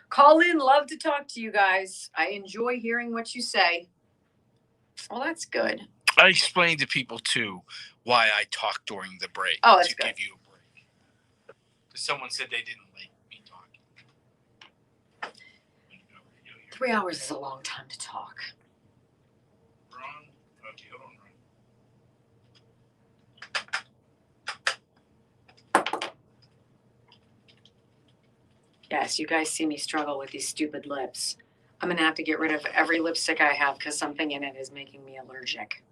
Call in. Love to talk to you guys. I enjoy hearing what you say. Well, that's good. I explained to people, too, why I talk during the break. Oh, that's to good. Give you a break. Because someone said they didn't like me talking. 3 hours is a long time to talk. Ron? Okay, hold on, Ron. Yes, you guys see me struggle with these stupid lips. I'm going to have to get rid of every lipstick I have because something in it is making me allergic.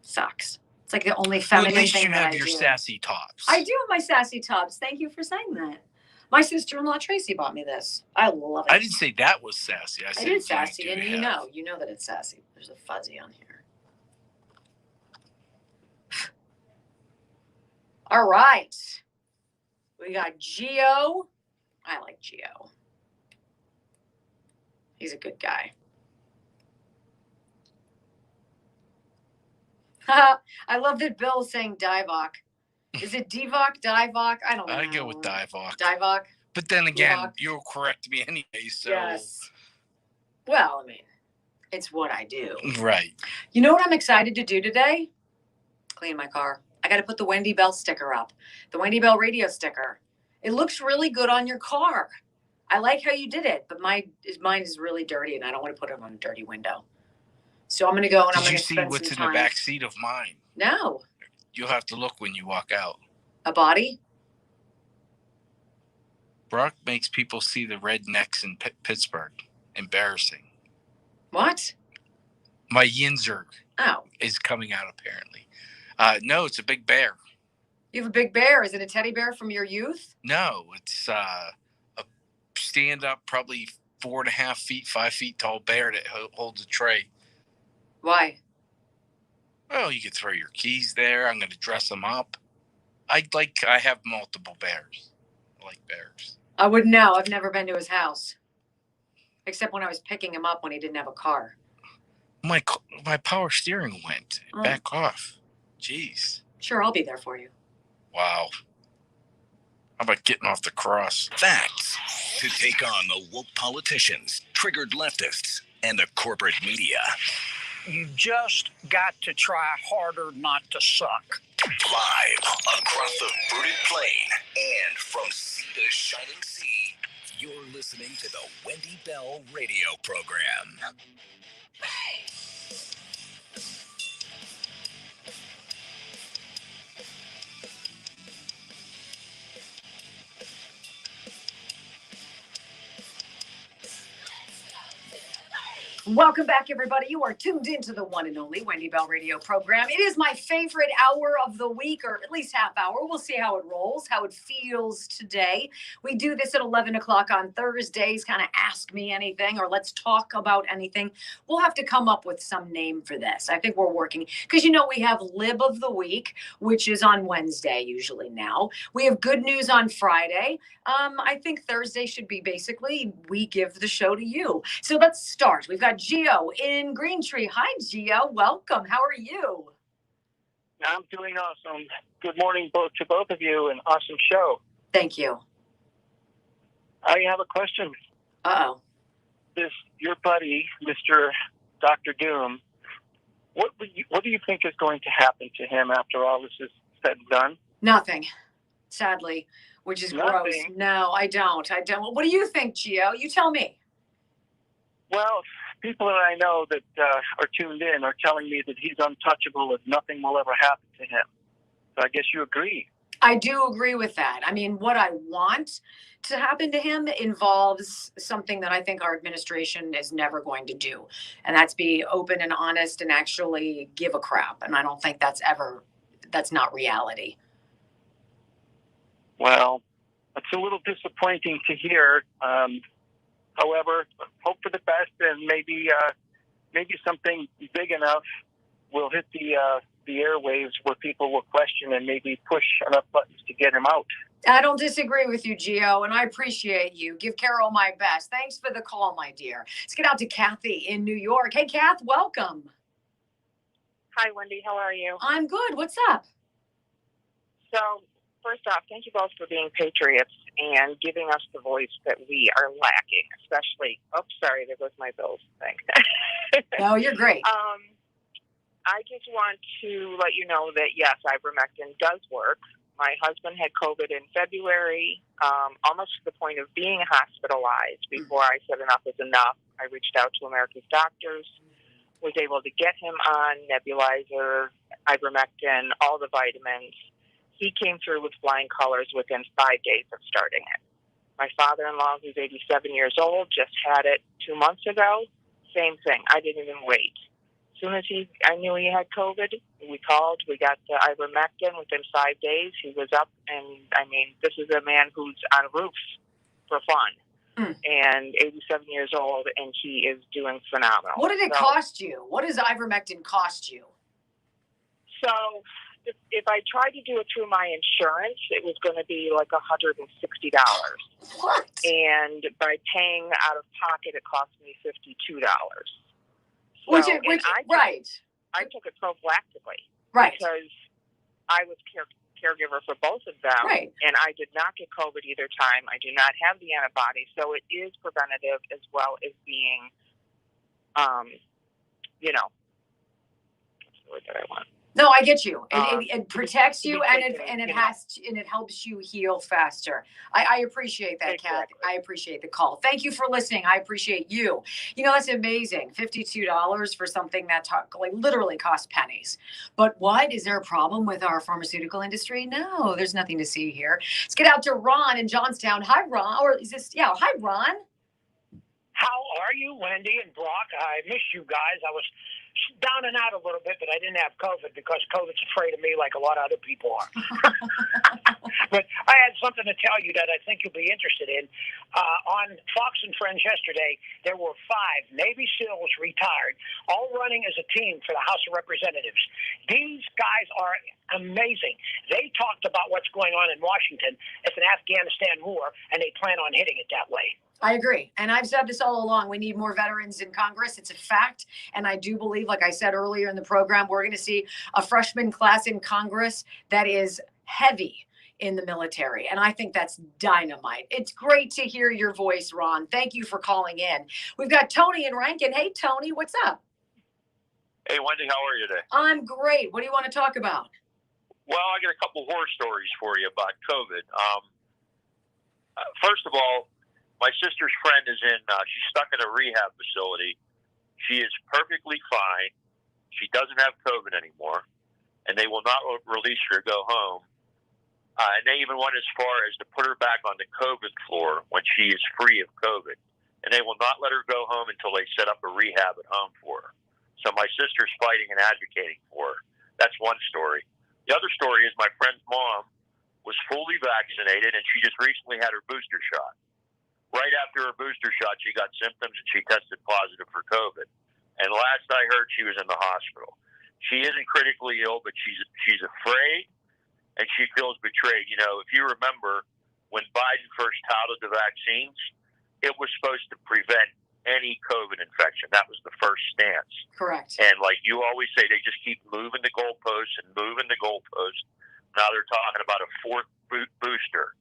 Sucks. It's like the only feminine at least thing you that have I your do. sassy tops. I do have my sassy tops. Thank you for saying that. My sister-in-law Tracy bought me this. I love it. I didn't say that was sassy. I said it is sassy, do and have. you know that it's sassy. There's a fuzzy on here. All right. We got Gio. I like Gio. He's a good guy. I love that Bill's saying Divock. Is it Divock? Divock? I don't know. I go with Divock. Divock? But then again, Walk. you'll correct me anyway. So Yes. Well, I mean, it's what I do. Right. You know what I'm excited to do today? Clean my car. I got to put the Wendy Bell sticker up, the Wendy Bell radio sticker. It looks really good on your car. I like how you did it, but mine is really dirty, and I don't want to put it on a dirty window. So I'm going to go and I'm going to spend some time. Did you see what's in the back seat of mine? No. You'll have to look when you walk out. A body? Brock makes people see the rednecks in Pittsburgh. Embarrassing. What? My Yinzer is coming out, apparently. No, it's a big bear. You have a big bear. Is it a teddy bear from your youth? No, it's a stand-up, probably 4.5 feet, 5 feet tall bear that holds a tray. Why? Well, you could throw your keys there. I'm going to dress them up. I have multiple bears. I like bears. I wouldn't know. I've never been to his house. Except when I was picking him up when he didn't have a car. My power steering went. Back off. Jeez. Sure, I'll be there for you. Wow. How about getting off the cross? Facts to take on the woke politicians, triggered leftists, and the corporate media. You just got to try harder not to suck. Live across the fruited plain and from sea to shining sea, you're listening to the Wendy Bell radio program. Welcome back, everybody. You are tuned into the one and only Wendy Bell radio program. It is my favorite hour of the week, or at least half hour. We'll see how it rolls, how it feels today. We do this at 11 o'clock on Thursdays, kind of ask me anything or let's talk about anything. We'll have to come up with some name for this. I think we're working because, we have Lib of the Week, which is on Wednesday usually now. We have Good News on Friday. I think Thursday should be basically we give the show to you. So let's start. We've got Gio in Green Tree. Hi, Gio. Welcome. How are you? I'm doing awesome. Good morning to both of you. An awesome show. Thank you. I have a question. Uh-oh. Your buddy, Mr. Dr. Doom, what do you think is going to happen to him after all this is said and done? Nothing, sadly, which is gross. Nothing? No, I don't. What do you think, Gio? You tell me. Well, people that I know that are tuned in are telling me that he's untouchable and nothing will ever happen to him. So I guess you agree. I do agree with that. I mean, what I want to happen to him involves something that I think our administration is never going to do. And that's be open and honest and actually give a crap. And I don't think that's not reality. Well, it's a little disappointing to hear. However, hope for the best, and maybe something big enough will hit the airwaves where people will question and maybe push enough buttons to get him out. I don't disagree with you, Gio, and I appreciate you. Give Carol my best. Thanks for the call, my dear. Let's get out to Kathy in New York. Hey, Kath, welcome. Hi, Wendy. How are you? I'm good. What's up? So, first off, thank you both for being patriots and giving us the voice that we are lacking, especially, sorry, there goes my bills thing. No, you're great. I just want to let you know that, yes, ivermectin does work. My husband had COVID in February, almost to the point of being hospitalized. Before I said enough is enough, I reached out to America's doctors, was able to get him on nebulizer, ivermectin, all the vitamins. He came through with flying colors within 5 days of starting it. My father-in-law, who's 87 years old, just had it 2 months ago. Same thing. I didn't even wait. As soon as I knew he had COVID, we called. We got the ivermectin within 5 days. He was up, and this is a man who's on roofs for fun, and 87 years old, and he is doing phenomenal. What did it cost you? What does ivermectin cost you? So, if I tried to do it through my insurance, it was going to be like $160. What? And by paying out of pocket, it cost me $52. Right. I took it prophylactically. Right. Because I was caregiver for both of them. Right. And I did not get COVID either time. I do not have the antibodies. So it is preventative as well as being, you know, what's the word that I want? No, I get you. It protects you, and it you it helps you heal faster. I appreciate that, Kathy. I appreciate the call. Thank you for listening. I appreciate you. You know, that's amazing. $52 for something that literally costs pennies. But what is there a problem with our pharmaceutical industry? No, there's nothing to see here. Let's get out to Ron in Johnstown. Hi, Ron. Or is this? Yeah. Hi, Ron. How are you, Wendy and Brock? I missed you guys. I was down and out a little bit, but I didn't have COVID because COVID's afraid of me like a lot of other people are. But I had something to tell you that I think you'll be interested in. On Fox and Friends yesterday, there were 5 Navy SEALs retired, all running as a team for the House of Representatives. These guys are amazing. They talked about what's going on in Washington as an Afghanistan war, and they plan on hitting it that way. I agree. And I've said this all along. We need more veterans in Congress. It's a fact. And I do believe, like I said earlier in the program, we're going to see a freshman class in Congress that is heavy in the military. And I think that's dynamite. It's great to hear your voice, Ron. Thank you for calling in. We've got Tony in Rankin. Hey, Tony, what's up? Hey, Wendy, how are you today? I'm great. What do you want to talk about? Well, I got a couple horror stories for you about COVID. First of all, my sister's friend is she's stuck in a rehab facility. She is perfectly fine. She doesn't have COVID anymore, and they will not release her to go home. And they even went as far as to put her back on the COVID floor when she is free of COVID. And they will not let her go home until they set up a rehab at home for her. So my sister's fighting and advocating for her. That's one story. The other story is my friend's mom was fully vaccinated, and she just recently had her booster shot. Right after her booster shot, she got symptoms and she tested positive for COVID. And last I heard, she was in the hospital. She isn't critically ill, but she's afraid and she feels betrayed. You know, if you remember when Biden first touted the vaccines, it was supposed to prevent any COVID infection. That was the first stance. Correct. And like you always say, they just keep moving the goalposts and moving the goalposts. Now they're talking about a 4th booster.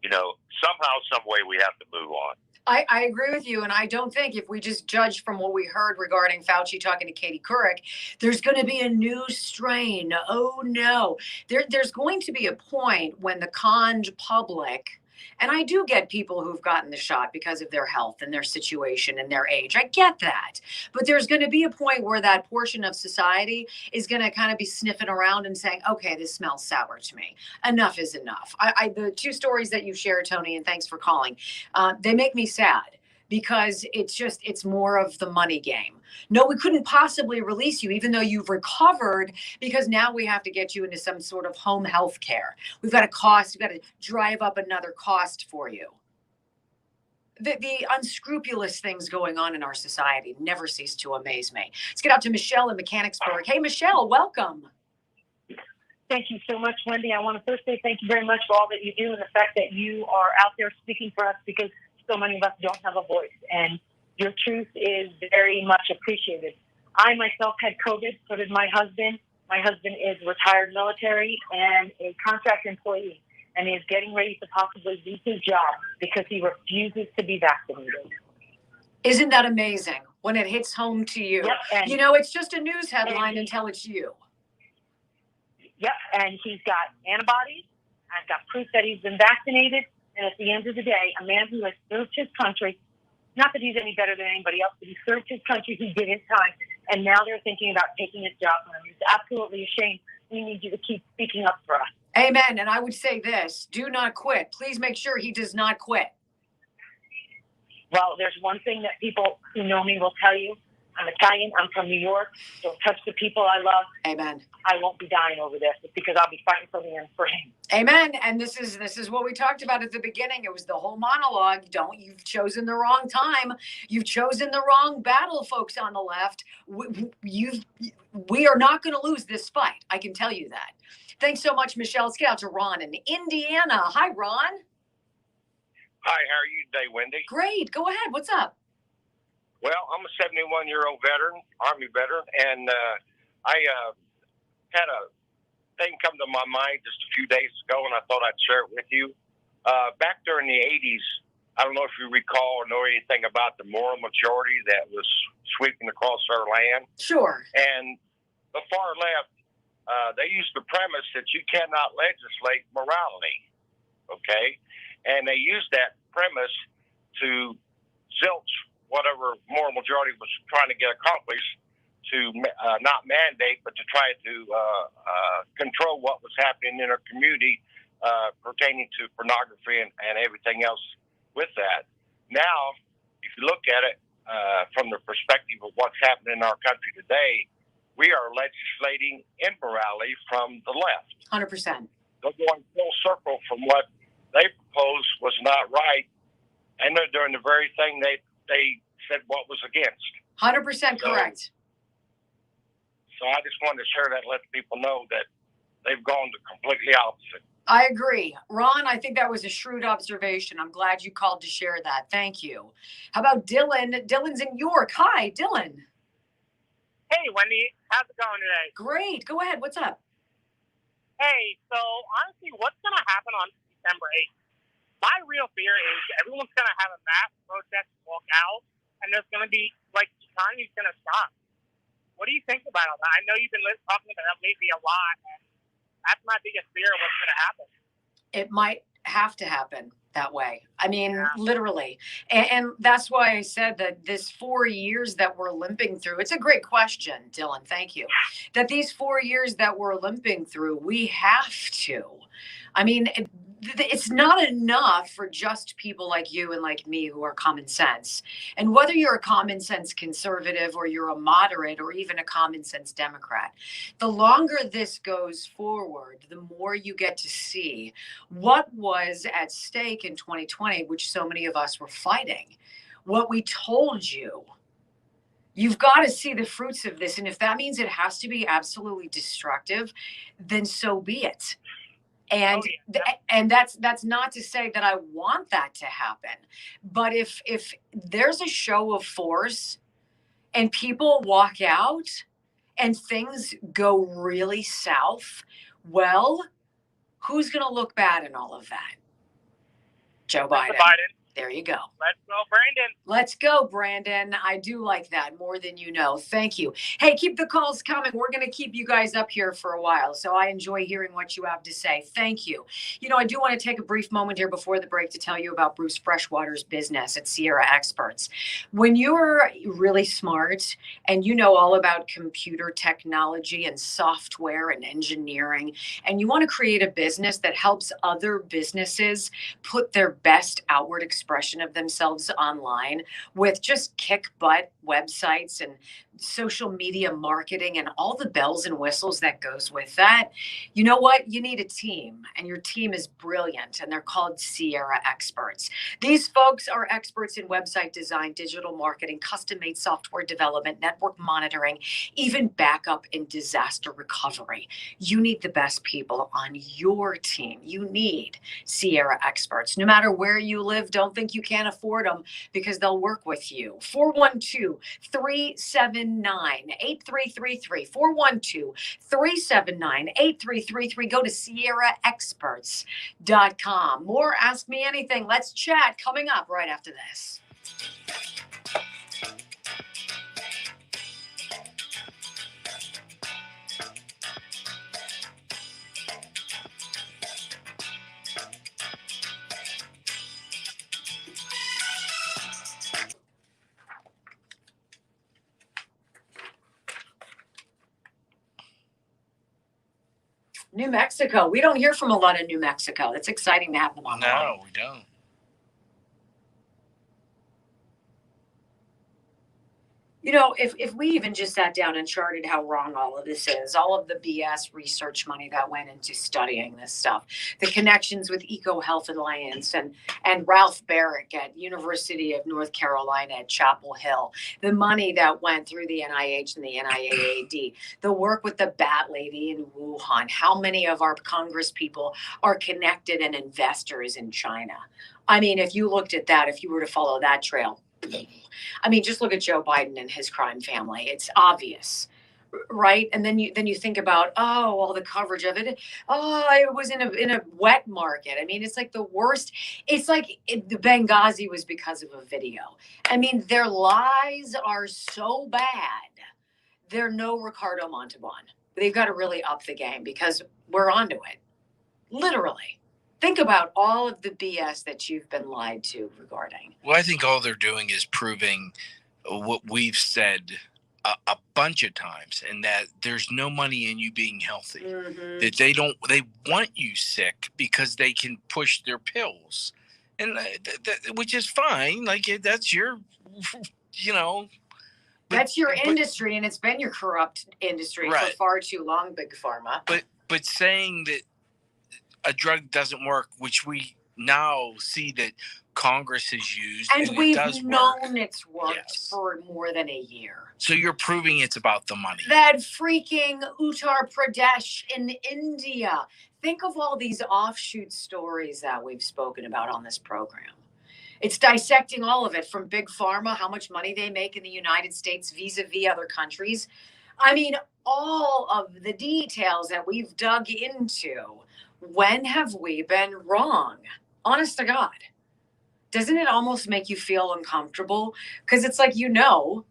You know, somehow, some way we have to move on. I agree with you. And I don't think if we just judge from what we heard regarding Fauci talking to Katie Couric, there's going to be a new strain. Oh, no. There's going to be a point when the conned public, and I do get people who've gotten the shot because of their health and their situation and their age. I get that. But there's going to be a point where that portion of society is going to kind of be sniffing around and saying, okay, this smells sour to me. Enough is enough. The 2 stories that you shared, Tony, and thanks for calling, they make me sad. Because it's more of the money game. No, we couldn't possibly release you, even though you've recovered, because now we have to get you into some sort of home health care. We've got to drive up another cost for you. The unscrupulous things going on in our society never cease to amaze me. Let's get out to Michelle in Mechanicsburg. Hey, Michelle, welcome. Thank you so much, Wendy. I want to first say thank you very much for all that you do and the fact that you are out there speaking for us, because so many of us don't have a voice, and your truth is very much appreciated. I myself had COVID, so did my husband. My husband is retired military and a contract employee, and he is getting ready to possibly lose his job because he refuses to be vaccinated. Isn't that amazing when it hits home to you? Yep, you know, it's just a news headline until it's you. Yep, and he's got antibodies. I've got proof that he's been vaccinated. And at the end of the day, a man who has served his country, not that he's any better than anybody else, but he served his country, he did his time, and now they're thinking about taking his job from him. It's absolutely a shame. We need you to keep speaking up for us. Amen. And I would say this, do not quit. Please make sure he does not quit. Well, there's one thing that people who know me will tell you. I'm Italian. I'm from New York. Don't touch the people I love. Amen. I won't be dying over this. It's because I'll be fighting for me and for him. Amen. And this is what we talked about at the beginning. It was the whole monologue. You've chosen the wrong time. You've chosen the wrong battle, folks on the left. We are not going to lose this fight. I can tell you that. Thanks so much, Michelle. Let's get out to Ron in Indiana. Hi, Ron. Hi, how are you today, Wendy? Great. Go ahead. What's up? Well, I'm a 71-year-old veteran, Army veteran, and I had a thing come to my mind just a few days ago, and I thought I'd share it with you. Back during the 80s, I don't know if you recall or know anything about the moral majority that was sweeping across our land. Sure. And the far left, they used the premise that you cannot legislate morality, okay? And they used that premise to zilch whatever moral majority was trying to get accomplished, to not mandate, but to try to control what was happening in our community pertaining to pornography and everything else with that. Now, if you look at it from the perspective of what's happening in our country today, we are legislating immorality from the left. 100%. They're going full circle from what they proposed was not right, and they're doing the very thing they said what was against. 100% correct. So I just wanted to share that, let people know that they've gone the completely opposite. I agree. Ron, I think that was a shrewd observation. I'm glad you called to share that. Thank you. How about Dylan? Dylan's in York. Hi, Dylan. Hey, Wendy. How's it going today? Great. Go ahead. What's up? Hey, so honestly, what's going to happen on December 8th? My real fear is everyone's going to have a mass protest, walk out, and there's going to be, like, the economy's going to stop. What do you think about all that? I know you've been talking about that lately a lot, and that's my biggest fear of what's going to happen. It might have to happen that way. I mean, literally. And that's why I said that this 4 years that we're limping through, it's a great question, Dylan. Thank you. That these 4 years that we're limping through, we have to. I mean, it's not enough for just people like you and like me who are common sense. And whether you're a common sense conservative or you're a moderate or even a common sense Democrat, the longer this goes forward, the more you get to see what was at stake in 2020, which so many of us were fighting. What we told you. You've got to see the fruits of this. And if that means it has to be absolutely destructive, then so be it. And and that's not to say that I want that to happen. But if there's a show of force and people walk out and things go really south, well, who's going to look bad in all of that? Joe Biden. There you go. Let's go, Brandon. Let's go, Brandon. I do like that more than you know. Thank you. Hey, keep the calls coming. We're going to keep you guys up here for a while. So I enjoy hearing what you have to say. Thank you. You know, I do want to take a brief moment here before the break to tell you about Bruce Freshwater's business at Sierra Experts. When you're really smart and you know all about computer technology and software and engineering, and you want to create a business that helps other businesses put their best outward expression of themselves online with just kick butt websites and social media marketing and all the bells and whistles that goes with that, you know what? You need a team, and your team is brilliant, and they're called Sierra Experts. These folks are experts in website design, digital marketing, custom-made software development, network monitoring, even backup and disaster recovery. You need the best people on your team. You need Sierra Experts. No matter where you live, don't think you can't afford them, because they'll work with you. 412-379-8333. 412-379-8333. Go to SierraExperts.com. More Ask Me Anything. Let's chat coming up right after this. New Mexico. We don't hear from a lot of New Mexico. It's exciting to have them on. No, we don't. You know, if we even just sat down and charted how wrong all of this is, all of the BS research money that went into studying this stuff, the connections with EcoHealth Alliance and Ralph Barrick at University of North Carolina at Chapel Hill, the money that went through the NIH and the NIAID, the work with the Bat Lady in Wuhan, how many of our Congress people are connected and investors in China? I mean, if you looked at that, if you were to follow that trail, I mean, just look at Joe Biden and his crime family. It's obvious. right? And then you think about, oh, all the coverage of it. Oh, it was in a wet market. I mean, it's like the worst. It's like the Benghazi was because of a video. I mean, their lies are so bad. They're no Ricardo Montalban. They've got to really up the game because we're onto it. Literally. Think about all of the BS that you've been lied to regarding. Well, I think all they're doing is proving what we've said a bunch of times, and that there's no money in you being healthy. Mm-hmm. That they want you sick because they can push their pills, and which is fine. Like that's your, you know. That's your industry, and it's been your corrupt industry Right. for far too long, Big Pharma. But saying that a drug doesn't work, which we now see that Congress has used, and it we've does known work. It's worked for more than a year. So you're proving it's about the money. That freaking Uttar Pradesh in India. Think of all these offshoot stories that we've spoken about on this program. It's dissecting all of it from Big Pharma, how much money they make in the United States vis-a-vis other countries. I mean, all of the details that we've dug into. When have we been wrong? Honest to God. Doesn't it almost make you feel uncomfortable? Because it's like, you know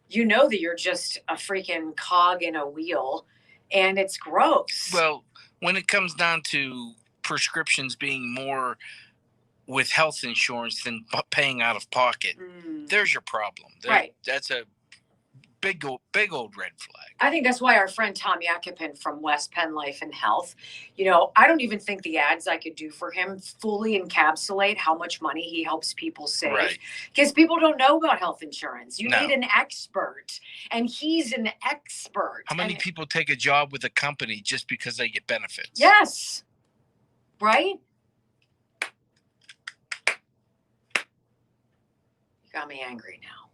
that you're just a freaking cog in a wheel, and it's gross. Well, when it comes down to prescriptions being more with health insurance than paying out of pocket, there's your problem. Right. That's a big old red flag. I think that's why our friend Tom Yakupin from West Penn Life and Health, I don't even think the ads I could do for him fully encapsulate how much money he helps people save. Right. Because people don't know about health insurance. You need an expert, and he's an expert. How many people take a job with a company just because they get benefits? Yes. Right? You got me angry now.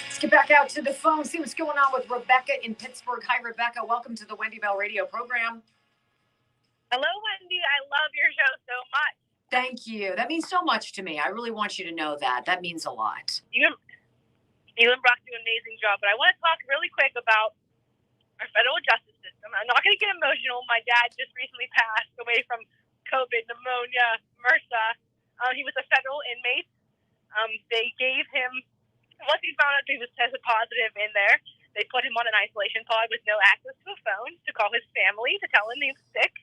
Let's get back out to the phone, see what's going on with Rebecca in Pittsburgh. Hi, Rebecca. Welcome to the Wendy Bell Radio program. Hello, Wendy. I love your show so much. Thank you. That means so much to me. I really want you to know that. That means a lot. You and Brock do an amazing job, but I want to talk really quick about our federal justice system. I'm not going to get emotional. My dad just recently passed away from COVID, pneumonia, MRSA. He was a federal inmate. They gave him, once he found out he was tested positive in there, they put him on an isolation pod with no access to a phone to call his family to tell him he was sick.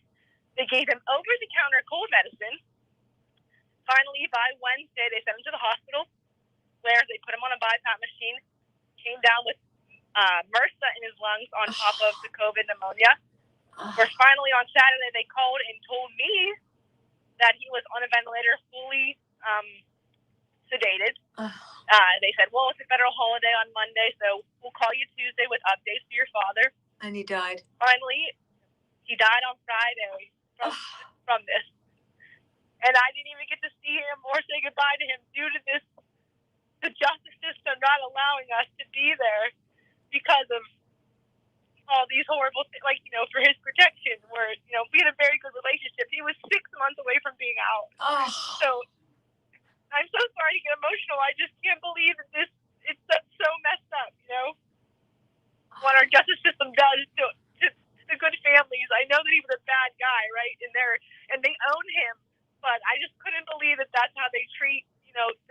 They gave him over-the-counter cold medicine. Finally, by Wednesday, they sent him to the hospital where they put him on a BiPAP machine, came down with MRSA in his lungs on top of the COVID pneumonia. Where finally on Saturday, they called and told me that he was on a ventilator, fully sedated. They said, well, it's a federal holiday on Monday, so we'll call you Tuesday with updates to your father. And he died. Finally, he died on Friday from this. And I didn't even get to see him or say goodbye to him due to the justice system not allowing us to be there because of all these horrible things, for his protection, where, we had a very good relationship. He was 6 months away from being out. So I'm so sorry to get emotional. I just can't believe that it's so messed up, what our justice system does to the good families. I know that he was a bad guy, right? And they own him, but I just couldn't believe that that's how they treat,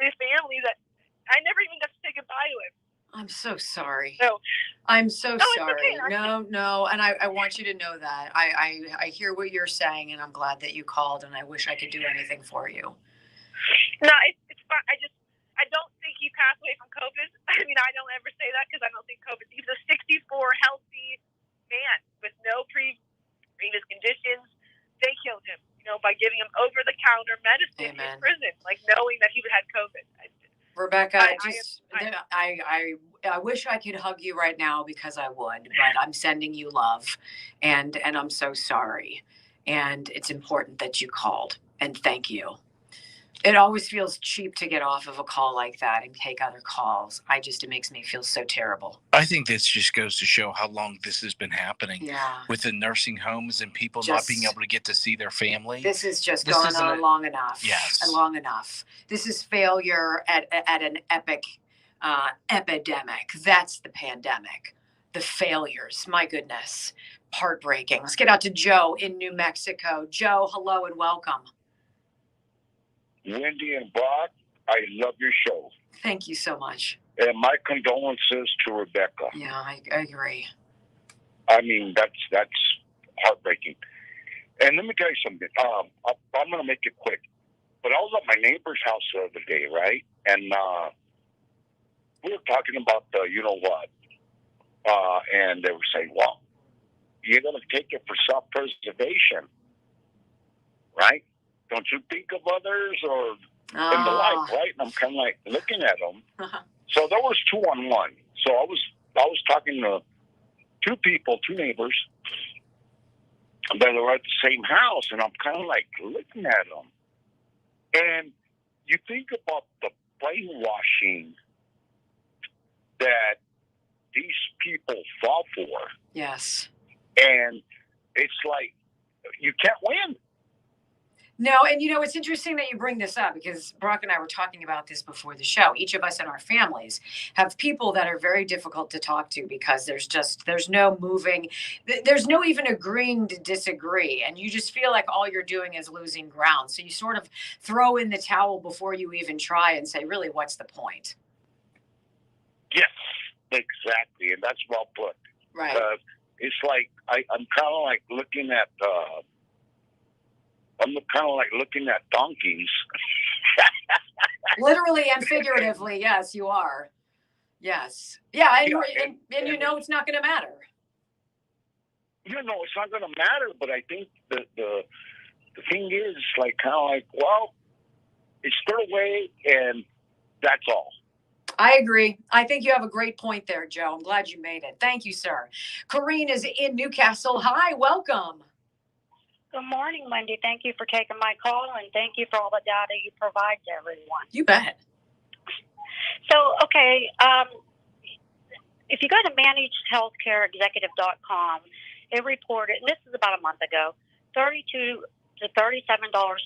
his family, that I never even got to say goodbye to him. I'm so sorry. So, I'm so sorry. Okay. No. And I want you to know that. I hear what you're saying, and I'm glad that you called, and I wish I could do anything for you. No, it's fine. I don't think he passed away from COVID. I mean, I don't ever say that because I don't think COVID. He was a 64 healthy man with no previous conditions. They killed him, by giving him over-the-counter medicine in prison, knowing that he had COVID. Rebecca, I wish I could hug you right now because I would, but I'm sending you love, and I'm so sorry. And it's important that you called, and thank you. It always feels cheap to get off of a call like that and take other calls. It makes me feel so terrible. I think this just goes to show how long this has been happening. Yeah. With the nursing homes and people not being able to get to see their family. This has just gone on long enough. Yes. Long enough. This is failure at an epic epidemic. That's the pandemic. The failures. My goodness. Heartbreaking. Let's get out to Joe in New Mexico. Joe, hello and welcome. Wendy and Brock, I love your show. Thank you so much. And my condolences to Rebecca. Yeah, I agree. I mean, that's heartbreaking. And let me tell you something. I'm going to make it quick. But I was at my neighbor's house the other day, right? And we were talking about the you-know-what. And they were saying, well, you're going to take it for self-preservation, right? Don't you think of others or in the life, right? And I'm kind of like looking at them. So there was 2 on 1. So I was talking to 2 people, 2 neighbors that were at the same house, and I'm kind of like looking at them. And you think about the brainwashing that these people fall for. Yes. And it's like, you can't win. No, and it's interesting that you bring this up because Brock and I were talking about this before the show. Each of us in our families have people that are very difficult to talk to because there's no moving, there's no even agreeing to disagree. And you just feel like all you're doing is losing ground. So you sort of throw in the towel before you even try and say, really, what's the point? Yes, exactly. And that's well put. Right. It's like, I'm kind of like looking at, donkeys. Literally and figuratively, yes, you are. Yes. Yeah, and it's not going to matter. It's not going to matter, but I think the thing is, like, kind of like, well, it's their way, and that's all. I agree. I think you have a great point there, Joe. I'm glad you made it. Thank you, sir. Corrine is in Newcastle. Hi, welcome. Good morning, Wendy. Thank you for taking my call, and thank you for all the data you provide to everyone. You bet. So, okay, if you go to managedhealthcareexecutive.com, it reported, and this is about a month ago, $32 to $37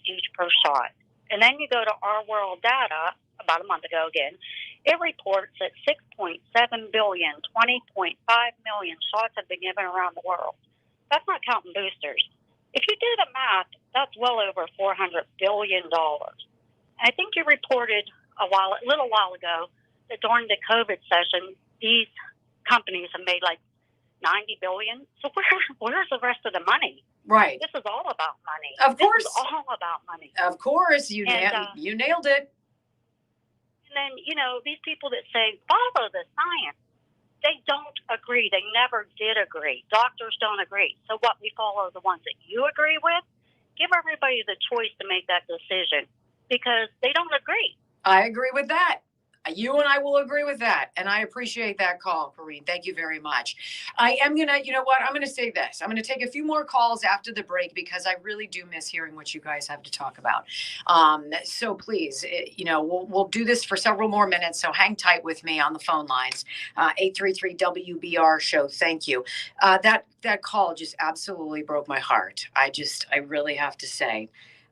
each per shot. And then you go to Our World Data, about a month ago again, it reports that 6.7 billion, 20.5 million shots have been given around the world. That's not counting boosters. If you do the math, that's well over $400 billion. I think you reported a little while ago that during the COVID session, these companies have made like $90 billion. So where's the rest of the money? Right. This is all about money. Of course. This is all about money. Of course. You nailed it. And then, these people that say, follow the science, they don't agree. They never did agree. Doctors don't agree. So what, we follow the ones that you agree with? Give everybody the choice to make that decision because they don't agree. I agree with that. You and I will agree with that. And I appreciate that call, Corrine. Thank you very much. I am going to, I'm going to say this. I'm going to take a few more calls after the break because I really do miss hearing what you guys have to talk about. So please, we'll do this for several more minutes. So hang tight with me on the phone lines. 833-WBR show. Thank you. That call just absolutely broke my heart. I really have to say,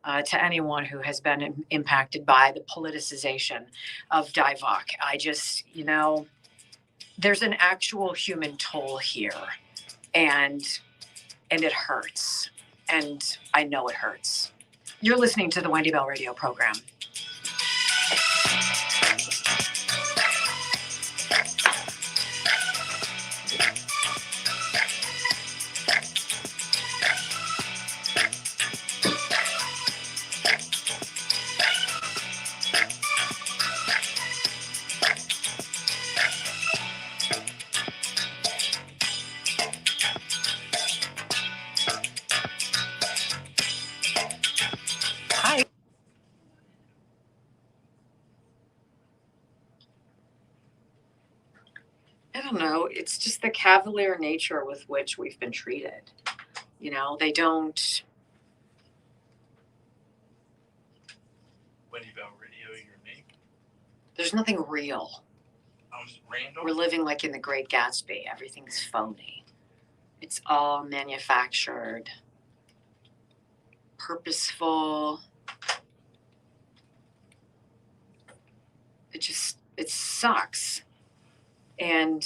to anyone who has been impacted by the politicization of DIVOC. There's an actual human toll here, and it hurts, and I know it hurts. You're listening to the Wendy Bell Radio program. It's just the cavalier nature with which we've been treated. They don't. Wendy Bell Radio, your name? There's nothing real. Randall? We're living like in the Great Gatsby. Everything's phony. It's all manufactured, purposeful. It sucks. And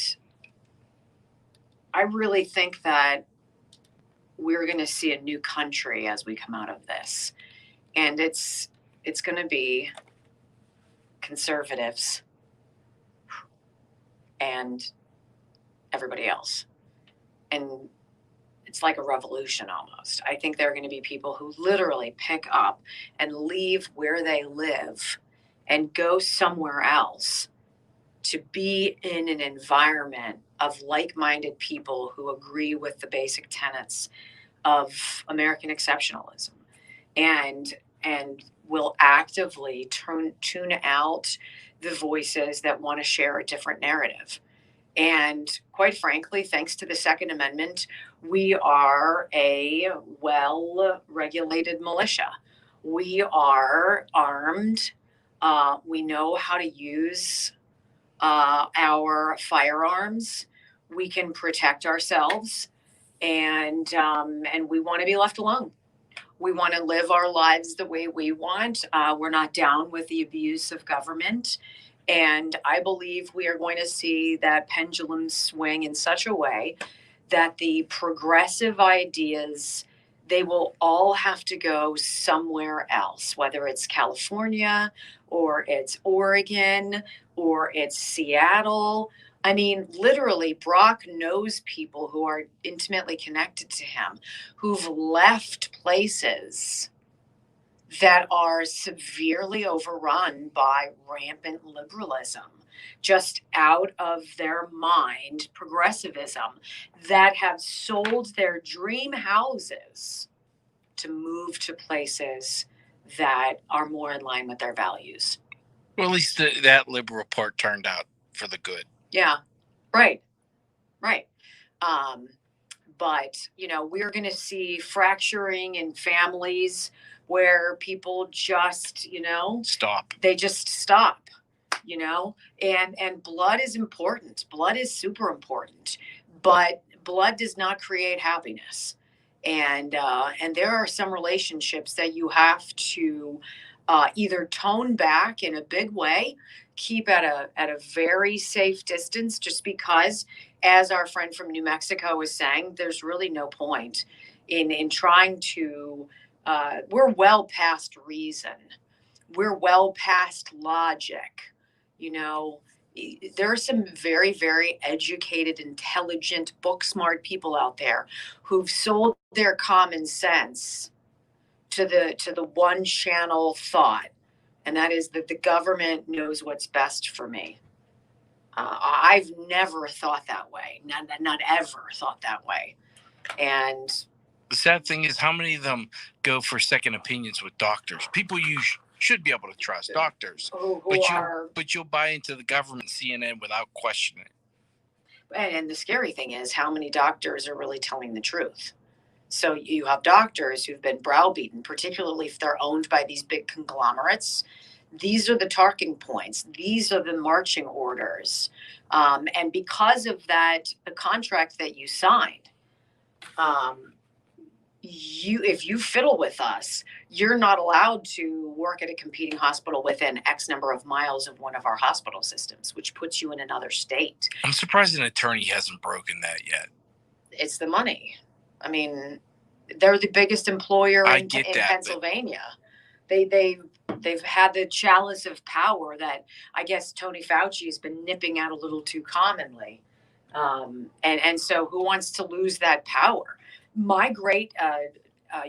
I really think that we're going to see a new country as we come out of this. And it's going to be conservatives and everybody else. And it's like a revolution almost. I think there are going to be people who literally pick up and leave where they live and go somewhere else to be in an environment of like-minded people who agree with the basic tenets of American exceptionalism, and will actively tune out the voices that want to share a different narrative. And quite frankly, thanks to the Second Amendment, we are a well-regulated militia. We are armed. We know how to use our firearms. We can protect ourselves, and we want to be left alone. We want to live our lives the way we want. We're not down with the abuse of government. And I believe we are going to see that pendulum swing in such a way that the progressive ideas, they will all have to go somewhere else, whether it's California or it's Oregon or it's Seattle. I mean, literally, Brock knows people who are intimately connected to him, who've left places that are severely overrun by rampant liberalism, just out of their mind, progressivism, that have sold their dream houses to move to places that are more in line with their values. Well, at least that liberal part turned out for the good. Yeah, right. But, we're going to see fracturing in families where people just, Stop. They just stop, and blood is important. Blood is super important, but blood does not create happiness. And there are some relationships that you have to either tone back in a big way, keep at a very safe distance, just because, as our friend from New Mexico was saying, there's really no point in trying to. We're well past reason. We're well past logic. There are some very, very educated, intelligent, book smart people out there who've sold their common sense to the one channel thought, and that is that the government knows what's best for me. I've never thought that way. Not ever thought that way. And the sad thing is, how many of them go for second opinions with doctors? People you should be able to trust, doctors, but you'll buy into the government CNN without questioning. And the scary thing is, how many doctors are really telling the truth? So you have doctors who've been browbeaten, particularly if they're owned by these big conglomerates. These are the talking points. These are the marching orders. And because of that, the contract that you signed, if you fiddle with us, you're not allowed to work at a competing hospital within X number of miles of one of our hospital systems, which puts you in another state. I'm surprised an attorney hasn't broken that yet. It's the money. I mean, they're the biggest employer in Pennsylvania. They've had the chalice of power that I guess Tony Fauci has been nipping out a little too commonly. And so who wants to lose that power? My great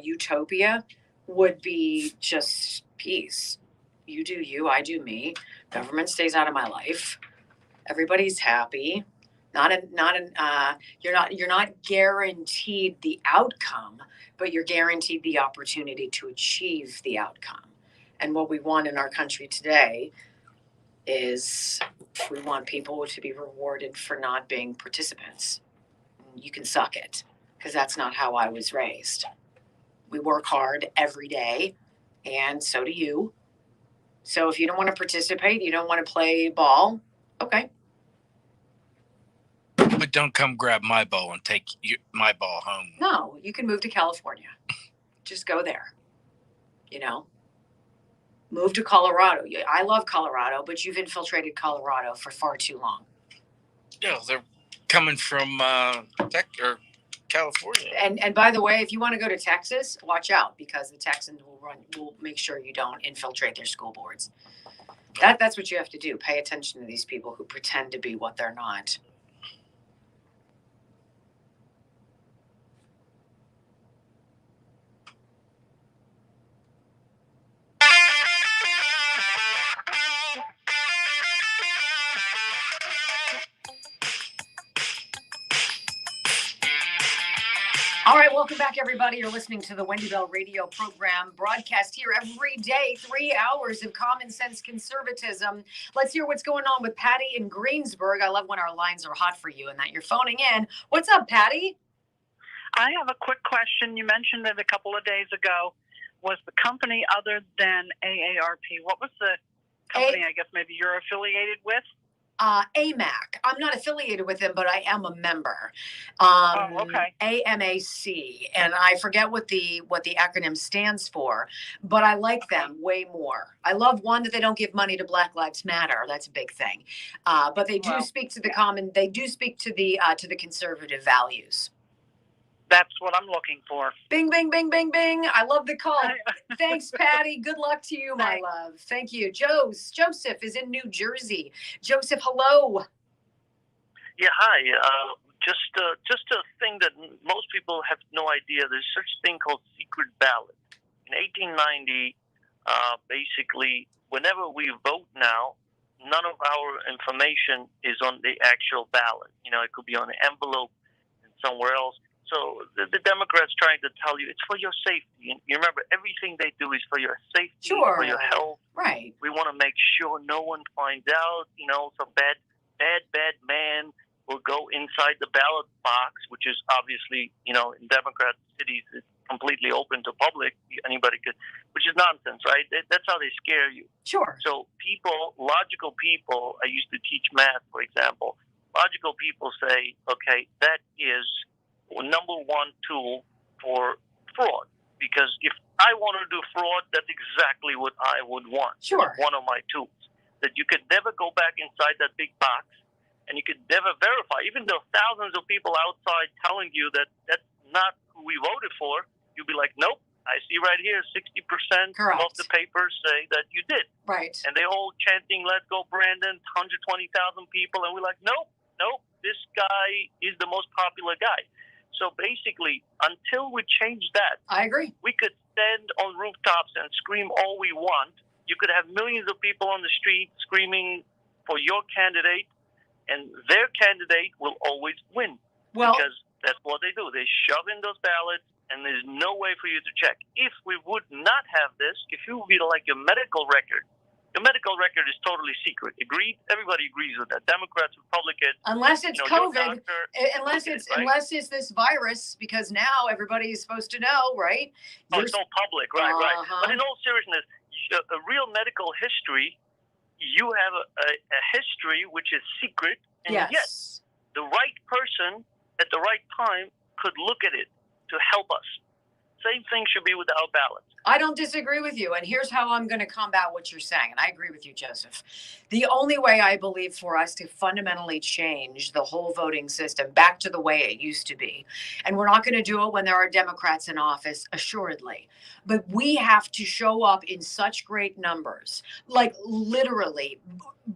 utopia would be just peace. You do you, I do me. Government stays out of my life. Everybody's happy. You're not guaranteed the outcome, but you're guaranteed the opportunity to achieve the outcome. And what we want in our country today is we want people to be rewarded for not being participants. You can suck it, because that's not how I was raised. We work hard every day, and so do you. So if you don't want to participate, you don't want to play ball, okay. But don't come grab my ball and take my ball home. No, you can move to California. Just go there, Move to Colorado. I love Colorado, but you've infiltrated Colorado for far too long. Yeah, they're coming from California. And by the way, if you want to go to Texas, watch out, because the Texans will make sure you don't infiltrate their school boards. That's what you have to do. Pay attention to these people who pretend to be what they're not. All right, welcome back, everybody. You're listening to the Wendy Bell radio program, broadcast here every day, 3 hours of common sense conservatism. Let's hear what's going on with Patty in Greensburg. I love when our lines are hot for you and that you're phoning in. What's up, Patty? I have a quick question. You mentioned it a couple of days ago. Was the company other than AARP? What was the company, I guess, maybe you're affiliated with? AMAC. I'm not affiliated with them, but I am a member. Okay. AMAC, and I forget what the acronym stands for, but I like them way more. I love one that they don't give money to Black Lives Matter. That's a big thing. But they do speak to the common. They do speak to the conservative values. That's what I'm looking for. Bing, bing, bing, bing, bing. I love the call. Thanks, Patty. Good luck to you, my love. Thank you. Joseph is in New Jersey. Joseph, hello. Yeah, hi. Just a thing that most people have no idea. There's such a thing called secret ballot. In 1890, basically, whenever we vote now, none of our information is on the actual ballot. You know, it could be on an envelope and somewhere else. So the Democrats trying to tell you it's for your safety. You remember, everything they do is for your safety, for your health. Right. We want to make sure no one finds out. You know, some bad man will go inside the ballot box, which is obviously, you know, in Democrat cities, it's completely open to public. Anybody could, which is nonsense, right? That's how they scare you. Sure. So people, logical people, I used to teach math, for example. Logical people say, okay, that is number one tool for fraud, because if I want to do fraud, that's exactly what I would want. Sure. It's one of my tools, that you could never go back inside that big box and you could never verify, even though thousands of people outside telling you that that's not who we voted for. You'll be like, nope, I see right here 60% of the papers say that you did. Right. And they all chanting, let's go Brandon, 120,000 people, and we're like, nope, this guy is the most popular guy. So basically, until we change that, I agree. We could stand on rooftops and scream all we want. You could have millions of people on the street screaming for your candidate, and their candidate will always win. Well, because that's what they do. They shove in those ballots, and there's no way for you to check. If we would not have this, if you would be like your medical record is totally secret. Agreed? Everybody agrees with that. Democrats, Republicans. Unless it's COVID, unless right? it's this virus, because now everybody is supposed to know, right? It's all public, right? But in all seriousness, a real medical history, you have a history which is secret, and yet the right person at the right time could look at it to help us. Same thing should be with our ballots. I don't disagree with you. And here's how I'm going to combat what you're saying. And I agree with you, Joseph. The only way I believe for us to fundamentally change the whole voting system back to the way it used to be, and we're not going to do it when there are Democrats in office, assuredly, but we have to show up in such great numbers, like literally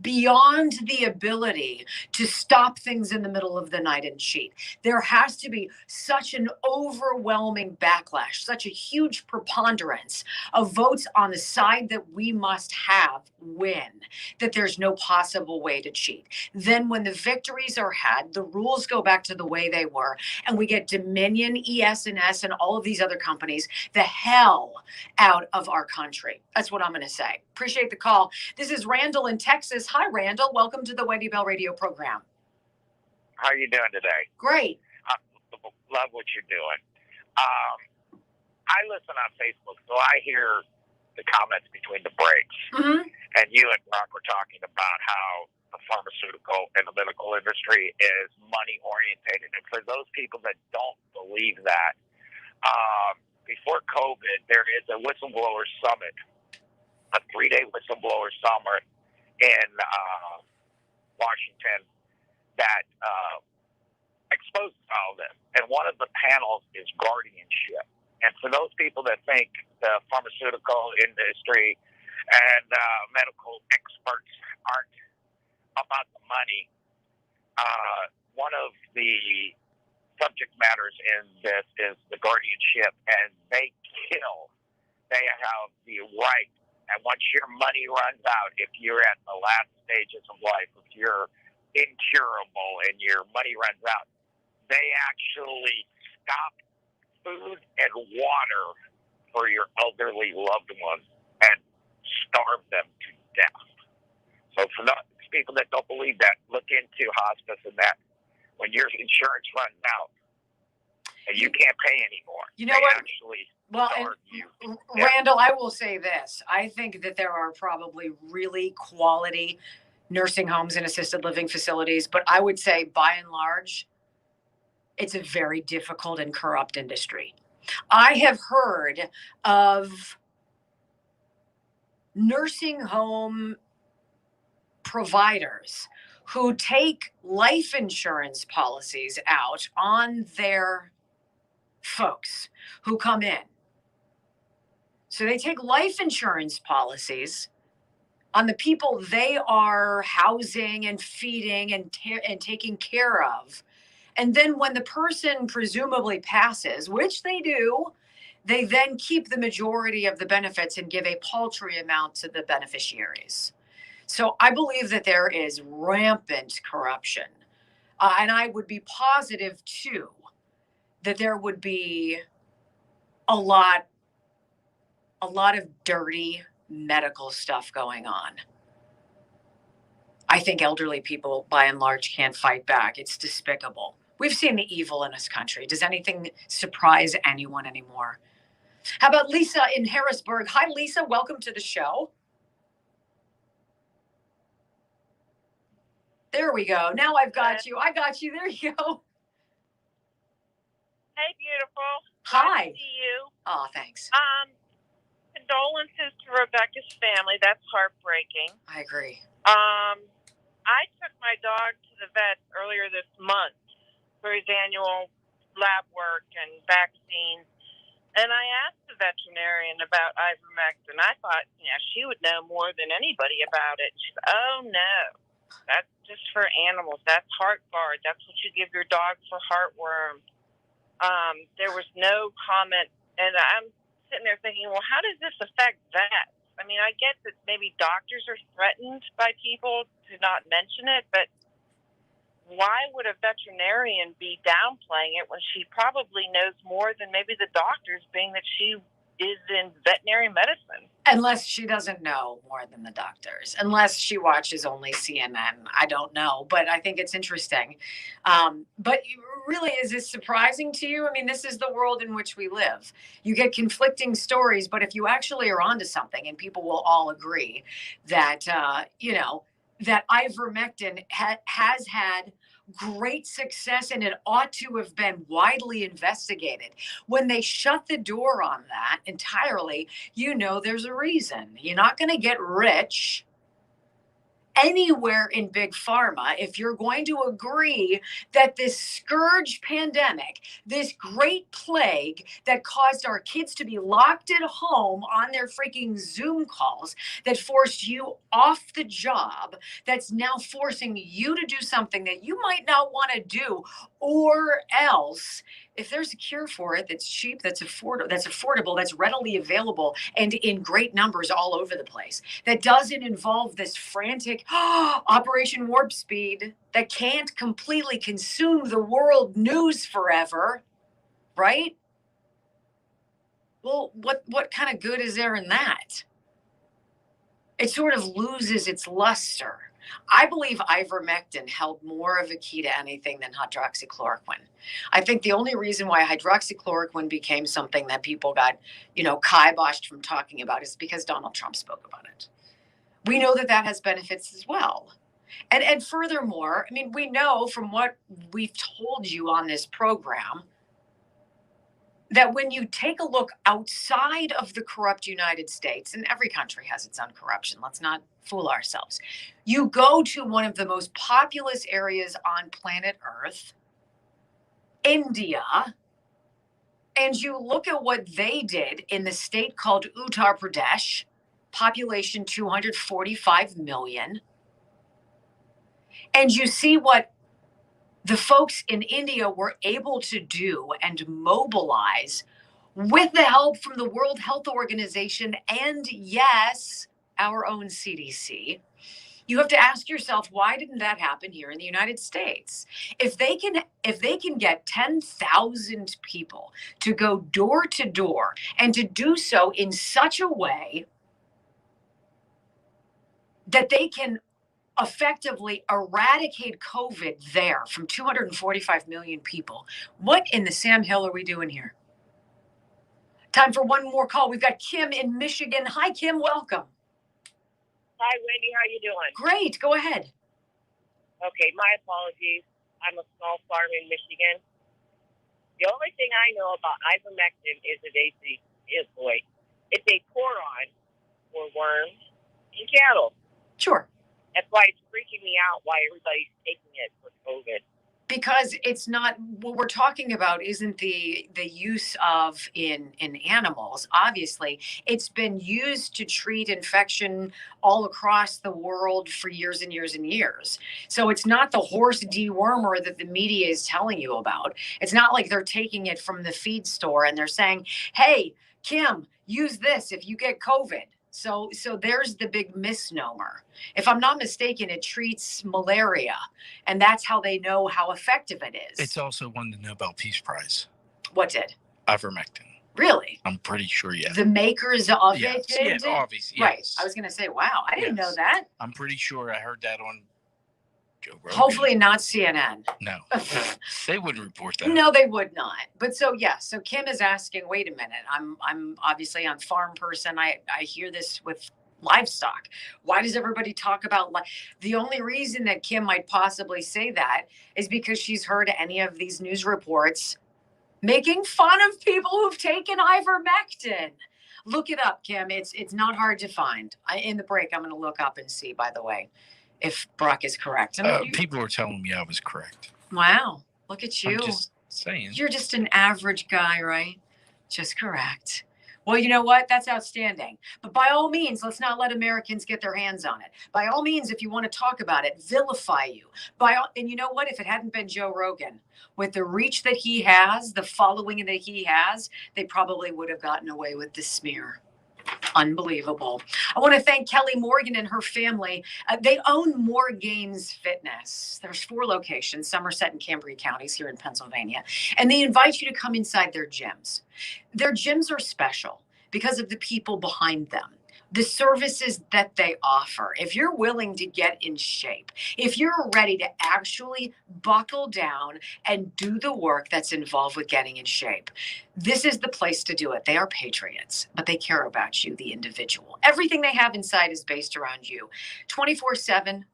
beyond the ability to stop things in the middle of the night and cheat. There has to be such an overwhelming backlash, such a huge preponderance of votes on the side that we must have win, that there's no possible way to cheat. Then when the victories are had, the rules go back to the way they were, and we get Dominion, ES&S, and all of these other companies the hell out of our country. That's what I'm going to say. Appreciate the call. This is Randall in Texas. Hi, Randall. Welcome to the Wendy Bell radio program. How are you doing today? Great. Love what you're doing. I listen on Facebook, so I hear the comments between the breaks. Mm-hmm. And you and Brock were talking about how the pharmaceutical and the medical industry is money orientated. And for those people that don't believe that, before COVID, there is a whistleblower summit a 3-day whistleblower summer in Washington that exposes all this. And one of the panels is guardianship. And for those people that think the pharmaceutical industry and medical experts aren't about the money, one of the subject matters in this is the guardianship, and they have the right. And once your money runs out, if you're at the last stages of life, if you're incurable and your money runs out, they actually stop food and water for your elderly loved ones and starve them to death. So for those people that don't believe that, look into hospice and that. When your insurance runs out and you can't pay anymore, you know they what? actually Well, starve you. Randall, I will say this. I think that there are probably really quality nursing homes and assisted living facilities, but I would say by and large, it's a very difficult and corrupt industry. I have heard of nursing home providers who take life insurance policies out on their folks who come in. So they take life insurance policies on the people they are housing and feeding and taking care of. And then when the person presumably passes, which they do, they then keep the majority of the benefits and give a paltry amount to the beneficiaries. So I believe that there is rampant corruption. And I would be positive, too, that there would be a lot of dirty medical stuff going on. I think elderly people, by and large, can't fight back. It's despicable. We've seen the evil in this country. Does anything surprise anyone anymore? How about Lisa in Harrisburg? Hi, Lisa. Welcome to the show. There we go. Now I've got you. I got you. There you go. Hey, beautiful. Hi. Nice to see you. Oh, thanks. Condolences to Rebecca's family. That's heartbreaking. I agree. I took my dog to the vet earlier this month for his annual lab work and vaccines. And I asked the veterinarian about ivermectin. I thought, she would know more than anybody about it. She said, oh, no. That's just for animals. That's HeartGuard. That's what you give your dog for heartworm. There was no comment. And I'm sitting there thinking, well, how does this affect vets? I mean, I get that maybe doctors are threatened by people to not mention it, but why would a veterinarian be downplaying it when she probably knows more than maybe the doctors, being that she is in veterinary medicine? Unless she doesn't know more than the doctors, unless she watches only CNN. I don't know, but I think it's interesting. But really, is this surprising to you? I mean, this is the world in which we live. You get conflicting stories, but if you actually are onto something, and people will all agree that, that ivermectin has had great success and it ought to have been widely investigated. When they shut the door on that entirely, there's a reason. You're not going to get rich anywhere in big pharma if you're going to agree that this scourge pandemic, this great plague that caused our kids to be locked at home on their freaking Zoom calls, that forced you off the job, that's now forcing you to do something that you might not want to do, or else, if there's a cure for it that's cheap, that's affordable, that's readily available, and in great numbers all over the place, that doesn't involve this frantic Operation Warp Speed, that can't completely consume the world news forever, right? Well, what kind of good is there in that? It sort of loses its luster. I believe ivermectin held more of a key to anything than hydroxychloroquine. I think the only reason why hydroxychloroquine became something that people got, kiboshed from talking about is because Donald Trump spoke about it. We know that has benefits as well. And furthermore, I mean, we know from what we've told you on this program that when you take a look outside of the corrupt United States, and every country has its own corruption, let's not fool ourselves. You go to one of the most populous areas on planet Earth, India, and you look at what they did in the state called Uttar Pradesh, population 245 million, and you see what the folks in India were able to do and mobilize with the help from the World Health Organization and, yes, our own CDC. You have to ask yourself, why didn't that happen here in the United States? If they can get 10,000 people to go door to door and to do so in such a way that they can effectively eradicate COVID there from 245 million people, what in the Sam Hill are we doing here? Time for one more call. We've got Kim in Michigan. Hi, Kim. Welcome. Hi, Wendy. How you doing? Great. Go ahead. Okay, my apologies. I'm a small farm in Michigan. The only thing I know about ivermectin is that it's a poron for worms and cattle. Sure. That's why it's freaking me out why everybody's taking it for COVID. Because it's not what we're talking about isn't the use of in animals. Obviously, it's been used to treat infection all across the world for years and years and years. So it's not the horse dewormer that the media is telling you about. It's not like they're taking it from the feed store and they're saying, "Hey, Kim, use this if you get COVID." So there's the big misnomer. If I'm not mistaken, it treats malaria, and that's how they know how effective it is. It's also won the Nobel Peace Prize. What did? Ivermectin. Really? I'm pretty sure, yeah. The makers of it did? Yeah, obviously, Right. yes. I was going to say, wow, I didn't know that. I'm pretty sure I heard that on Joe Rogan. Hopefully not CNN. No. They wouldn't report that. No, they would not. But so Kim is asking, wait a minute. I'm obviously a farm person. I hear this with livestock. Why does everybody talk about the only reason that Kim might possibly say that is because she's heard any of these news reports making fun of people who've taken ivermectin. Look it up, Kim. It's not hard to find. In the break, I'm going to look up and see, by the way, if Brock is correct. People were telling me I was correct. Wow. Look at you. I'm just saying. You're just an average guy, right? Just correct. Well, you know what? That's outstanding. But by all means, let's not let Americans get their hands on it. By all means, if you want to talk about it, vilify you. And you know what? If it hadn't been Joe Rogan, with the reach that he has, the following that he has, they probably would have gotten away with the smear. Unbelievable. I want to thank Kelly Morgan and her family. They own Morgains Fitness. There's 4 locations, Somerset and Cambria counties here in Pennsylvania. And they invite you to come inside their gyms. Their gyms are special because of the people behind them, the services that they offer. If you're willing to get in shape, if you're ready to actually buckle down and do the work that's involved with getting in shape, this is the place to do it. They are patriots, but they care about you, the individual. Everything they have inside is based around you. 24/7,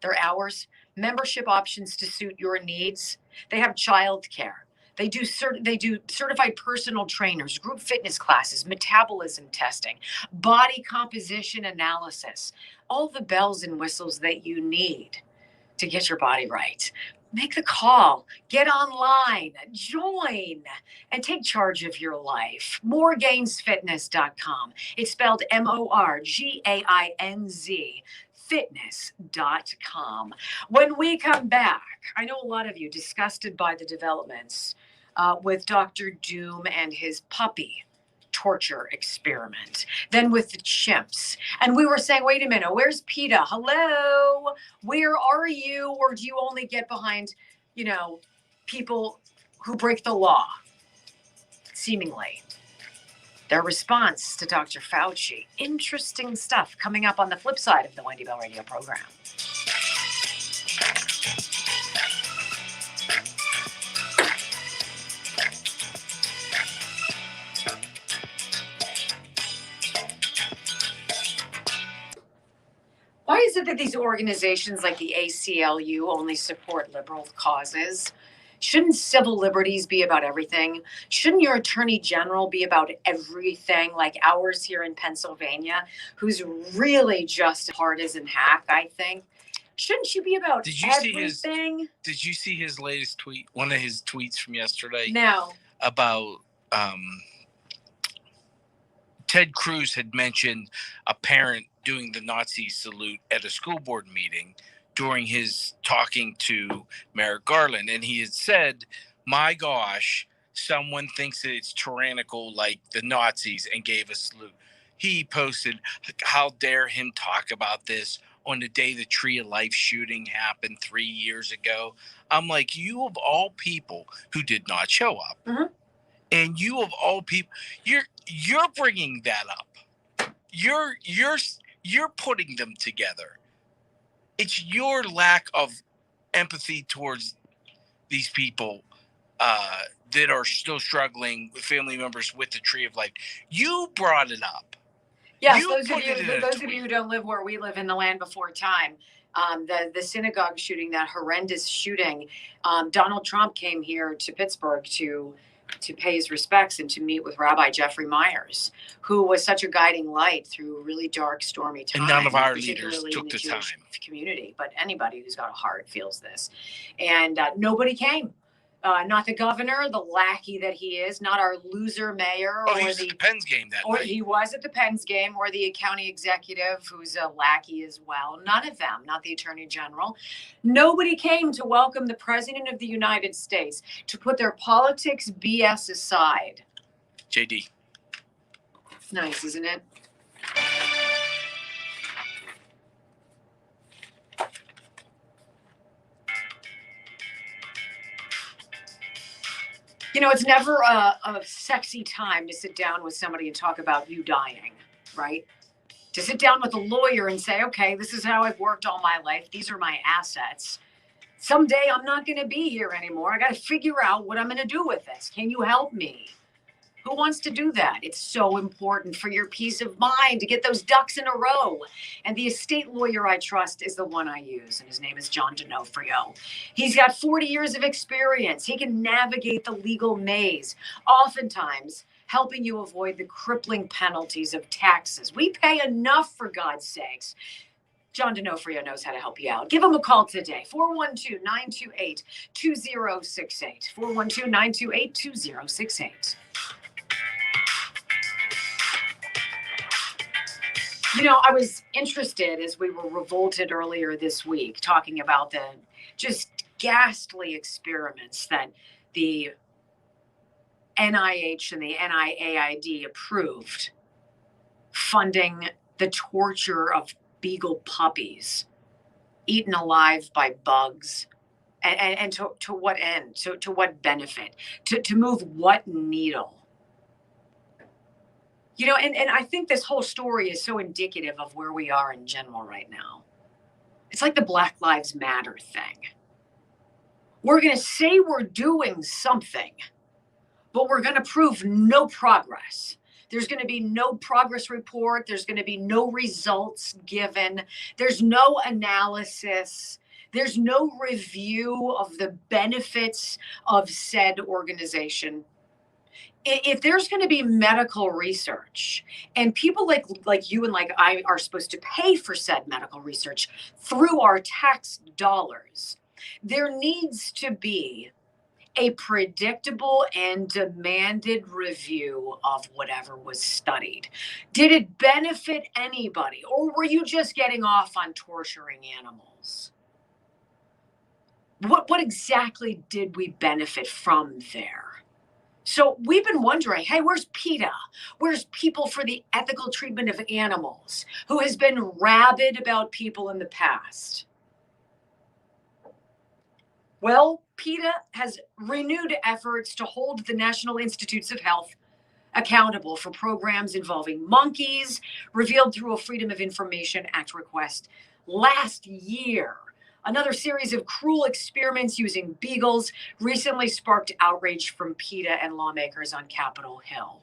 their hours, membership options to suit your needs. They have childcare. They do certified personal trainers, group fitness classes, metabolism testing, body composition analysis, all the bells and whistles that you need to get your body right. Make the call, get online, join, and take charge of your life. Morgainsfitness.com. It's spelled MORGAINZ. Fitness.com. When we come back, I know a lot of you disgusted by the developments with Dr. Doom and his puppy torture experiment, then with the chimps. And we were saying, wait a minute, where's PETA? Hello, where are you? Or do you only get behind, people who break the law? Seemingly. Their response to Dr. Fauci. Interesting stuff coming up on the flip side of the Wendy Bell Radio program. Why is it that these organizations like the ACLU only support liberal causes? Shouldn't civil liberties be about everything? Shouldn't your attorney general be about everything, like ours here in Pennsylvania, who's really just a partisan hack, I think? Shouldn't you be about everything? Did you see his latest tweet? One of his tweets from yesterday? No. About Ted Cruz had mentioned a parent doing the Nazi salute at a school board meeting during his talking to Merrick Garland. And he had said, my gosh, someone thinks that it's tyrannical like the Nazis, and gave a salute. He posted, how dare him talk about this on the day the Tree of Life shooting happened 3 years ago. I'm like, you of all people who did not show up, and you of all people, you're bringing that up. You're putting them together. It's your lack of empathy towards these people that are still struggling with family members with the Tree of Life. You brought it up. Yes, You those put it in a of you who don't live where we live in the land before time, the synagogue shooting, that horrendous shooting, Donald Trump came here to Pittsburgh to pay his respects and to meet with Rabbi Jeffrey Myers, who was such a guiding light through really dark, stormy times. And none of our leaders particularly took in the Jewish time. community, but anybody who's got a heart feels this. And nobody came. Not the governor, the lackey that he is, not our loser mayor. Oh, he was at the Pens game that night. He was at the Pens game, or the county executive, who's a lackey as well. None of them, not the attorney general. Nobody came to welcome the president of the United States, to put their politics BS aside. JD. It's nice, isn't it? You know, it's never a sexy time to sit down with somebody and talk about you dying, right? To sit down with a lawyer and say, okay, this is how I've worked all my life. These are my assets. Someday I'm not going to be here anymore. I got to figure out what I'm going to do with this. Can you help me? Who wants to do that? It's so important for your peace of mind to get those ducks in a row. And the estate lawyer I trust is the one I use, and his name is John D'Onofrio. He's got 40 years of experience. He can navigate the legal maze, oftentimes helping you avoid the crippling penalties of taxes. We pay enough, for God's sakes. John D'Onofrio knows how to help you out. Give him a call today, 412-928-2068, 412-928-2068. You know, I was interested as we were revolted earlier this week talking about the just ghastly experiments that the NIH and the NIAID approved, funding the torture of beagle puppies eaten alive by bugs. And to what end? To what benefit? To move what needle? You know, and I think this whole story is so indicative of where we are in general right now. It's like the Black Lives Matter thing. We're going to say we're doing something, but we're going to prove no progress. There's going to be no progress report. There's going to be no results given. There's no analysis. There's no review of the benefits of said organization. If there's going to be medical research, and people like you and like I are supposed to pay for said medical research through our tax dollars, there needs to be a predictable and demanded review of whatever was studied. Did it benefit anybody, or were you just getting off on torturing animals? What exactly did we benefit from there? So we've been wondering, hey, where's PETA? Where's People for the Ethical Treatment of Animals, who has been rabid about people in the past? Well, PETA has renewed efforts to hold the National Institutes of Health accountable for programs involving monkeys, revealed through a Freedom of Information Act request last year. Another series of cruel experiments using beagles recently sparked outrage from PETA and lawmakers on Capitol Hill.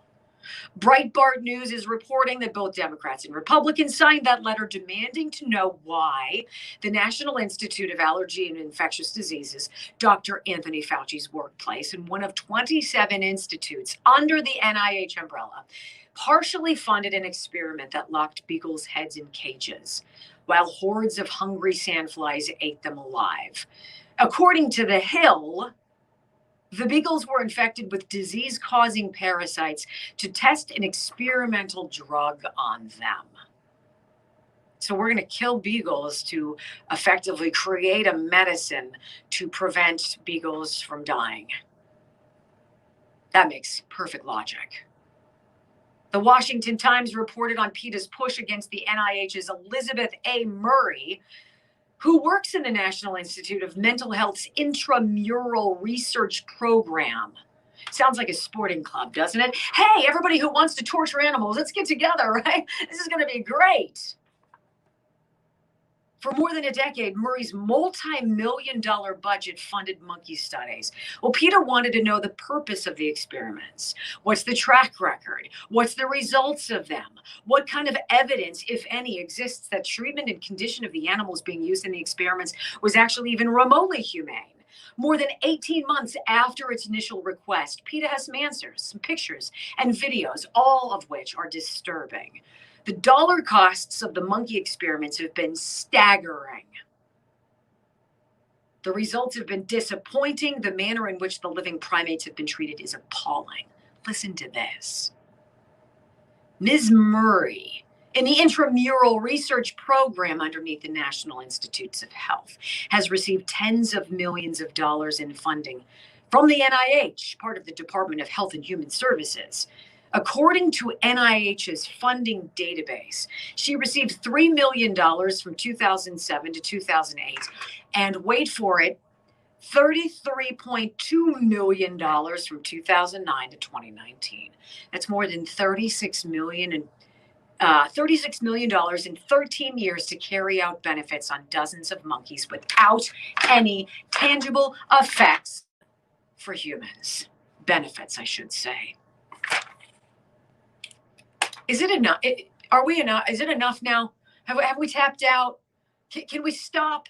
Breitbart News is reporting that both Democrats and Republicans signed that letter demanding to know why the National Institute of Allergy and Infectious Diseases, Dr. Anthony Fauci's workplace, and one of 27 institutes under the NIH umbrella, partially funded an experiment that locked beagles' heads in cages while hordes of hungry sandflies ate them alive. According to The Hill, the beagles were infected with disease-causing parasites to test an experimental drug on them. So we're going to kill beagles to effectively create a medicine to prevent beagles from dying. That makes perfect logic. The Washington Times reported on PETA's push against the NIH's Elizabeth A. Murray, who works in the National Institute of Mental Health's intramural research program. Sounds like a sporting club, doesn't it? Hey, everybody who wants to torture animals, let's get together, right? This is going to be great. For more than a decade, Murray's multi-million-dollar budget funded monkey studies. Well, PETA wanted to know the purpose of the experiments. What's the track record? What's the results of them? What kind of evidence, if any, exists that treatment and condition of the animals being used in the experiments was actually even remotely humane? More than 18 months after its initial request, PETA has some answers, some pictures, and videos, all of which are disturbing. The dollar costs of the monkey experiments have been staggering. The results have been disappointing. The manner in which the living primates have been treated is appalling. Listen to this. Ms. Murray, in the intramural research program underneath the National Institutes of Health, has received tens of millions of dollars in funding from the NIH, part of the Department of Health and Human Services. According to NIH's funding database, she received $3 million from 2007 to 2008, and wait for it, $33.2 million from 2009 to 2019. That's more than $36 million in 13 years to carry out benefits on dozens of monkeys without any tangible effects for humans. Benefits, I should say. Is it enough? Are we enough? Is it enough now? Have we tapped out? Can we stop?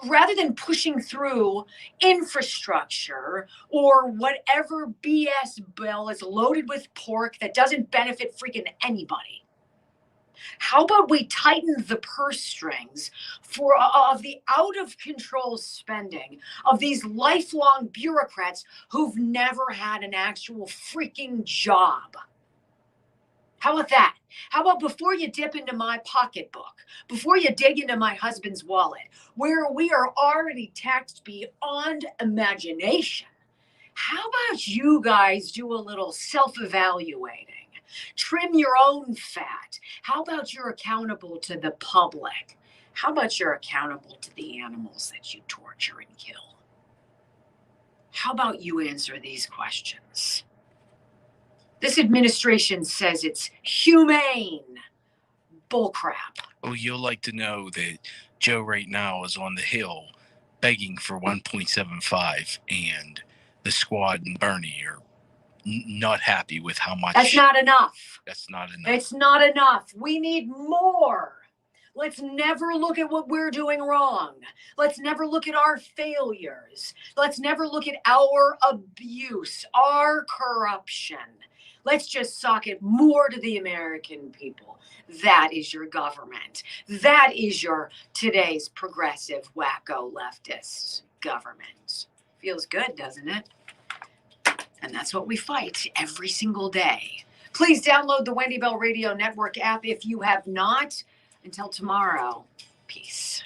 Rather than pushing through infrastructure or whatever BS bill is loaded with pork that doesn't benefit freaking anybody, how about we tighten the purse strings of the out-of-control spending of these lifelong bureaucrats who've never had an actual freaking job? How about that? How about before you dip into my pocketbook, before you dig into my husband's wallet, where we are already taxed beyond imagination, how about you guys do a little self-evaluating? Trim your own fat. How about you're accountable to the public? How about you're accountable to the animals that you torture and kill? How about you answer these questions? This administration says it's humane. Bullcrap. Oh, you'll like to know that Joe right now is on the Hill begging for 1.75, and the squad and Bernie are not happy with how much. That's not enough. That's not enough. It's not enough. We need more. Let's never look at what we're doing wrong. Let's never look at our failures. Let's never look at our abuse, our corruption. Let's just sock it more to the American people. That is your government. That is your today's progressive, wacko, leftist government. Feels good, doesn't it? And that's what we fight every single day. Please download the Wendy Bell Radio Network app if you have not. Until tomorrow, peace.